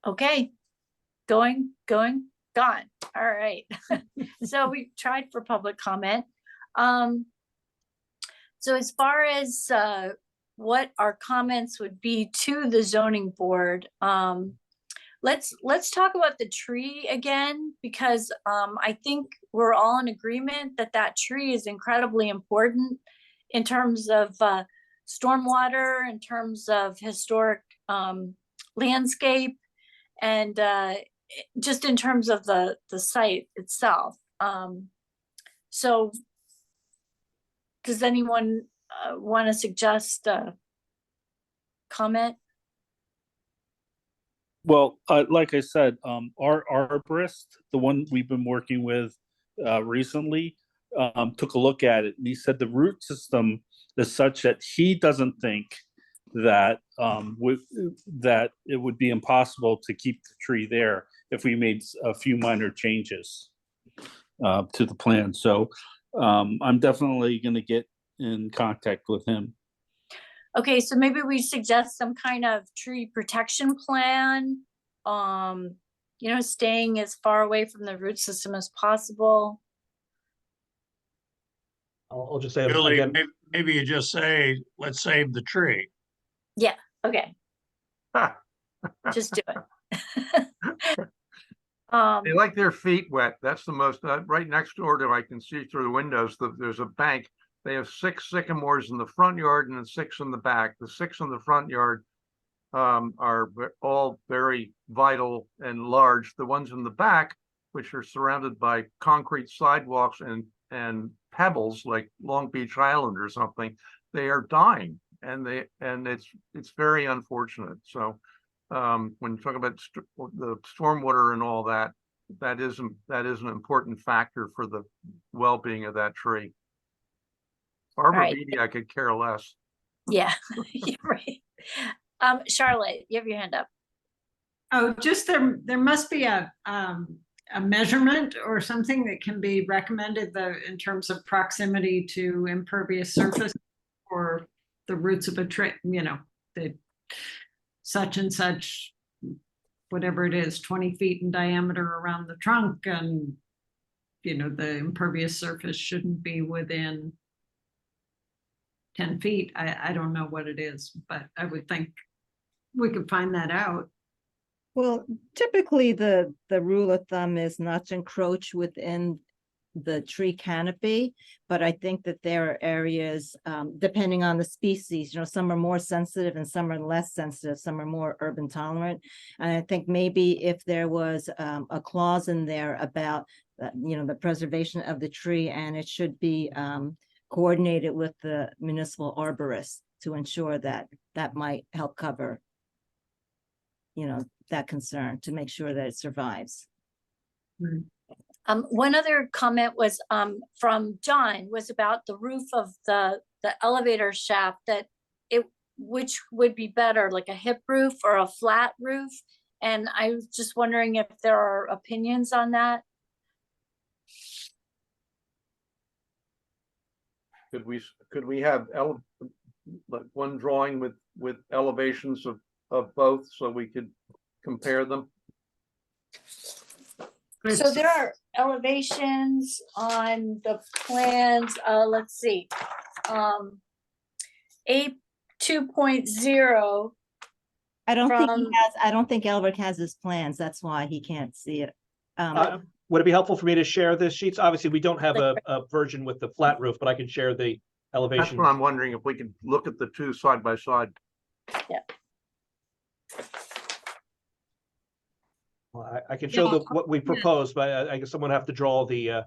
Okay, gone. All right. So we tried for public comment. So as far as what our comments would be to the zoning board, let's talk about the tree again, because I think we're all in agreement that that tree is incredibly important in terms of stormwater, in terms of historic landscape, and just in terms of the site itself. So does anyone want to suggest a comment? Well, like I said, our arborist, the one we've been working with recently, took a look at it, and he said the root system is such that he doesn't think that that it would be impossible to keep the tree there if we made a few minor changes to the plan. So I'm definitely going to get in contact with him. Okay, so maybe we suggest some kind of tree protection plan. Staying as far away from the root system as possible. I'll just say Julie, again, maybe you just say, let's save the tree. Yeah, okay. Just do it. They like their feet wet. That's the most, right next door to, I can see through the windows, there's a bank. They have 6 sycamores in the front yard and then 6 in the back. The 6 in the front yard are all very vital and large. The ones in the back, which are surrounded by concrete sidewalks and pebbles like Long Beach Island or something, they are dying, and it's very unfortunate. So when you talk about the stormwater and all that, that is an important factor for the well-being of that tree. Arborvitae, I could care less. Yeah, you're right. Charlotte, you have your hand up. Oh, just there must be a measurement or something that can be recommended in terms of proximity to impervious surface or the roots of a tree, the such and such, whatever it is, 20 feet in diameter around the trunk, and the impervious surface shouldn't be within 10 feet. I don't know what it is, but I would think we could find that out. Well, typically the rule of thumb is not to encroach within the tree canopy, but I think that there are areas, depending on the species, some are more sensitive and some are less sensitive, some are more urban tolerant. And I think maybe if there was a clause in there about, the preservation of the tree, and it should be coordinated with the municipal arborist to ensure that might help cover, that concern, to make sure that it survives. One other comment was from John, was about the roof of the elevator shaft, that which would be better, like a hip roof or a flat roof. And I was just wondering if there are opinions on that. Could we have like one drawing with elevations of both so we could compare them? So there are elevations on the plans. Let's see. A 2.0. I don't think Albert has his plans. That's why he can't see it. Would it be helpful for me to share this sheets? Obviously, we don't have a version with the flat roof, but I can share the elevation. That's what I'm wondering, if we could look at the two side by side. Yeah. Well, I can show what we proposed, but I guess someone have to draw the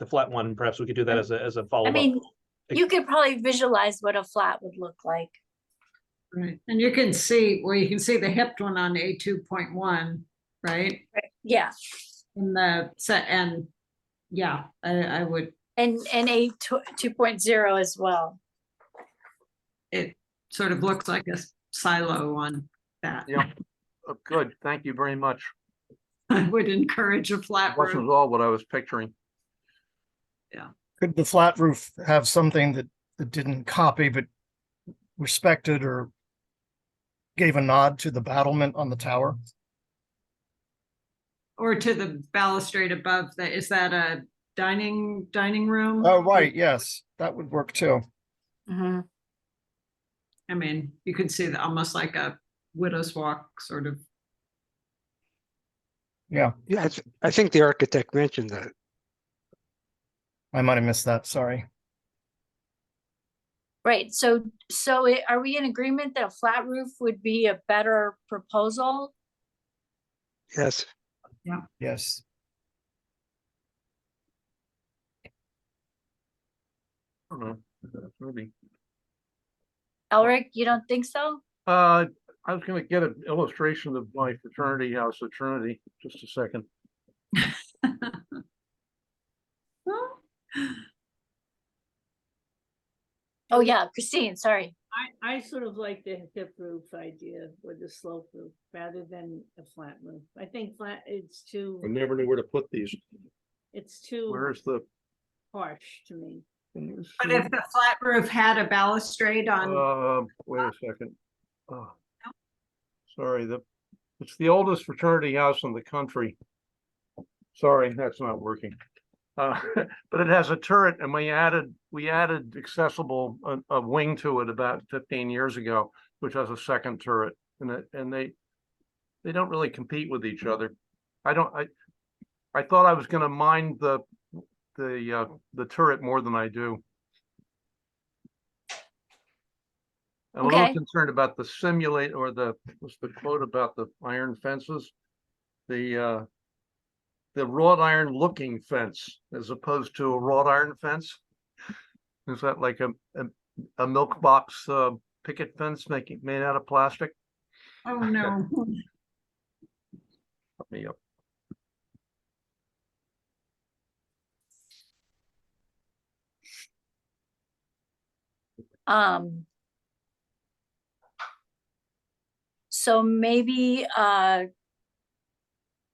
flat one. Perhaps we could do that as a follow-up. I mean, you could probably visualize what a flat would look like. Right, and you can see the hipped one on A 2.1, right? Yeah. In the set, and yeah, I would. And A 2.0 as well. It sort of looks like a silo on that. Yeah. Oh, good, thank you very much. I would encourage a flat Wasn't roof. at all what I was picturing. Could the flat roof have something that didn't copy but respected or gave a nod to the battlement on the tower? Or to the balustrade above that. Is that a dining room? Oh, right, yes, that would work too. Mm-hmm. I mean, you could see almost like a widow's walk sort of. Yeah. Yeah, I think the architect mentioned that. I might have missed that, sorry. Right, so are we in agreement that a flat roof would be a better proposal? Yes. Yeah. Yes. I don't know, maybe. Elric, you don't think so? I was gonna get an illustration of my fraternity house at Trinity, just a second. Oh, yeah, Christine, sorry. I sort of like the hip roof idea or the slope roof rather than a flat roof. I think flat, it's I too, never knew where to put these. it's too Where's the? harsh to me. Can you But see? if the flat roof had a balustrade on, Wait a second. Oh. Sorry, it's the oldest fraternity house in the country. Sorry, that's not working. But it has a turret and we added accessible, a wing to it about 15 years ago, which has a second turret and they don't really compete with each other. I thought I was gonna mind the turret more than I do. I'm a little Okay. concerned about the simulate or what's the quote about the iron fences? The wrought iron looking fence as opposed to a wrought iron fence. Is that like a milk box picket fence made out of plastic? oh no. Let me up. So maybe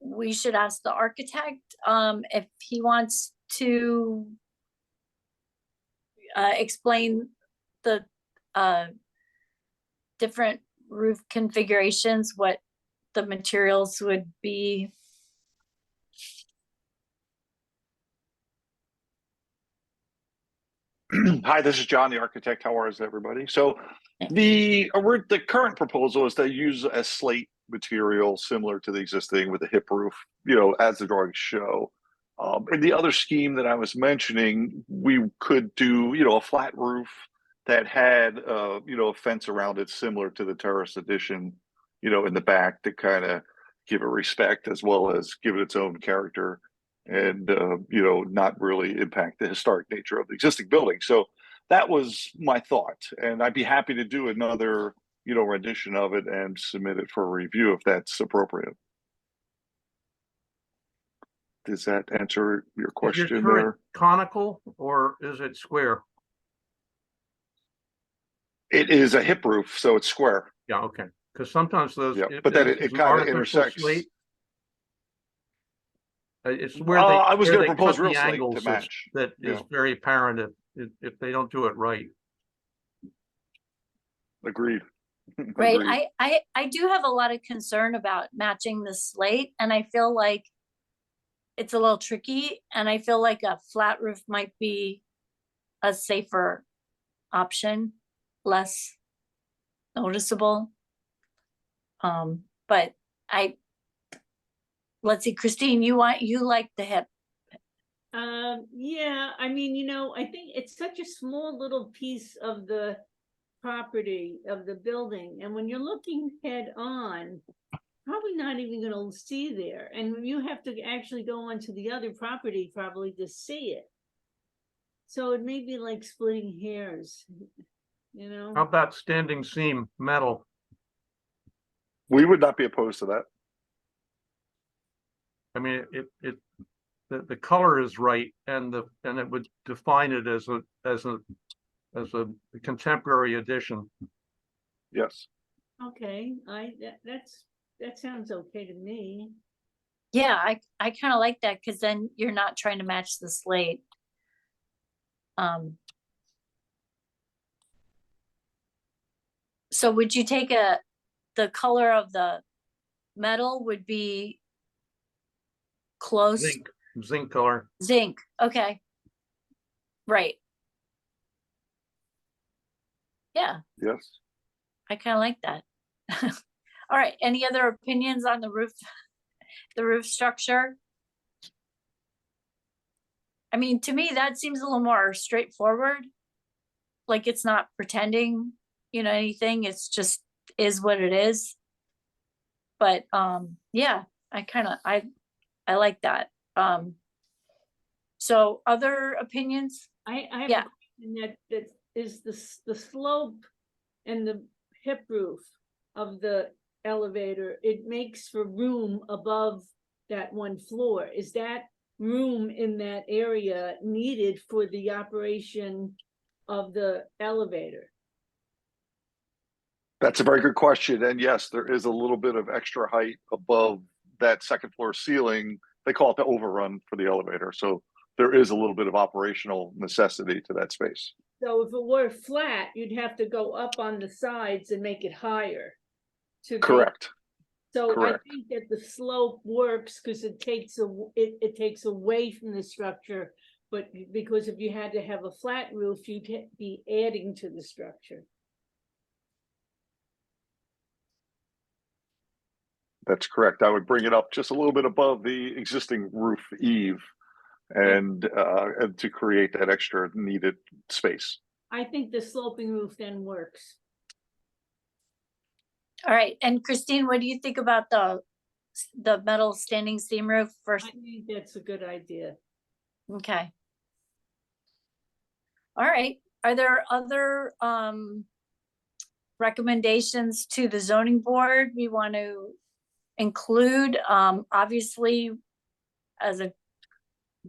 we should ask the architect if he wants to explain the different roof configurations, what the materials would be. Hi, this is John, the architect. How is everybody? So the current proposal is to use a slate material similar to the existing with a hip roof, as the drawings show. And the other scheme that I was mentioning, we could do, a flat roof that had, a fence around it similar to the terrace addition, in the back to kind of give it respect as well as give it its own character and, not really impact the historic nature of the existing building. So that was my thought. And I'd be happy to do another, rendition of it and submit it for review if that's appropriate. Does that answer your Is question your turret there? conical or is it square? It is a hip roof, so it's square. Yeah, okay. Because sometimes those. Yeah, if but then this it is an kind of artificial intersects. slate, it's where I was where going to they propose cut real the slate angles to match. that is Yeah. very apparent if they don't do it right. Agreed. Right. Agreed. I do have a lot of concern about matching the slate, and I feel like it's a little tricky, and I feel like a flat roof might be a safer option, less noticeable. But let's see, Christine, you like the hip. Yeah, I mean, I think it's such a small little piece of the property of the building, and when you're looking head on, probably not even gonna see there, and you have to actually go onto the other property probably to see it. So it may be like splitting hairs, How about standing seam metal? We would not be opposed to that. I mean, the color is right and it would define it as a contemporary addition. Yes. Okay, that sounds okay to me. Yeah, I kind of like that because then you're not trying to match the slate. So would you take the color of the metal would be close? Zinc color. Zinc, okay. Right. Yeah, Yes. I kind of like that. All right, any other opinions on the roof structure? I mean, to me, that seems a little more straightforward. Like it's not pretending, anything, it's just is what it is. But yeah, I like that. So other opinions? I have Yeah. a question that is the slope and the hip roof. of the elevator, it makes for room above that one floor. Is that room in that area needed for the operation of the elevator? That's a very good question. And yes, there is a little bit of extra height above that second floor ceiling. They call it the overrun for the elevator. So there is a little bit of operational necessity to that space. So if it were flat, you'd have to go up on the sides and make it higher. Correct. So Correct. I think that the slope works because it takes it takes away from the structure, but because if you had to have a flat roof, you'd be adding to the structure. That's correct. I would bring it up just a little bit above the existing roof eave and to create that extra needed space. I think the sloping roof then works. All right, and Christine, what do you think about the metal standing seam roof I first? think that's a good idea. Okay. All right, are there other recommendations to the zoning board we want to include? Obviously, as a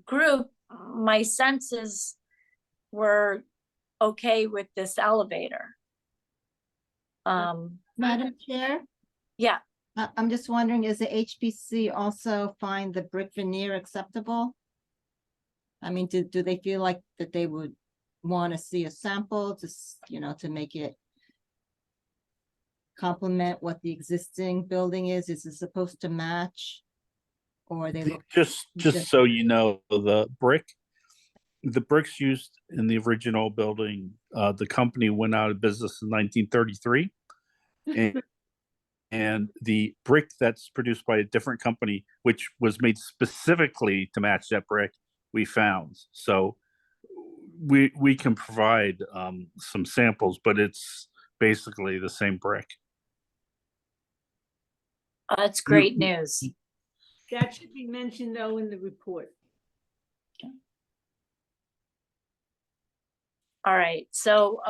group, my sense is we're okay with this elevator. Madam Chair? Yeah. I'm just wondering, is the HPC also find the brick veneer acceptable? I mean, do they feel like that they would want to see a sample to, to make it complement what the existing building is? Is it supposed to match? Or are they look? Just so you know, the bricks used in the original building, the company went out of business in 1933. And the brick that's produced by a different company, which was made specifically to match that brick, we found. So we can provide some samples, but it's basically the same brick. That's great news. That should be mentioned though in the report. All right, so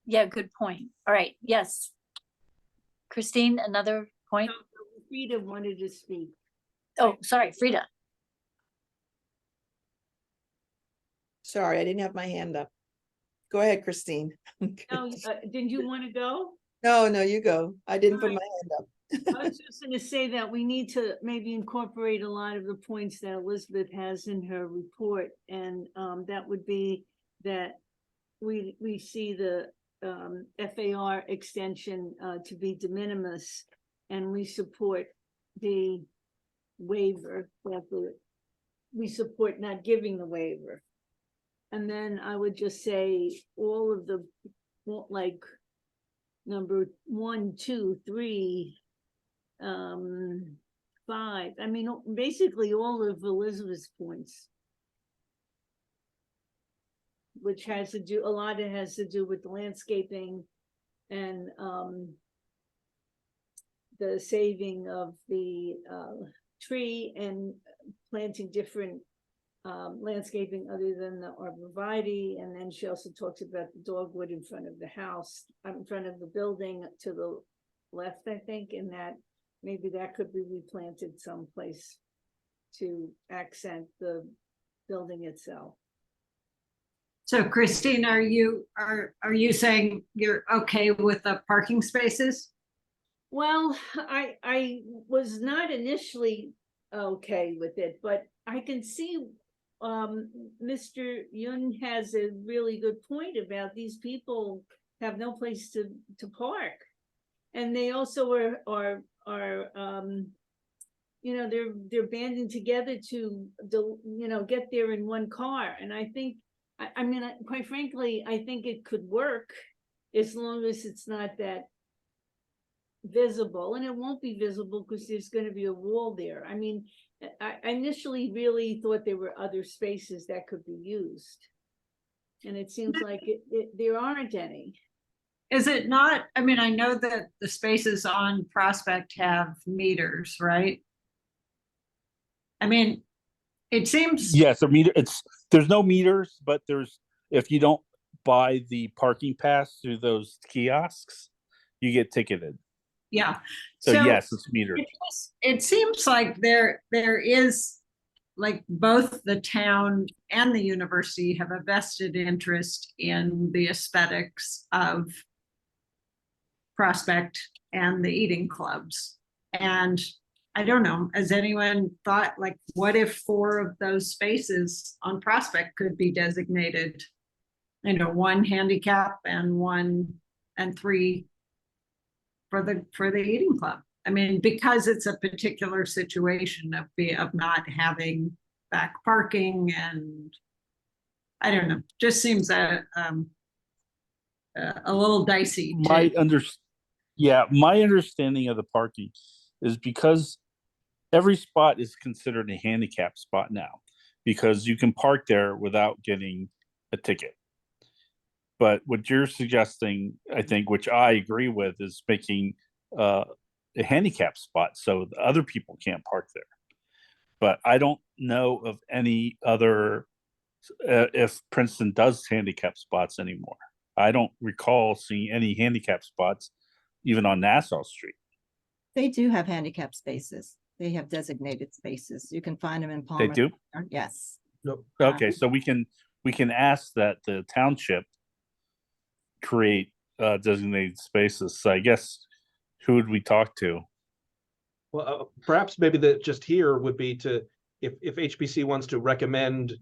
yeah, good point. All right, yes. Christine, another point? Frida wanted to speak. Oh, sorry, Frida. Sorry, I didn't have my hand up. Go ahead, Christine. No, didn't you want to go? No, you go. I didn't put All my right. hand up. I was just gonna say that we need to maybe incorporate a lot of the points that Elizabeth has in her report. And that would be that we see the FAR extension to be de minimis, and we support the waiver, we support not giving the waiver. And then I would just say all of the, like, number 1, 2, 3, 5, I mean, basically all of Elizabeth's points. Which has to do, a lot of it has to do with the landscaping and the saving of the tree and planting different landscaping other than the arborvitae. And then she also talks about the dogwood in front of the house, in front of the building to the left, I think, and that maybe that could be replanted someplace to accent the building itself. So Christine, are you saying you're okay with the parking spaces? Well, I was not initially okay with it, but I can see Mr. Yun has a really good point about these people have no place to park. And they also are you know, they're banding together to get there in one car. And I think, I mean, quite frankly, I think it could work as long as it's not that visible, and it won't be visible because there's going to be a wall there. I mean, I initially really thought there were other spaces that could be used, and it seems like there aren't any. Is it not? I mean, I know that the spaces on Prospect have meters, right? I mean, it seems. Yes, there's no meters, but if you don't buy the parking pass through those kiosks, you get ticketed. Yeah. So yes, it's metered. It seems like there is, like, both the town and the university have a vested interest in the aesthetics of Prospect and the eating clubs. And I don't know, has anyone thought, like, what if 4 of those spaces on Prospect could be designated, 1 handicap and 3 for the eating club? I mean, because it's a particular situation of not having back parking, and I don't know, just seems a little dicey. My understanding of the parking is because every spot is considered a handicap spot now, because you can park there without getting a ticket. But what you're suggesting, I think, which I agree with, is making a handicap spot so the other people can't park there. But I don't know of any other, if Princeton does handicap spots anymore. I don't recall seeing any handicap spots even on Nassau Street. They do have handicap spaces. They have designated spaces. You can find them in They Palmer. do? Yes. Okay, so we can ask that the township create designated spaces. So I guess, who would we talk to? Well, perhaps maybe that just here would be to, if HPC wants to recommend,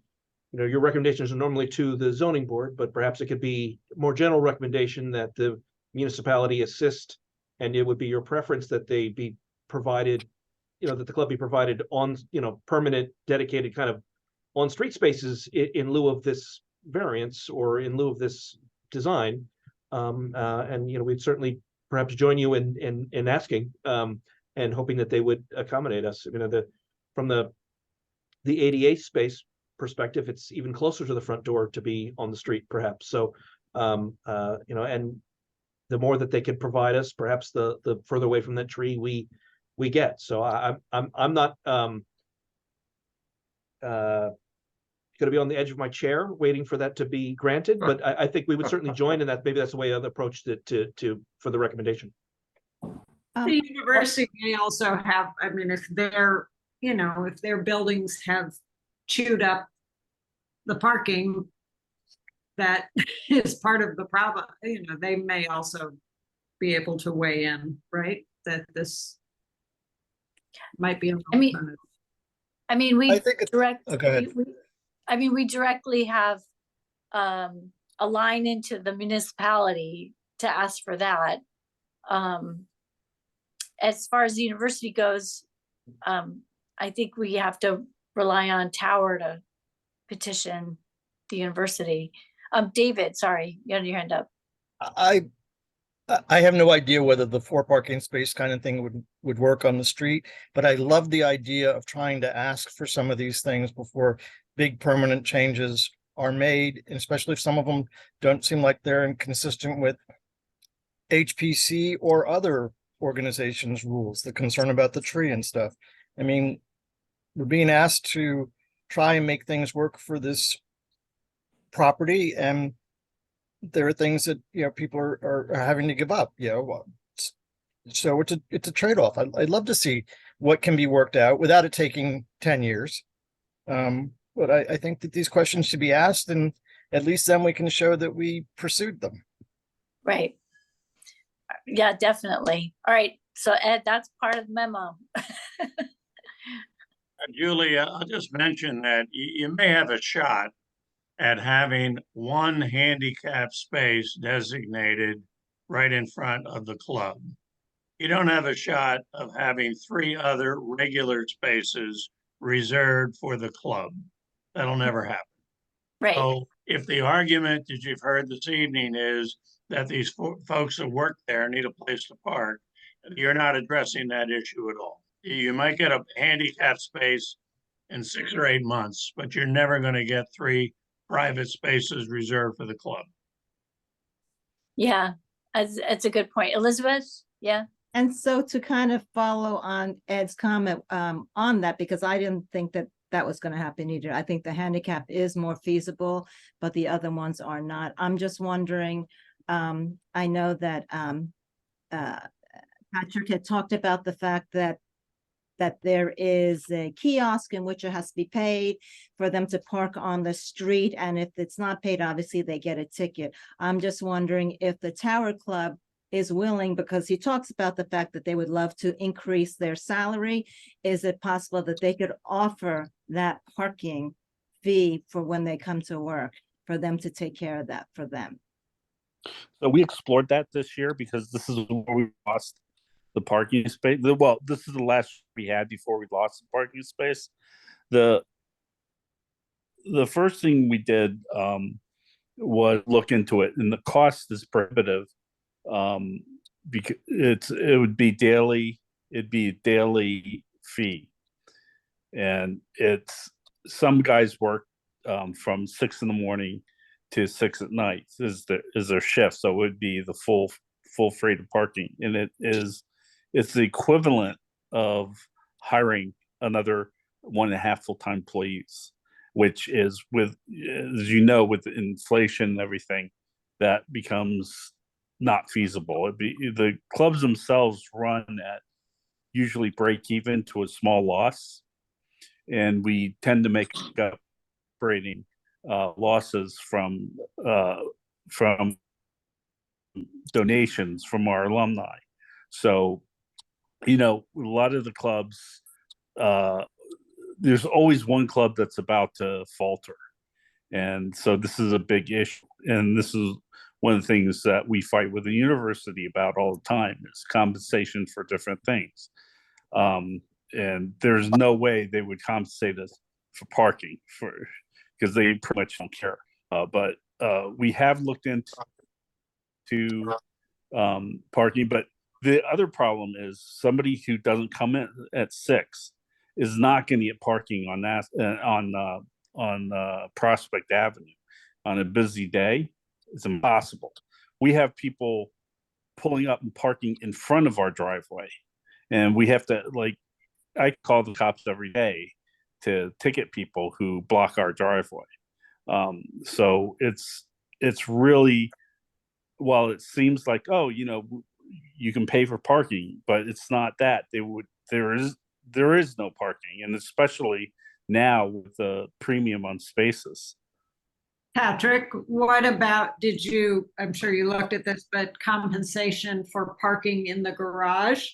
your recommendations are normally to the zoning board, but perhaps it could be more general recommendation that the municipality assist, and it would be your preference that they be provided, that the club be provided on, permanent, dedicated kind of on-street spaces in lieu of this variance or in lieu of this design. And, we'd certainly perhaps join you in asking, and hoping that they would accommodate us. From the ADA space perspective, it's even closer to the front door to be on the street, perhaps. So, and the more that they can provide us, perhaps the further away from that tree we get. So I'm not going to be on the edge of my chair waiting for that to be granted, but I think we would certainly join in that. Maybe that's the way I'd approach it to for the recommendation. The university may also have, I mean, if their buildings have chewed up the parking, that is part of the problem. They may also be able to weigh in, right? That this might be an alternative. We I think it's- directly, Oh, go ahead. we directly have a line into the municipality to ask for that. As far as the university goes, I think we have to rely on Tower to petition the university. David, sorry, you had your hand up. I have no idea whether the 4 parking space kind of thing would work on the street, but I love the idea of trying to ask for some of these things before big permanent changes are made, especially if some of them don't seem like they're inconsistent with HPC or other organizations' rules, the concern about the tree and stuff. I mean, we're being asked to try and make things work for this property, and there are things that people are having to give up. So it's a trade-off. I'd love to see what can be worked out without it taking 10 years. But I think that these questions should be asked, and at least then we can show that we pursued them. Right. Yeah, definitely. All right. So Ed, that's part of the memo. Julia, I'll just mention that you may have a shot at having 1 handicap space designated right in front of the club. You don't have a shot of having 3 other regular spaces reserved for the club. That'll never happen. Right. So if the argument that you've heard this evening is that these folks that work there need a place to park, you're not addressing that issue at all. You might get a handicap space in 6 or 8 months, but you're never going to get 3 private spaces reserved for the club. Yeah, it's a good point. Elizabeth, yeah. And so to kind of follow on Ed's comment on that, because I didn't think that was going to happen either. I think the handicap is more feasible, but the other ones are not. I'm just wondering, I know that Patrick had talked about the fact that there is a kiosk in which it has to be paid for them to park on the street, and if it's not paid, obviously they get a ticket. I'm just wondering if the Tower Club is willing, because he talks about the fact that they would love to increase their salary. Is it possible that they could offer that parking fee for when they come to work, for them to take care of that for them? So we explored that this year because this is where we lost the parking space. Well, this is the last we had before we lost the parking space. The first thing we did was look into it, and the cost is prohibitive. Because it'd be a daily fee, and it's some guys work from 6 a.m. to 6 p.m. is their shift, so it would be the full freight of parking, and it's the equivalent of hiring another 1.5 full-time employees, which is, with, as you know, with inflation and everything, that becomes not feasible. The clubs themselves run at usually break even to a small loss, and we tend to make up operating losses from donations from our alumni. So, a lot of the clubs, there's always one club that's about to falter. And so this is a big issue. And this is one of the things that we fight with the university about all the time, is compensation for different things. And there's no way they would compensate us for parking, because they pretty much don't care. But we have looked into parking, but the other problem is somebody who doesn't come in at 6 is not going to get parking on that on Prospect Avenue on a busy day. It's impossible. We have people pulling up and parking in front of our driveway, and we have to, I call the cops every day to ticket people who block our driveway. So it's really, while it seems like, you can pay for parking, but it's not that. There is no parking, and especially now with the premium on spaces. Patrick, what about, I'm sure you looked at this, but compensation for parking in the garage?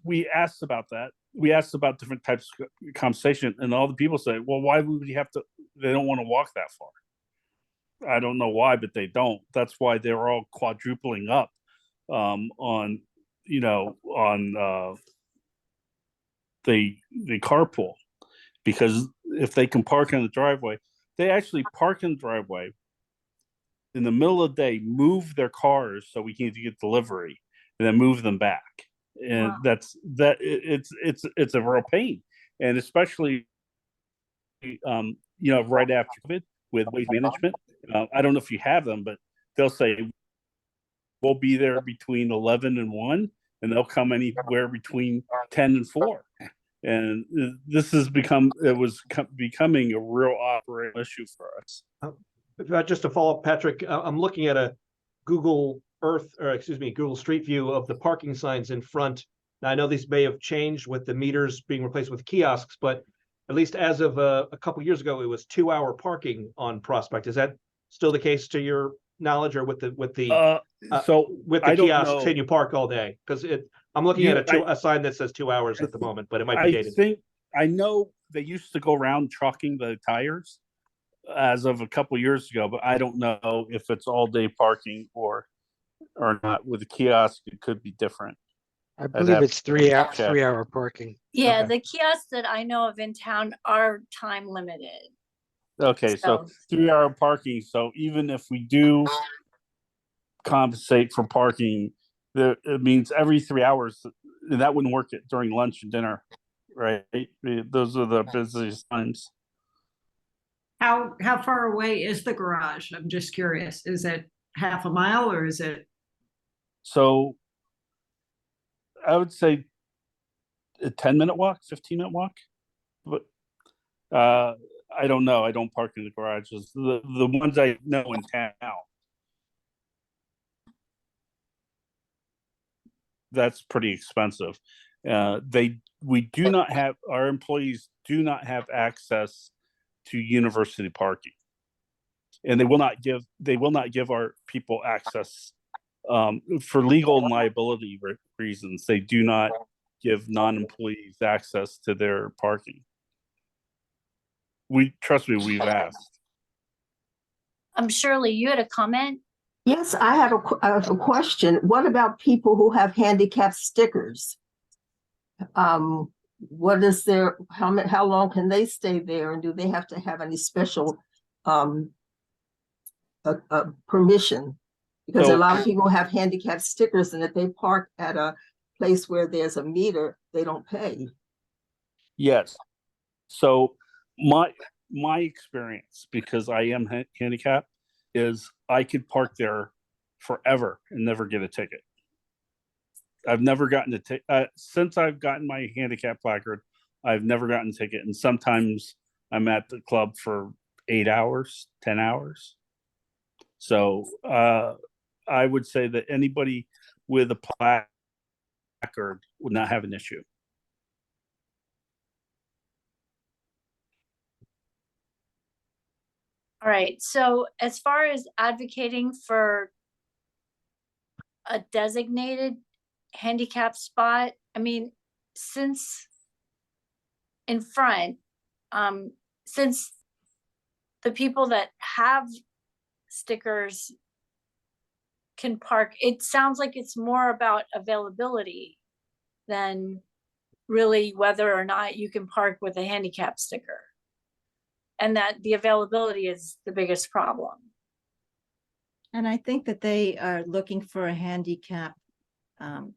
We asked about that. We asked about different types of compensation, and all the people say, well, why would we have to? They don't want to walk that far. I don't know why, but they don't. That's why they're all quadrupling up on the carpool, because if they can park in the driveway, they actually park in the driveway in the middle of the day, move their cars so we can get delivery, and then move them back. And Wow. it's a real pain, and especially right after COVID with waste management. I don't know if you have them, but they'll say we'll be there between 11 and 1, and they'll come anywhere between 10 and 4. And this has becoming a real operational issue for us. Just to follow up, Patrick, I'm looking at a Google Street View of the parking signs in front. Now, I know these may have changed with the meters being replaced with kiosks, but at least as of a couple years ago, it was 2-hour parking on Prospect. Is that still the case to your knowledge, or with the kiosks saying you park all day? Because I'm looking at a sign that says 2 hours at the moment, but it might be dated. I know they used to go around chalking the tires as of a couple years ago, but I don't know if it's all day parking or not. With the kiosk, it could be different. I believe it's 3-hour parking. Yeah, Okay. the kiosks that I know of in town are time limited. Okay, so 3-hour parking. So even if we do compensate for parking, it means every 3 hours, and that wouldn't work during lunch and dinner, right? Those are the busiest times. How far away is the garage? I'm just curious. Is it half a mile, or is it? So I would say a 10-minute walk, 15-minute walk. But I don't know. I don't park in the garages. The ones I know in town. That's pretty expensive. We do not have, our employees do not have access to university parking. And they will not give our people access for legal and liability reasons. They do not give non-employees access to their parking. Trust me, we've asked. Shirley, you had a comment? Yes, I have a question. What about people who have handicap stickers? What is their, how long can they stay there, and do they have to have any special permission? Because a lot of people have handicap stickers, and if they park at a place where there's a meter, they don't pay. Yes. So my experience, because I am handicapped, is I could park there forever and never get a ticket. I've never gotten a ticket since I've gotten my handicap placard. I've never gotten a ticket, and sometimes I'm at the club for 8 hours, 10 hours. So I would say that anybody with a placard would not have an issue. All right, so as far as advocating for a designated handicap spot, I mean, since in front, since the people that have stickers can park, it sounds like it's more about availability than really whether or not you can park with a handicap sticker. And that the availability is the biggest problem. And I think that they are looking for a handicap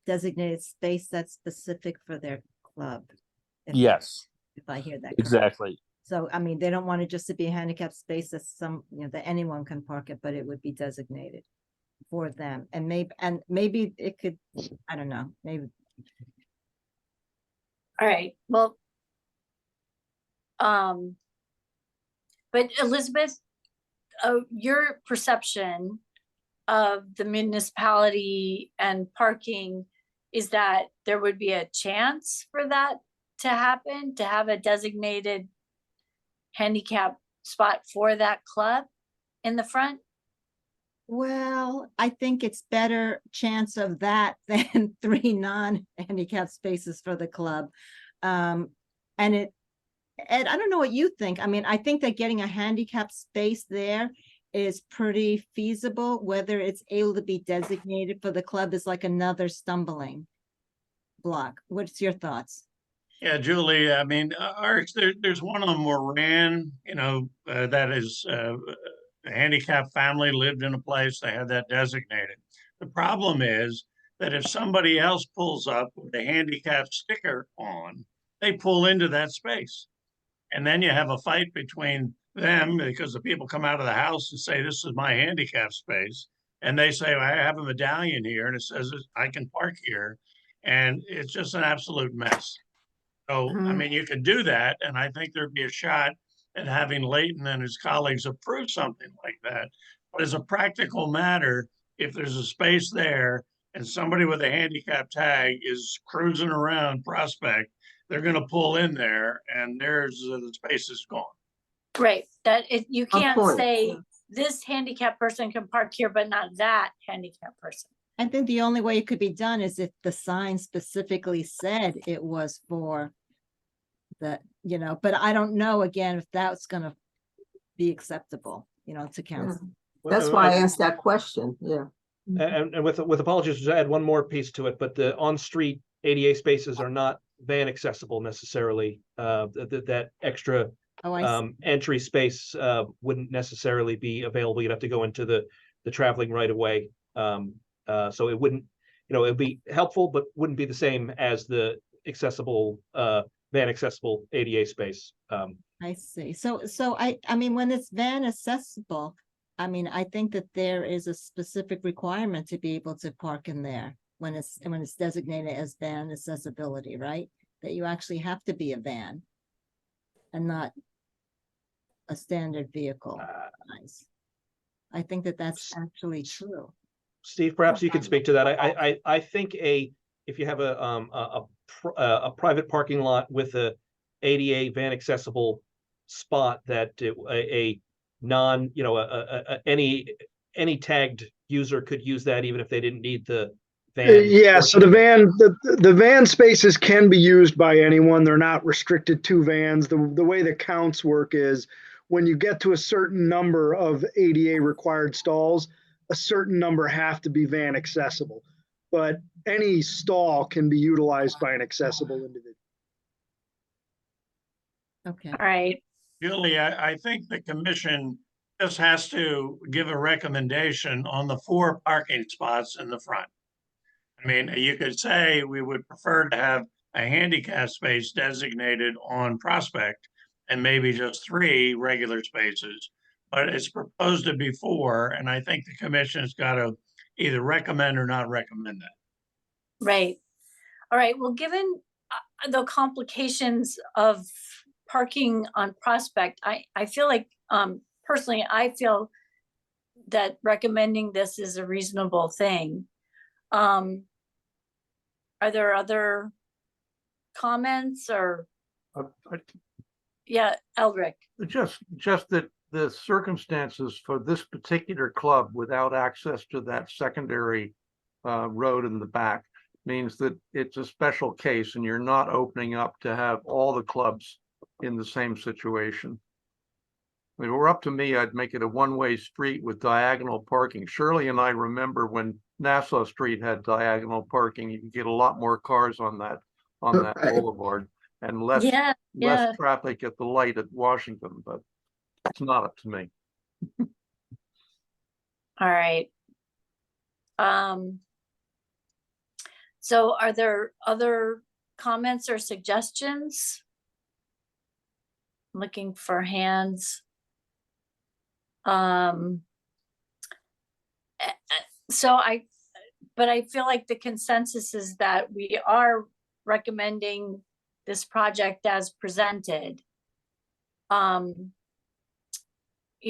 designated space that's specific for their club. Yes. If I hear that. Exactly. Correct. So, I mean, they don't want it just to be a handicap space that's that anyone can park it, but it would be designated for them. And maybe it could, I don't know, maybe. All right, well, but Elizabeth, your perception of the municipality and parking is that there would be a chance for that to happen, to have a designated handicap spot for that club in the front? Well, I think it's better chance of that than 3 non-handicap spaces for the club. Ed, I don't know what you think. I mean, I think that getting a handicap space there is pretty feasible. Whether it's able to be designated for the club is like another stumbling block. What's your thoughts? Yeah, Julie, I mean, there's one on Moran, that is a handicapped family lived in a place, they had that designated. The problem is that if somebody else pulls up with a handicap sticker on, they pull into that space. And then you have a fight between them because the people come out of the house and say, this is my handicap space. And they say, I have a medallion here and it says I can park here. And it's just an absolute mess. So, I mean, you could do that. And I think there'd be a shot at having Leighton and his colleagues approve something like that. But as a practical matter, if there's a space there and somebody with a handicap tag is cruising around Prospect, they're going to pull in there and there's the space is gone. Right, you can't say this handicap person can park here, but not that handicap person. I think the only way it could be done is if the sign specifically said it was for the, but I don't know, again, if that's gonna be acceptable, to council. That's why I asked that question, yeah. And with apologies, to add one more piece to it, but the on-street ADA spaces are not van accessible necessarily. That extra entry space wouldn't necessarily be available. You'd have to go into the traveling right away. So it wouldn't, it'd be helpful, but wouldn't be the same as the accessible van accessible ADA space. I see. So I mean, when it's van accessible, I mean, I think that there is a specific requirement to be able to park in there when it's designated as van accessibility, right? That you actually have to be a van and not a standard vehicle size. I think that that's actually true. Steve, perhaps you can speak to that. I think if you have a private parking lot with a ADA van accessible spot, that a non, you know, any tagged user could use that even if they didn't need the van. Yeah, so the van spaces can be used by anyone. They're not restricted to vans. The way the counts work is when you get to a certain number of ADA required stalls, a certain number have to be van accessible. But any stall can be utilized by an accessible individual. Okay. All right. Julie, I think the commission just has to give a recommendation on the 4 parking spots in the front. I mean, you could say we would prefer to have a handicap space designated on Prospect and maybe just 3 regular spaces, but it's proposed to be 4, and I think the commission's got to either recommend or not recommend that. Right. All right. Well, given the complications of parking on Prospect, I feel like, personally, I feel that recommending this is a reasonable thing. Are there other comments or, yeah, Eldrick? Just that the circumstances for this particular club without access to that secondary road in the back means that it's a special case and you're not opening up to have all the clubs in the same situation. If it were up to me, I'd make it a one-way street with diagonal parking. Shirley and I remember when Nassau Street had diagonal parking, you could get a lot more cars on that Right. boulevard and less traffic at the light at Washington, but it's not up to me. All right. So are there other comments or suggestions? I'm looking for hands. So but I feel like the consensus is that we are recommending this project as presented. You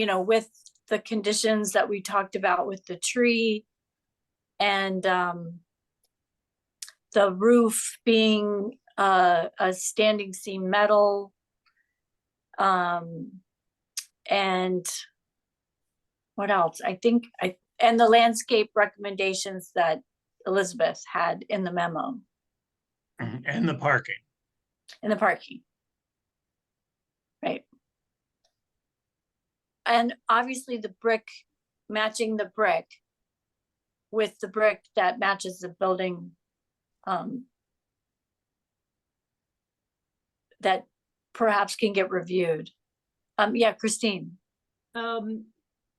know, with the conditions that we talked about with the tree and the roof being a standing seam metal, and what else? I think and the landscape recommendations that Elizabeth had in the memo. And the parking. In the parking. Right. And obviously the brick, matching the brick with the brick that matches the building, that perhaps can get reviewed. Yeah, Christine.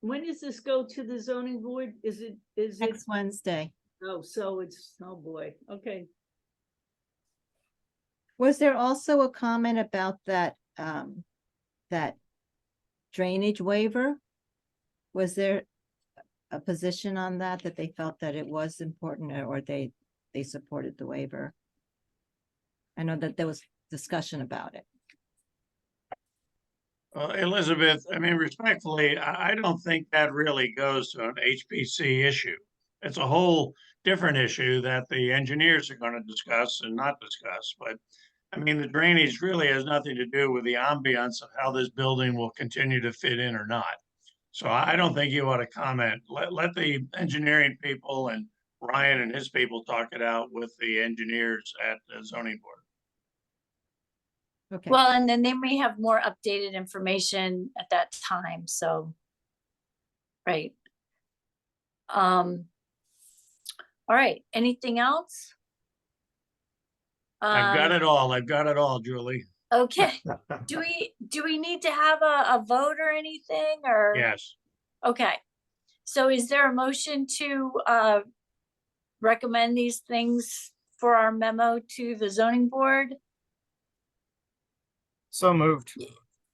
When does this go to the zoning board? Is it Next Wednesday. Oh, so it's, oh boy, okay. Was there also a comment about that, that drainage waiver? Was there a position on that they felt that it was important, or they supported the waiver? I know that there was discussion about it. Elizabeth, I mean, respectfully, I don't think that really goes to an HPC issue. It's a whole different issue that the engineers are going to discuss and not discuss. But I mean, the drainage really has nothing to do with the ambiance of how this building will continue to fit in or not. So I don't think you ought to comment. Let the engineering people and Ryan and his people talk it out with the engineers at the zoning board. Okay. Well, and then they may have more updated information at that time, so. Right. All right, anything else? I've got it all. I've got it all, Julie. Okay, do we need to have a vote or anything, or? Yes. Okay, so is there a motion to recommend these things for our memo to the zoning board? So moved.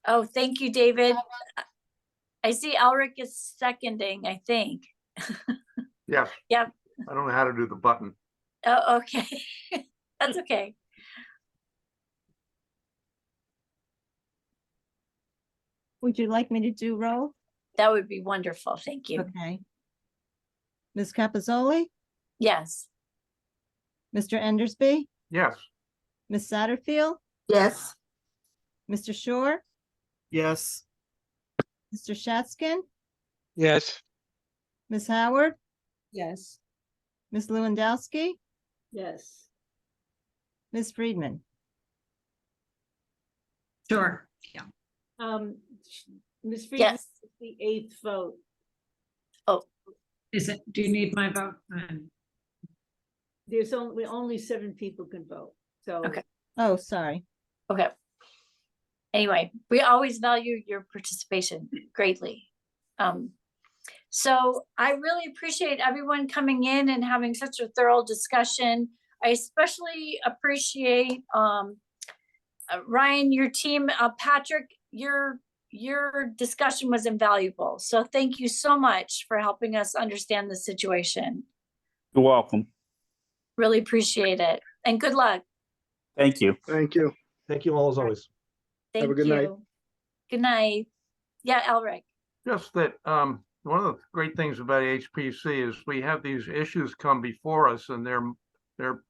Oh, thank you, David. I see Elric is seconding, I think. Yes. Yep. I don't know how to do the button. Oh, okay. That's okay. would you like me to do roll? That would be wonderful. Thank you. Okay. Ms. Capizoli, Yes. Mr. Endersby, Yes. Ms. Satterfield, Yes, Mr. Shore, Yes. Mr. Shatskin, yes, Ms. Howard, yes, Ms. Lewandowski, Yes. Ms. Friedman. Sure, yeah. Ms. Friedman, Yes. is the 8th vote. Is it, do you need my vote? There's only 7 people can vote, so. Okay. Oh, sorry. Okay. Anyway, we always value your participation greatly. So I really appreciate everyone coming in and having such a thorough discussion. I especially appreciate Ryan, your team, Patrick, your discussion was invaluable. So thank you so much for helping us understand the situation. You're welcome. Really appreciate it. And good luck. Thank you. Thank you. Thank you all as always. Thank Have a good night. you. Good night. Yeah, Elric. Just that, one of the great things about HPC is we have these issues come before us and they're,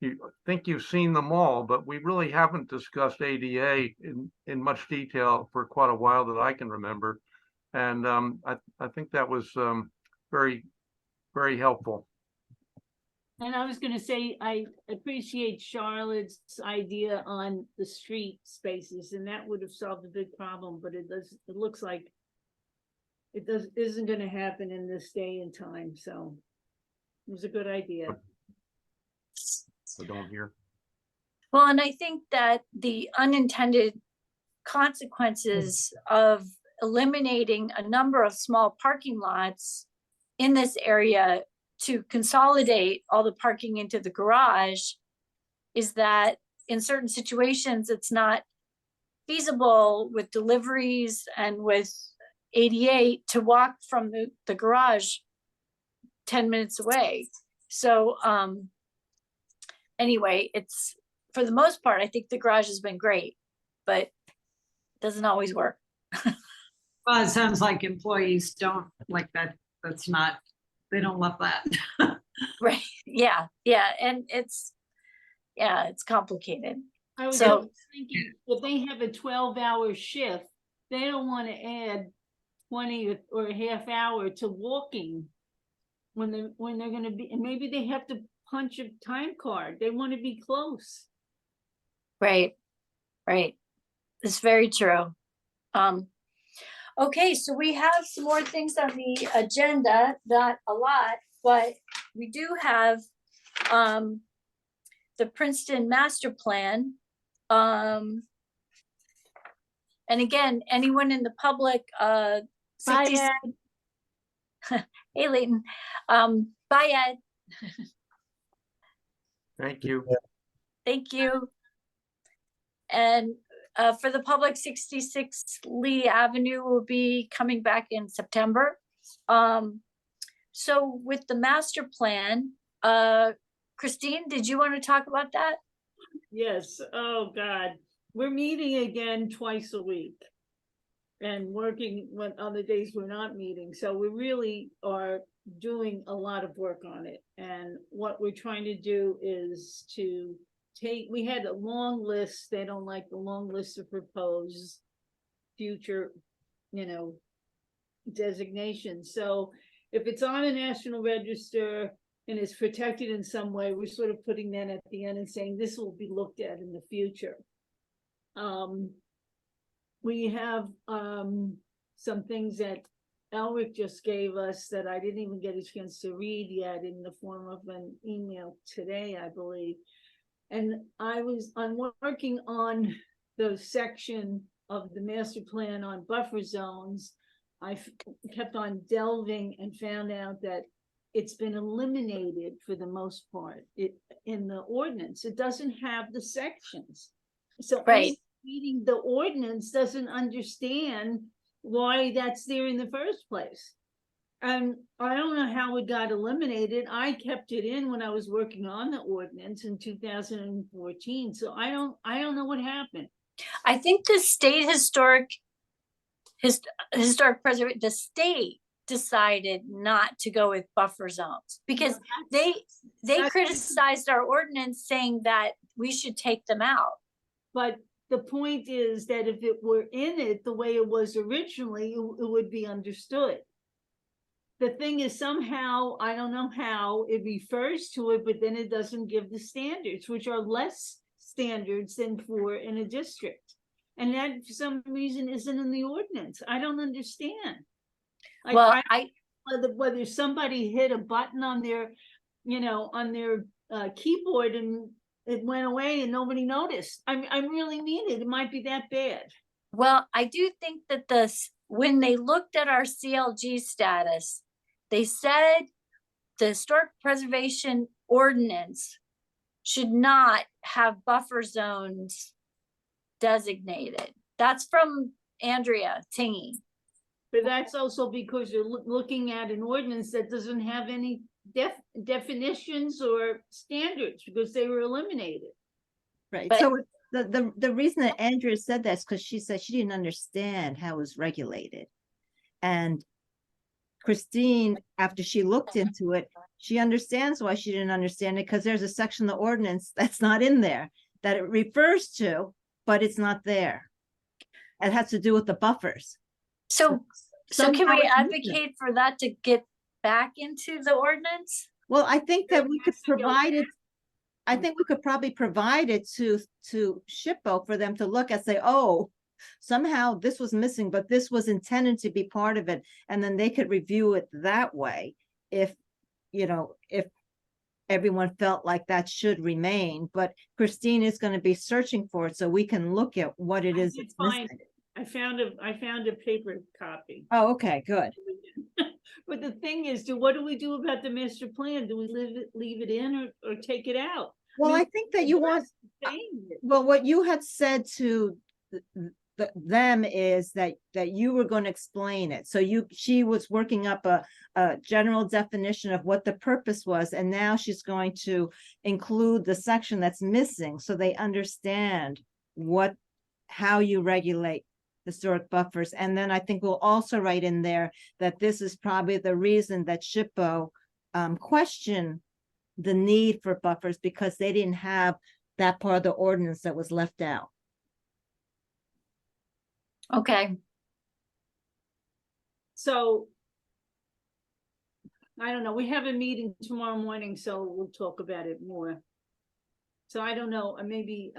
you think you've seen them all, but we really haven't discussed ADA in much detail for quite a while that I can remember. And, I think that was, very, very helpful. And I was gonna say, I appreciate Charlotte's idea on the street spaces, and that would have solved a big problem, but it looks like isn't gonna happen in this day and time, so it was a good idea. So don't hear. Well, and I think that the unintended consequences of eliminating a number of small parking lots in this area to consolidate all the parking into the garage is that in certain situations, it's not feasible with deliveries and with ADA to walk from the garage 10 minutes away. So anyway, it's, for the most part, I think the garage has been great, but it doesn't always work. Well, it sounds like employees don't like that. That's not, they don't love that. Right, yeah, and it's complicated. I was So- thinking, if they have a 12-hour shift, they don't want to add 20 or a half hour to walking when they're gonna be, and maybe they have to punch a time card. They want to be close. Right. It's very true. Okay, so we have some more things on the agenda, not a lot, but we do have the Princeton Master Plan. And again, anyone in the public, Bye, 60 hey Leighton, bye Ed, Thank you. thank you. And for the public, 66 Lee Avenue will be coming back in September. So with the master plan, Christine, did you want to talk about that? Yes, oh God, we're meeting again twice a week. And working when other days we're not meeting, so we really are doing a lot of work on it. And what we're trying to do is to we had a long list, they don't like the long list of proposed future, designations. So if it's on a national register and it's protected in some way, we're sort of putting that at the end and saying this will be looked at in the future. We have some things that Elric just gave us that I didn't even get a chance to read yet in the form of an email today, I believe. And I'm working on the section of the master plan on buffer zones. I kept on delving and found out that it's been eliminated for the most part. In the ordinance, it doesn't have the sections. So Right. reading the ordinance doesn't understand why that's there in the first place. And I don't know how it got eliminated. I kept it in when I was working on the ordinance in 2014. So I don't know what happened. I think the state historic historic preservation, the state decided not to go with buffer zones because they that's- criticized our ordinance saying that we should take them out. But the point is that if it were in it the way it was originally, it would be understood. The thing is somehow, I don't know how, it refers to it, but then it doesn't give the standards, which are less standards than for in a district. And that for some reason isn't in the ordinance. I don't understand. Like, Well, whether somebody hit a button on their, on their keyboard and it went away and nobody noticed. I really mean it. It might be that bad. Well, I do think that when they looked at our CLG status, they said the historic preservation ordinance should not have buffer zones designated. That's from Andrea Tingy. But that's also because you're looking at an ordinance that doesn't have any definitions or standards because they were eliminated. Right, But- so the reason that Andrea said that is because she said she didn't understand how it was regulated. And Christine, after she looked into it, she understands why she didn't understand it, because there's a section of the ordinance that's not in there that it refers to, but it's not there. It has to do with the buffers. So can Somehow we it's missing. advocate for that to get back into the ordinance? Well, I think that we could provide it. I think we could probably provide it to SHPO for them to look and say, oh, somehow this was missing, but this was intended to be part of it. And then they could review it that way. If everyone felt like that should remain, but Christine is going to be searching for it so we can look at what it is that's missing. I found a paper copy. Oh, okay, good. But the thing is, what do we do about the master plan? Do we leave it in or take it out? Well, I think that you want, well, what you had said to them is that you were going to explain it. So she was working up a general definition of what the purpose was, and now she's going to include the section that's missing so they understand how you regulate historic buffers. And then I think we'll also write in there that this is probably the reason that SHPO questioned the need for buffers, because they didn't have that part of the ordinance that was left out. Okay. So I don't know. We have a meeting tomorrow morning, so we'll talk about it more. So I don't know, maybe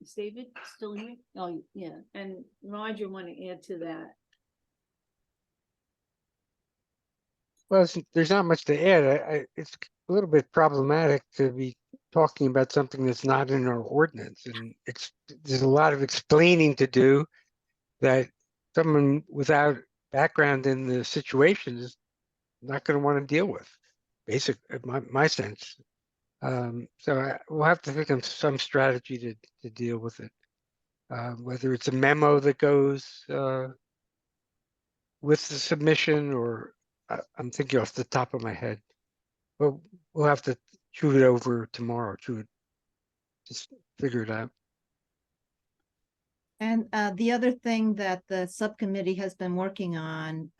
is David still here? Oh, yeah. And Roger want to add to that. Well, there's not much to add. It's a little bit problematic to be talking about something that's not in our ordinance, and there's a lot of explaining to do that someone without background in the situation is not going to want to deal with. Basically, my sense. So we'll have to think of some strategy to deal with it. Whether it's a memo that goes with the submission, or I'm thinking off the top of my head. But we'll have to chew it over tomorrow, just figure it out. And the other thing that the subcommittee has been working on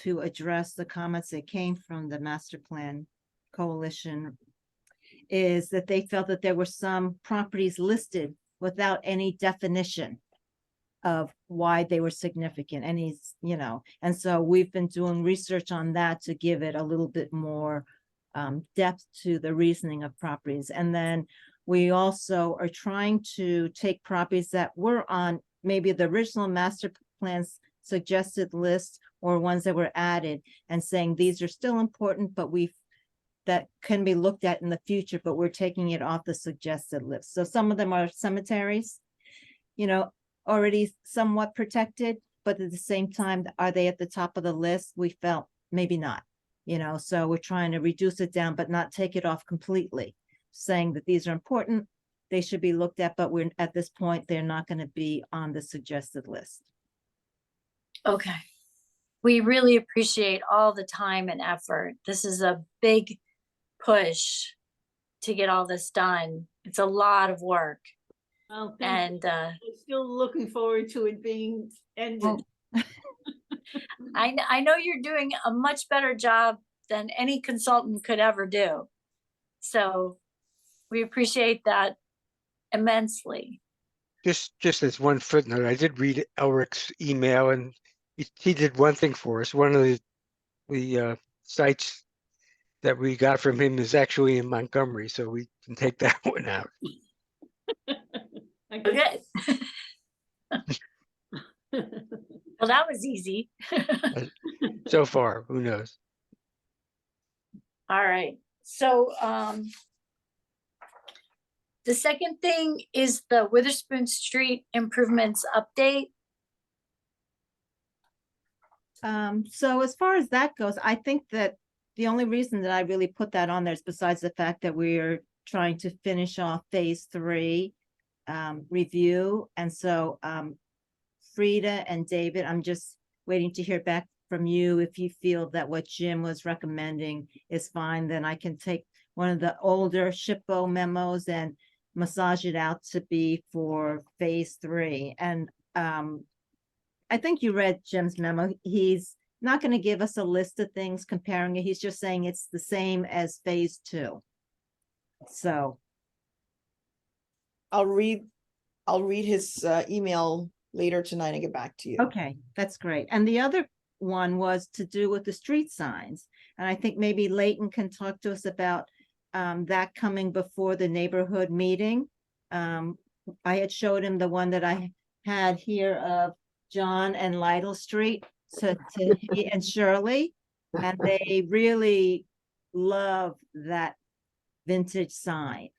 to address the comments that came from the Master Plan Coalition is that they felt that there were some properties listed without any definition of why they were significant, and so we've been doing research on that to give it a little bit more depth to the reasoning of properties. And then we also are trying to take properties that were on maybe the original master plan's suggested list or ones that were added and saying these are still important, but that can be looked at in the future, but we're taking it off the suggested list. So some of them are cemeteries, already somewhat protected, but at the same time, are they at the top of the list? We felt maybe not, so we're trying to reduce it down, but not take it off completely, saying that these are important, they should be looked at, but we're at this point, they're not going to be on the suggested list. Okay. We really appreciate all the time and effort. This is a big push to get all this done. It's a lot of work. Well, thank you. And I'm still looking forward to it being ended. I know you're doing a much better job than any consultant could ever do. So we appreciate that immensely. Just as one footnote, I did read Elric's email, and he did one thing for us. One of the sites that we got from him is actually in Montgomery, so we can take that one out. Okay. Well, that was easy. So far, who knows? All right, so the second thing is the Witherspoon Street improvements update. So as far as that goes, I think that the only reason that I really put that on there is besides the fact that we are trying to finish off phase 3 review. And so Frida and David, I'm just waiting to hear back from you. If you feel that what Jim was recommending is fine, then I can take one of the older SHPO memos and massage it out to be for phase 3. And I think you read Jim's memo. He's not going to give us a list of things comparing it. He's just saying it's the same as phase 2. So I'll read his email later tonight and get back to you. okay, that's great. And the other one was to do with the street signs. And I think maybe Leighton can talk to us about that coming before the neighborhood meeting. I had showed him the one that I had here of John and Lytle Street to he and Shirley, and they really love that vintage sign.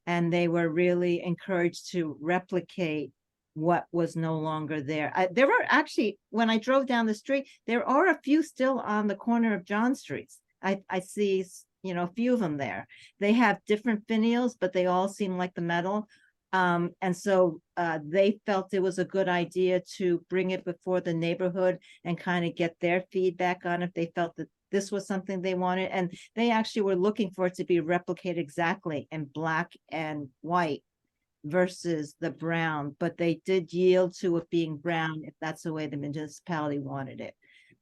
And they were really encouraged to replicate what was no longer there. There were actually, when I drove down the street, there are a few still on the corner of John Streets. I see, a few of them there. They have different finials, but they all seem like the metal. And so they felt it was a good idea to bring it before the neighborhood and kind of get their feedback on if they felt that this was something they wanted. And they actually were looking for it to be replicated exactly in black and white versus the brown, but they did yield to it being brown if that's the way the municipality wanted it.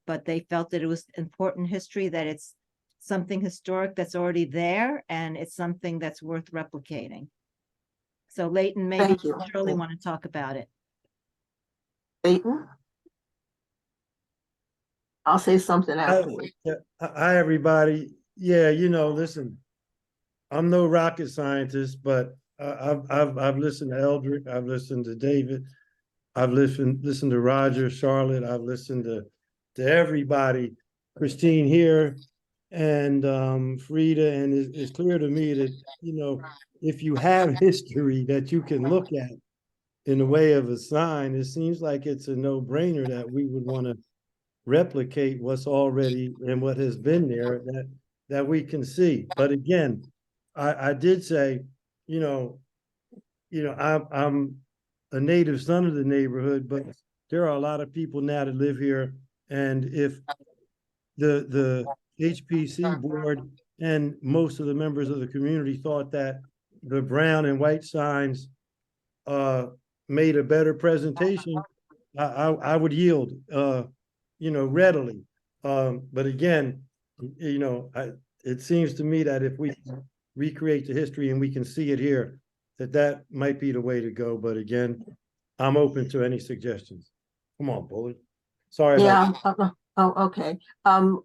But they felt that it was important history, that it's something historic that's already there, and it's something that's worth replicating. So Leighton, maybe Thank you. Shirley want to talk about it. Leighton? I'll say something afterwards. Hi, everybody. Yeah, listen, I'm no rocket scientist, but I've listened to Eldrick, I've listened to David, I've listened to Roger, Charlotte, I've listened to everybody, Christine here, and Frida, and it's clear to me that, if you have history that you can look at in the way of a sign, it seems like it's a no-brainer that we would want to replicate what's already and what has been there that we can see. But again, I did say, I'm a native son of the neighborhood, but there are a lot of people now that live here. And if the HPC board and most of the members of the community thought that the brown and white signs made a better presentation, I would yield, readily. But again, it seems to me that if we recreate the history and we can see it here, that might be the way to go. But again, I'm open to any suggestions. Come on, Bullard. Sorry about that. Oh, okay.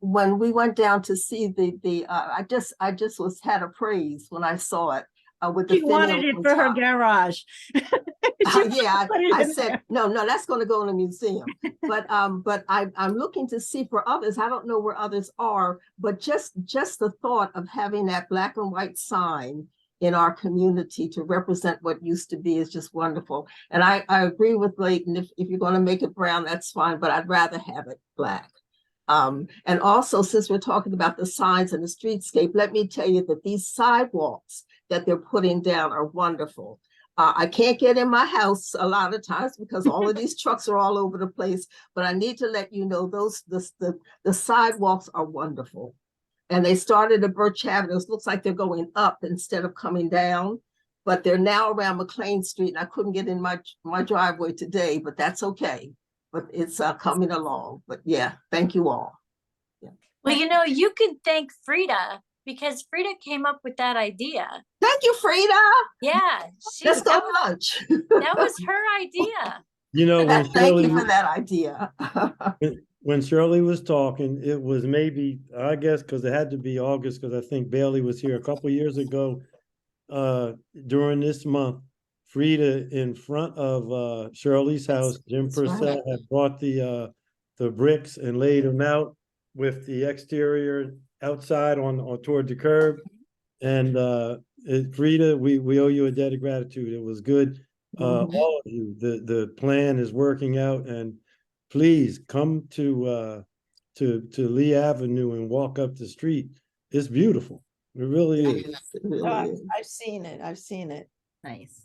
When we went down to see I just had a praise when I saw it. With the She wanted it for her garage. Yeah, I said, no, that's going to go in a museum. But I'm looking to see for others. I don't know where others are, but just the thought of having that black and white sign in our community to represent what used to be is just wonderful. And I agree with Leighton. If you're going to make it brown, that's fine, but I'd rather have it black. And also, since we're talking about the signs and the streetscape, let me tell you that these sidewalks that they're putting down are wonderful. I can't get in my house a lot of times because all of these trucks are all over the place, but I need to let you know the sidewalks are wonderful. And they started at Birch Avenue. It looks like they're going up instead of coming down, but they're now around McLean Street, and I couldn't get in my driveway today, but that's okay. But it's coming along. But yeah, thank you all. Well, you could thank Frida because Frida came up with that idea. Thank you, Frida. Yeah, That's so much. that was her idea. When Thank Shirley, you for that idea. when Shirley was talking, it was maybe, I guess, because it had to be August, because I think Bailey was here a couple years ago. During this month, Frida, in front of Shirley's house, Jim That's right. Purcell had brought the bricks and laid them out with the exterior outside on toward the curb. And Frida, we owe you a debt of gratitude. It was good. All of you, the plan is working out, and please come to Lee Avenue and walk up the street. It's beautiful. It really is. I've seen it. I've seen it. Nice.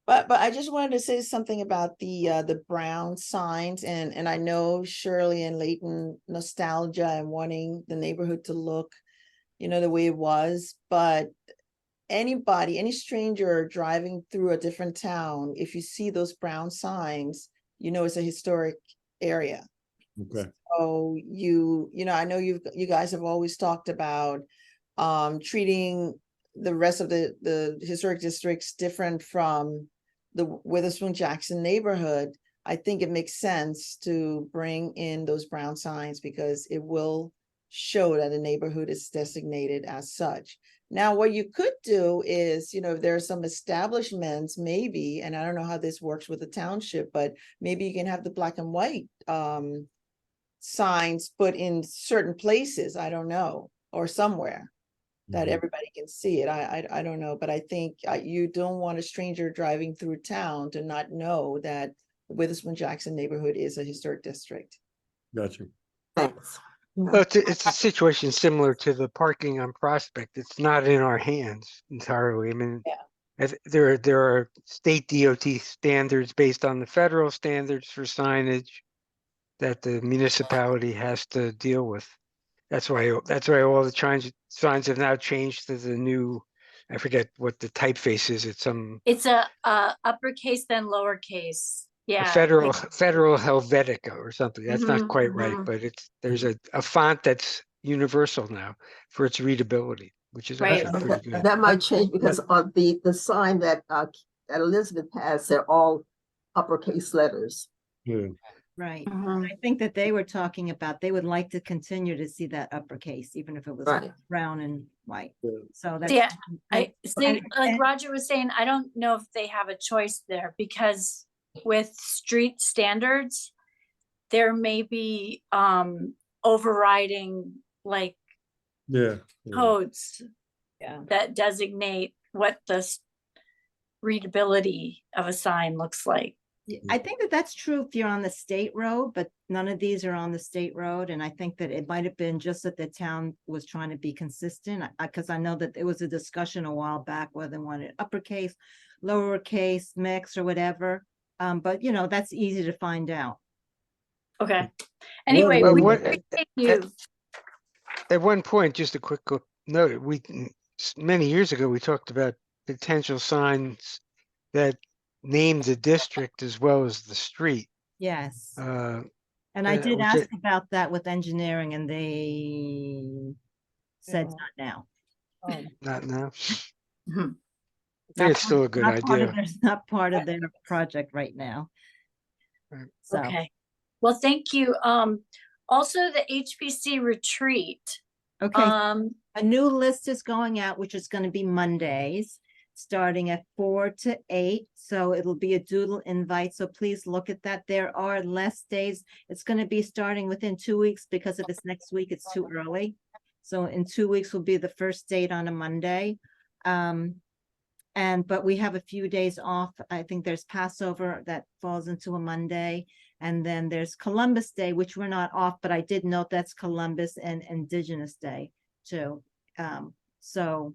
But I just wanted to say something about the brown signs, and I know Shirley and Leighton nostalgia and wanting the neighborhood to look, the way it was. But any stranger driving through a different town, if you see those brown signs, it's a historic area. Okay. So I know you guys have always talked about treating the rest of the historic districts different from the Witherspoon Jackson neighborhood. I think it makes sense to bring in those brown signs because it will show that a neighborhood is designated as such. Now, what you could do is, if there are some establishments, maybe, and I don't know how this works with the township, but maybe you can have the black and white signs put in certain places, I don't know, or somewhere that everybody can see it. I don't know, but I think you don't want a stranger driving through town to not know that the Witherspoon Jackson neighborhood is a historic district. Gotcha. Thanks. Well, it's a situation similar to the parking on Prospect. It's not in our hands entirely. I mean, there are state DOT standards based on the federal standards for signage that the municipality has to deal with. That's why all the signs have now changed to the new, I forget what the typeface is. It's a uppercase then lowercase. Yeah. Federal Helvetica or something. That's not quite right, but there's a font that's universal now for its readability, which is actually pretty good. That might change because on the sign that Elizabeth has, they're all uppercase letters. Yeah. Right. I think that they were talking about, they would like to continue to see that uppercase, even if it was brown and white. So that's. Yeah, I see, like Roger was saying, I don't know if they have a choice there because with street standards, there may be overriding like codes that designate what the readability of a sign looks like. I think that that's true if you're on the state road, but none of these are on the state road. And I think that it might have been just that the town was trying to be consistent, because I know that there was a discussion a while back whether they wanted uppercase, lowercase, mix or whatever. But that's easy to find out. Okay. Anyway, Well, we appreciate you. At one point, just a quick note, many years ago, we talked about potential signs that named the district as well as the street. Yes. And I did ask about that with engineering and they said not now. Not now. I think it's still a good idea. It's not part of their project right now. So. Okay. Well, thank you. Also the HPC retreat. Okay. A new list is going out, which is going to be Mondays, starting at 4 to 8. So it'll be a doodle invite. So please look at that. There are less days. It's going to be starting within 2 weeks because if it's next week, it's too early. So in 2 weeks will be the first date on a Monday. But we have a few days off. I think there's Passover that falls into a Monday. And then there's Columbus Day, which we're not off, but I did note that's Columbus and Indigenous Day too. So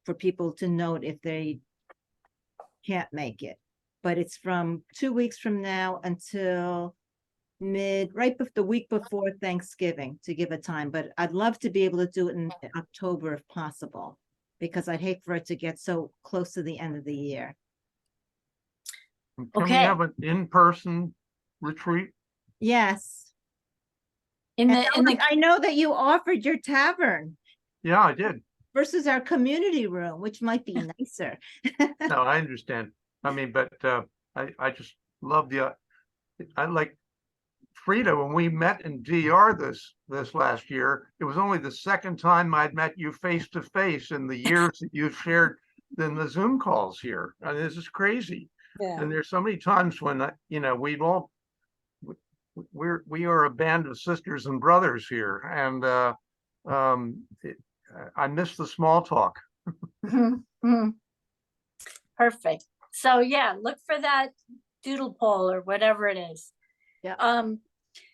for people to note if they can't make it, but it's from 2 weeks from now until the week before Thanksgiving to give a time, but I'd love to be able to do it in October if possible. because I'd hate for it to get so close to the end of the year. Can we Okay. have an in-person retreat? Yes. In And the, in the, I know that you offered your tavern Yeah, I did. versus our community room, which might be nicer. No, I understand. I mean, but I just love I like Frida, when we met in DR this last year, it was only the second time I'd met you face to face in the years that you've shared in the Zoom calls here. I mean, this is crazy. Yeah. And there's so many times when, we are a band of sisters and brothers here. And I miss the small talk. Mhm, mhm. Perfect. So yeah, look for that doodle poll or whatever it is. Yeah.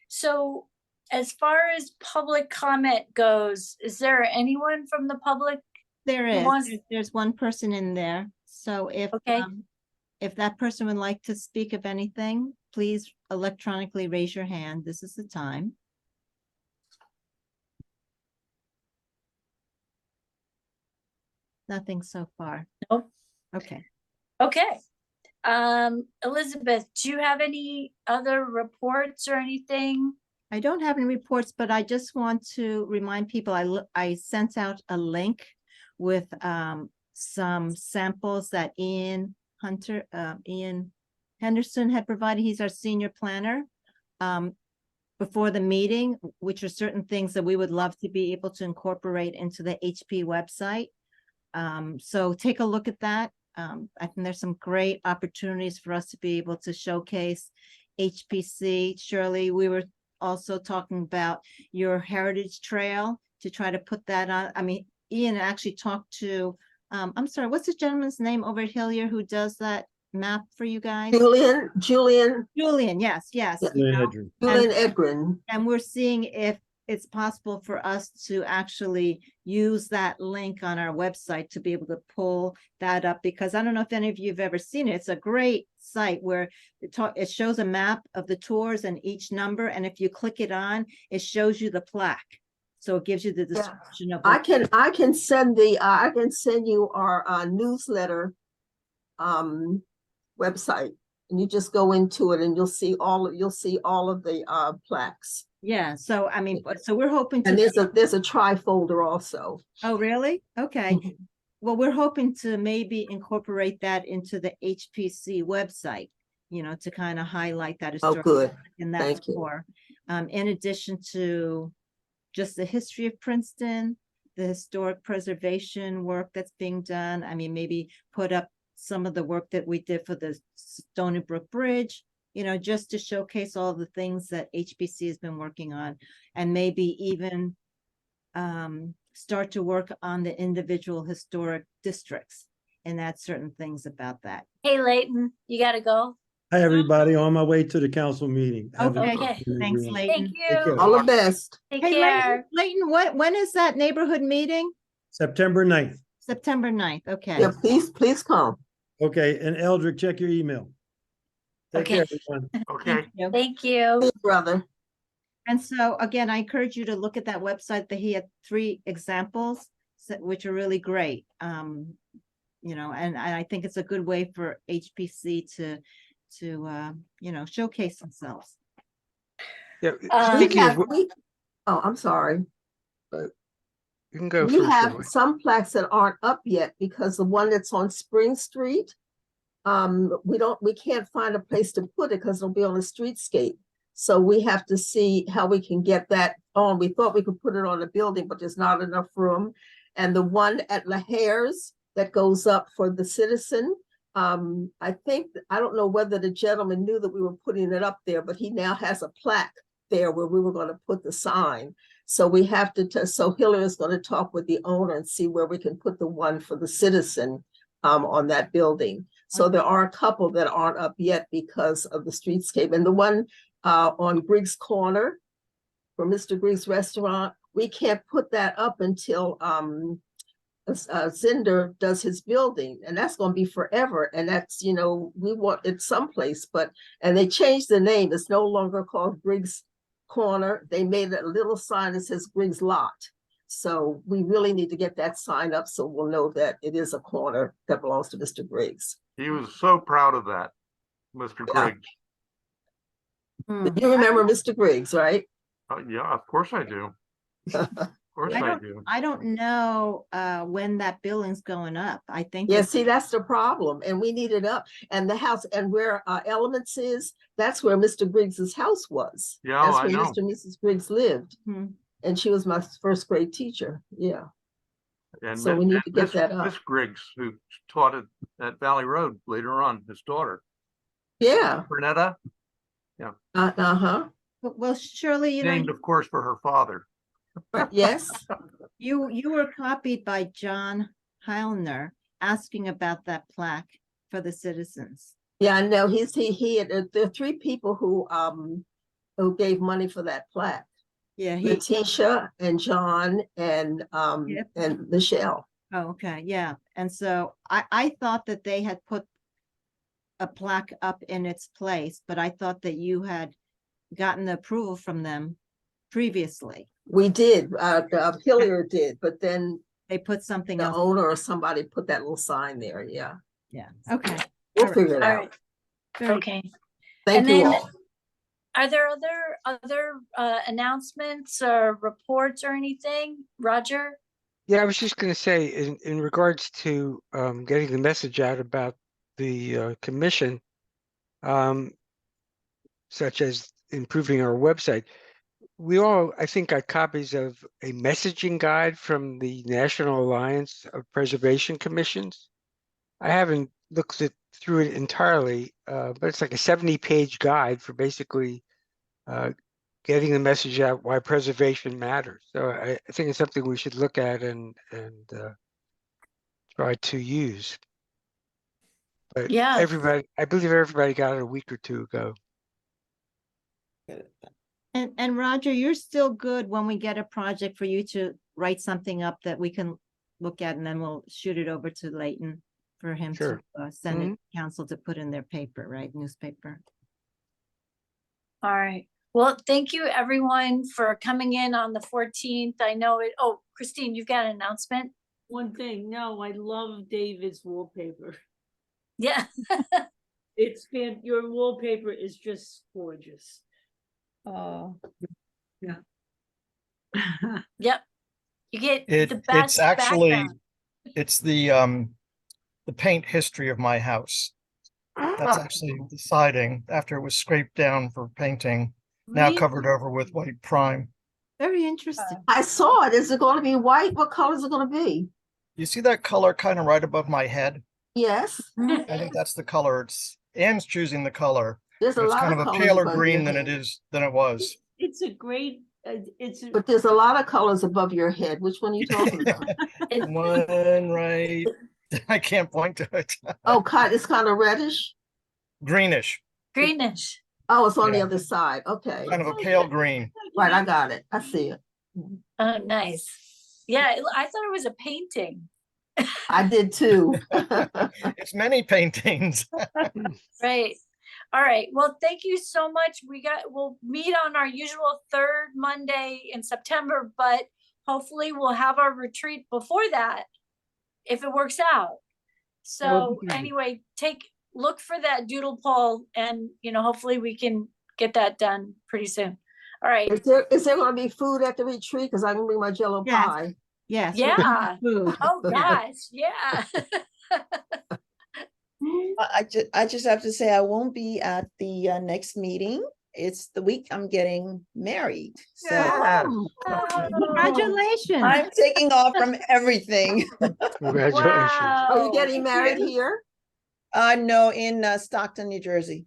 So as far as public comment goes, is there anyone from the public? There Who is, wants- there's one person in there. So Okay. if that person would like to speak of anything, please electronically raise your hand. This is the time. Nothing so far. Nope. Okay. Okay. Elizabeth, do you have any other reports or anything? I don't have any reports, but I just want to remind people, I sent out a link with some samples that Ian Henderson had provided. He's our senior planner. Before the meeting, which are certain things that we would love to be able to incorporate into the HP website. So take a look at that. I think there's some great opportunities for us to be able to showcase HPC. Shirley, we were also talking about your heritage trail to try to put that on. I mean, Ian actually talked to, I'm sorry, what's the gentleman's name over at Hillier who does that map for you guys? Julian, Julian, yes. Yeah. you know, Julian Edgren. and we're seeing if it's possible for us to actually use that link on our website to be able to pull that up, because I don't know if any of you have ever seen it. It's a great site where it shows a map of the tours and each number, and if you click it on, it shows you the plaque. So it gives you the description of. I can send you our newsletter website, and you just go into it and you'll see all of the plaques. Yeah, so I mean, so we're hoping to. And there's a tri-folder also. Oh, really? Okay. Well, we're hoping to maybe incorporate that into the HPC website, to kind of highlight that. Oh, good. And that's Thank you. for, in addition to just the history of Princeton, the historic preservation work that's being done. I mean, maybe put up some of the work that we did for the Stony Brook Bridge, just to showcase all the things that HPC has been working on, and maybe even start to work on the individual historic districts and add certain things about that. Hey, Leighton, you gotta go. Hi, everybody, on my way to the council meeting. Have a Okay, good afternoon, thanks, everyone. Leighton. Thank Take you. care. All the best. Take Hey, care. Leighton, when is that neighborhood meeting? September 9th. September 9th, okay. Yeah, please come. Okay, and Eldrick, check your email. Take care, Okay. everyone. Okay. Thank you. Hey, brother. And so again, I encourage you to look at that website that he had 3 examples, which are really great. And I think it's a good way for HPC to showcase themselves. Yeah, We speaking of, have, I'm sorry. you can go We first. have Shirley. some plaques that aren't up yet because the one that's on Spring Street, we can't find a place to put it because it'll be on a streetscape. So we have to see how we can get that on. We thought we could put it on a building, but there's not enough room. And the one at La Hare's that goes up for the Citizen, I don't know whether the gentleman knew that we were putting it up there, but he now has a plaque there where we were going to put the sign. So we have to, so Hillary is going to talk with the owner and see where we can put the one for the Citizen on that building. So there are a couple that aren't up yet because of the streetscape. And the one on Griggs Corner for Mr. Griggs Restaurant, we can't put that up until Zinder does his building, and that's going to be forever. And that's, we want it someplace, and they changed the name. It's no longer called Griggs Corner. They made a little sign that says Griggs Lot. So we really need to get that sign up so we'll know that it is a corner that belongs to Mr. Griggs. He was so proud of that, Mr. Yeah. Griggs. You remember Mr. Griggs, right? Yeah, of course I do. Of course I do. I don't know when that building's going up. I think. Yeah, it's- see, that's the problem. And we need it up. And the house and where Elements is, that's where Mr. Griggs's house was. Yeah, That's I where know. Mr. and Mrs. Griggs lived. Hmm. And she was my first grade teacher. Yeah. And So we need to get Miss- that up. Miss Griggs, who taught at Valley Road later on, his daughter, Yeah. Bernetta, Uh-huh. Well, Shirley, named, of course, for her father. Yes. you were copied by John Heilner asking about that plaque for the citizens. Yeah, I know. He had, there are three people who gave money for that plaque. Yeah, Letitia and John and Yep. and Michelle. Oh, okay, yeah. And so I thought that they had put a plaque up in its place, but I thought that you had gotten the approval from them previously. We did, Hilliard did, but then They put something the else. owner or somebody put that little sign there. Yeah. Yeah, okay. We'll All right. figure it All out. right. Very Okay. Thank And you then- all. Are there other announcements or reports or anything? Roger? Yeah, I was just going to say, in regards to getting the message out about the commission, such as improving our website, we all, I think, got copies of a messaging guide from the National Alliance of Preservation Commissions. I haven't looked through it entirely, but it's like a 70-page guide for basically getting the message out why preservation matters. So I think it's something we should look at and try to use. But Yeah. I believe everybody got it a week or two ago. And Roger, you're still good when we get a project for you to write something up that we can look at, and then we'll shoot it over to Leighton for him Sure. to send it to council to put in their paper, right? Newspaper. All right. Well, thank you everyone for coming in on the 14th. I know it. Oh, Christine, you've got an announcement? One thing, no, I love David's wallpaper. Yeah. Your wallpaper is just gorgeous. Oh. Yeah. Yep. You get the It's best actually, background. it's the paint history of my house. That's actually the siding after it was scraped down for painting, now covered over with white prime. Very interesting. I saw it. Is it going to be white? What color is it going to be? You see that color kind of right above my head? Yes. I think that's the color. It's Anne's choosing the color. There's a It's lot kind of of a colors paler above green your than head. it was. It's a great, But there's a lot of colors above your head. Which one are you talking about? One right. I can't point to it. Oh, it's kind of reddish. Greenish, Greenish. Oh, it's on the Yeah. other side. Okay. kind of a pale green. Right, I got it. I see it. Oh, nice. Yeah, I thought it was a painting. I did too. It's many paintings. Right. All right. Well, thank you so much. We'll meet on our usual third Monday in September, but hopefully we'll have our retreat before that, if it works out. So be great. anyway, look for that doodle poll, and hopefully we can get that done pretty soon. All right. Is there going to be food at the retreat? Because I can bring my Jello Yes. pie. Yes. Yeah. Food. Oh gosh, yeah. I just have to say, I won't be at the next meeting. It's the week I'm getting married. So Yes. Congratulations. I'm taking off from everything. Congratulations. Are you Wow. getting married here? No, in Stockton, New Jersey.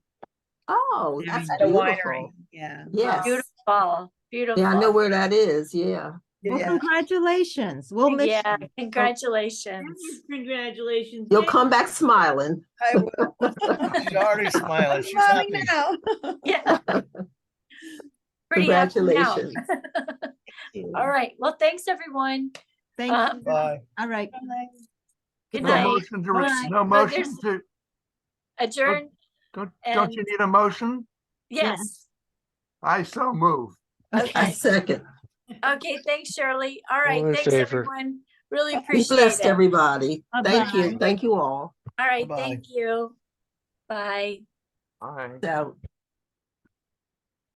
Oh, that's At a beautiful. winery. Yeah. Yes. Beautiful. Beautiful. Yeah, I know where that is. Yeah. Well, Yeah. congratulations. We'll miss Yeah, you. congratulations. congratulations. You'll come back smiling. I will. She's already smiling. She's Smiling happy. now. Yeah. Pretty happy now. Congratulations. All right. Well, thanks everyone. Thank you. Bye. All right. Good No night. motion to, Bye. no Oh, motion there's- to, Adjourn. don't you need a motion? Yes. I so move. I Okay. second. Okay, thanks, Shirley. All right, in thanks, favor. everyone. Really Be appreciate blessed, it. everybody. Thank Bye-bye. you. Thank you all. All right, Bye-bye. thank you. Bye. All right. Out.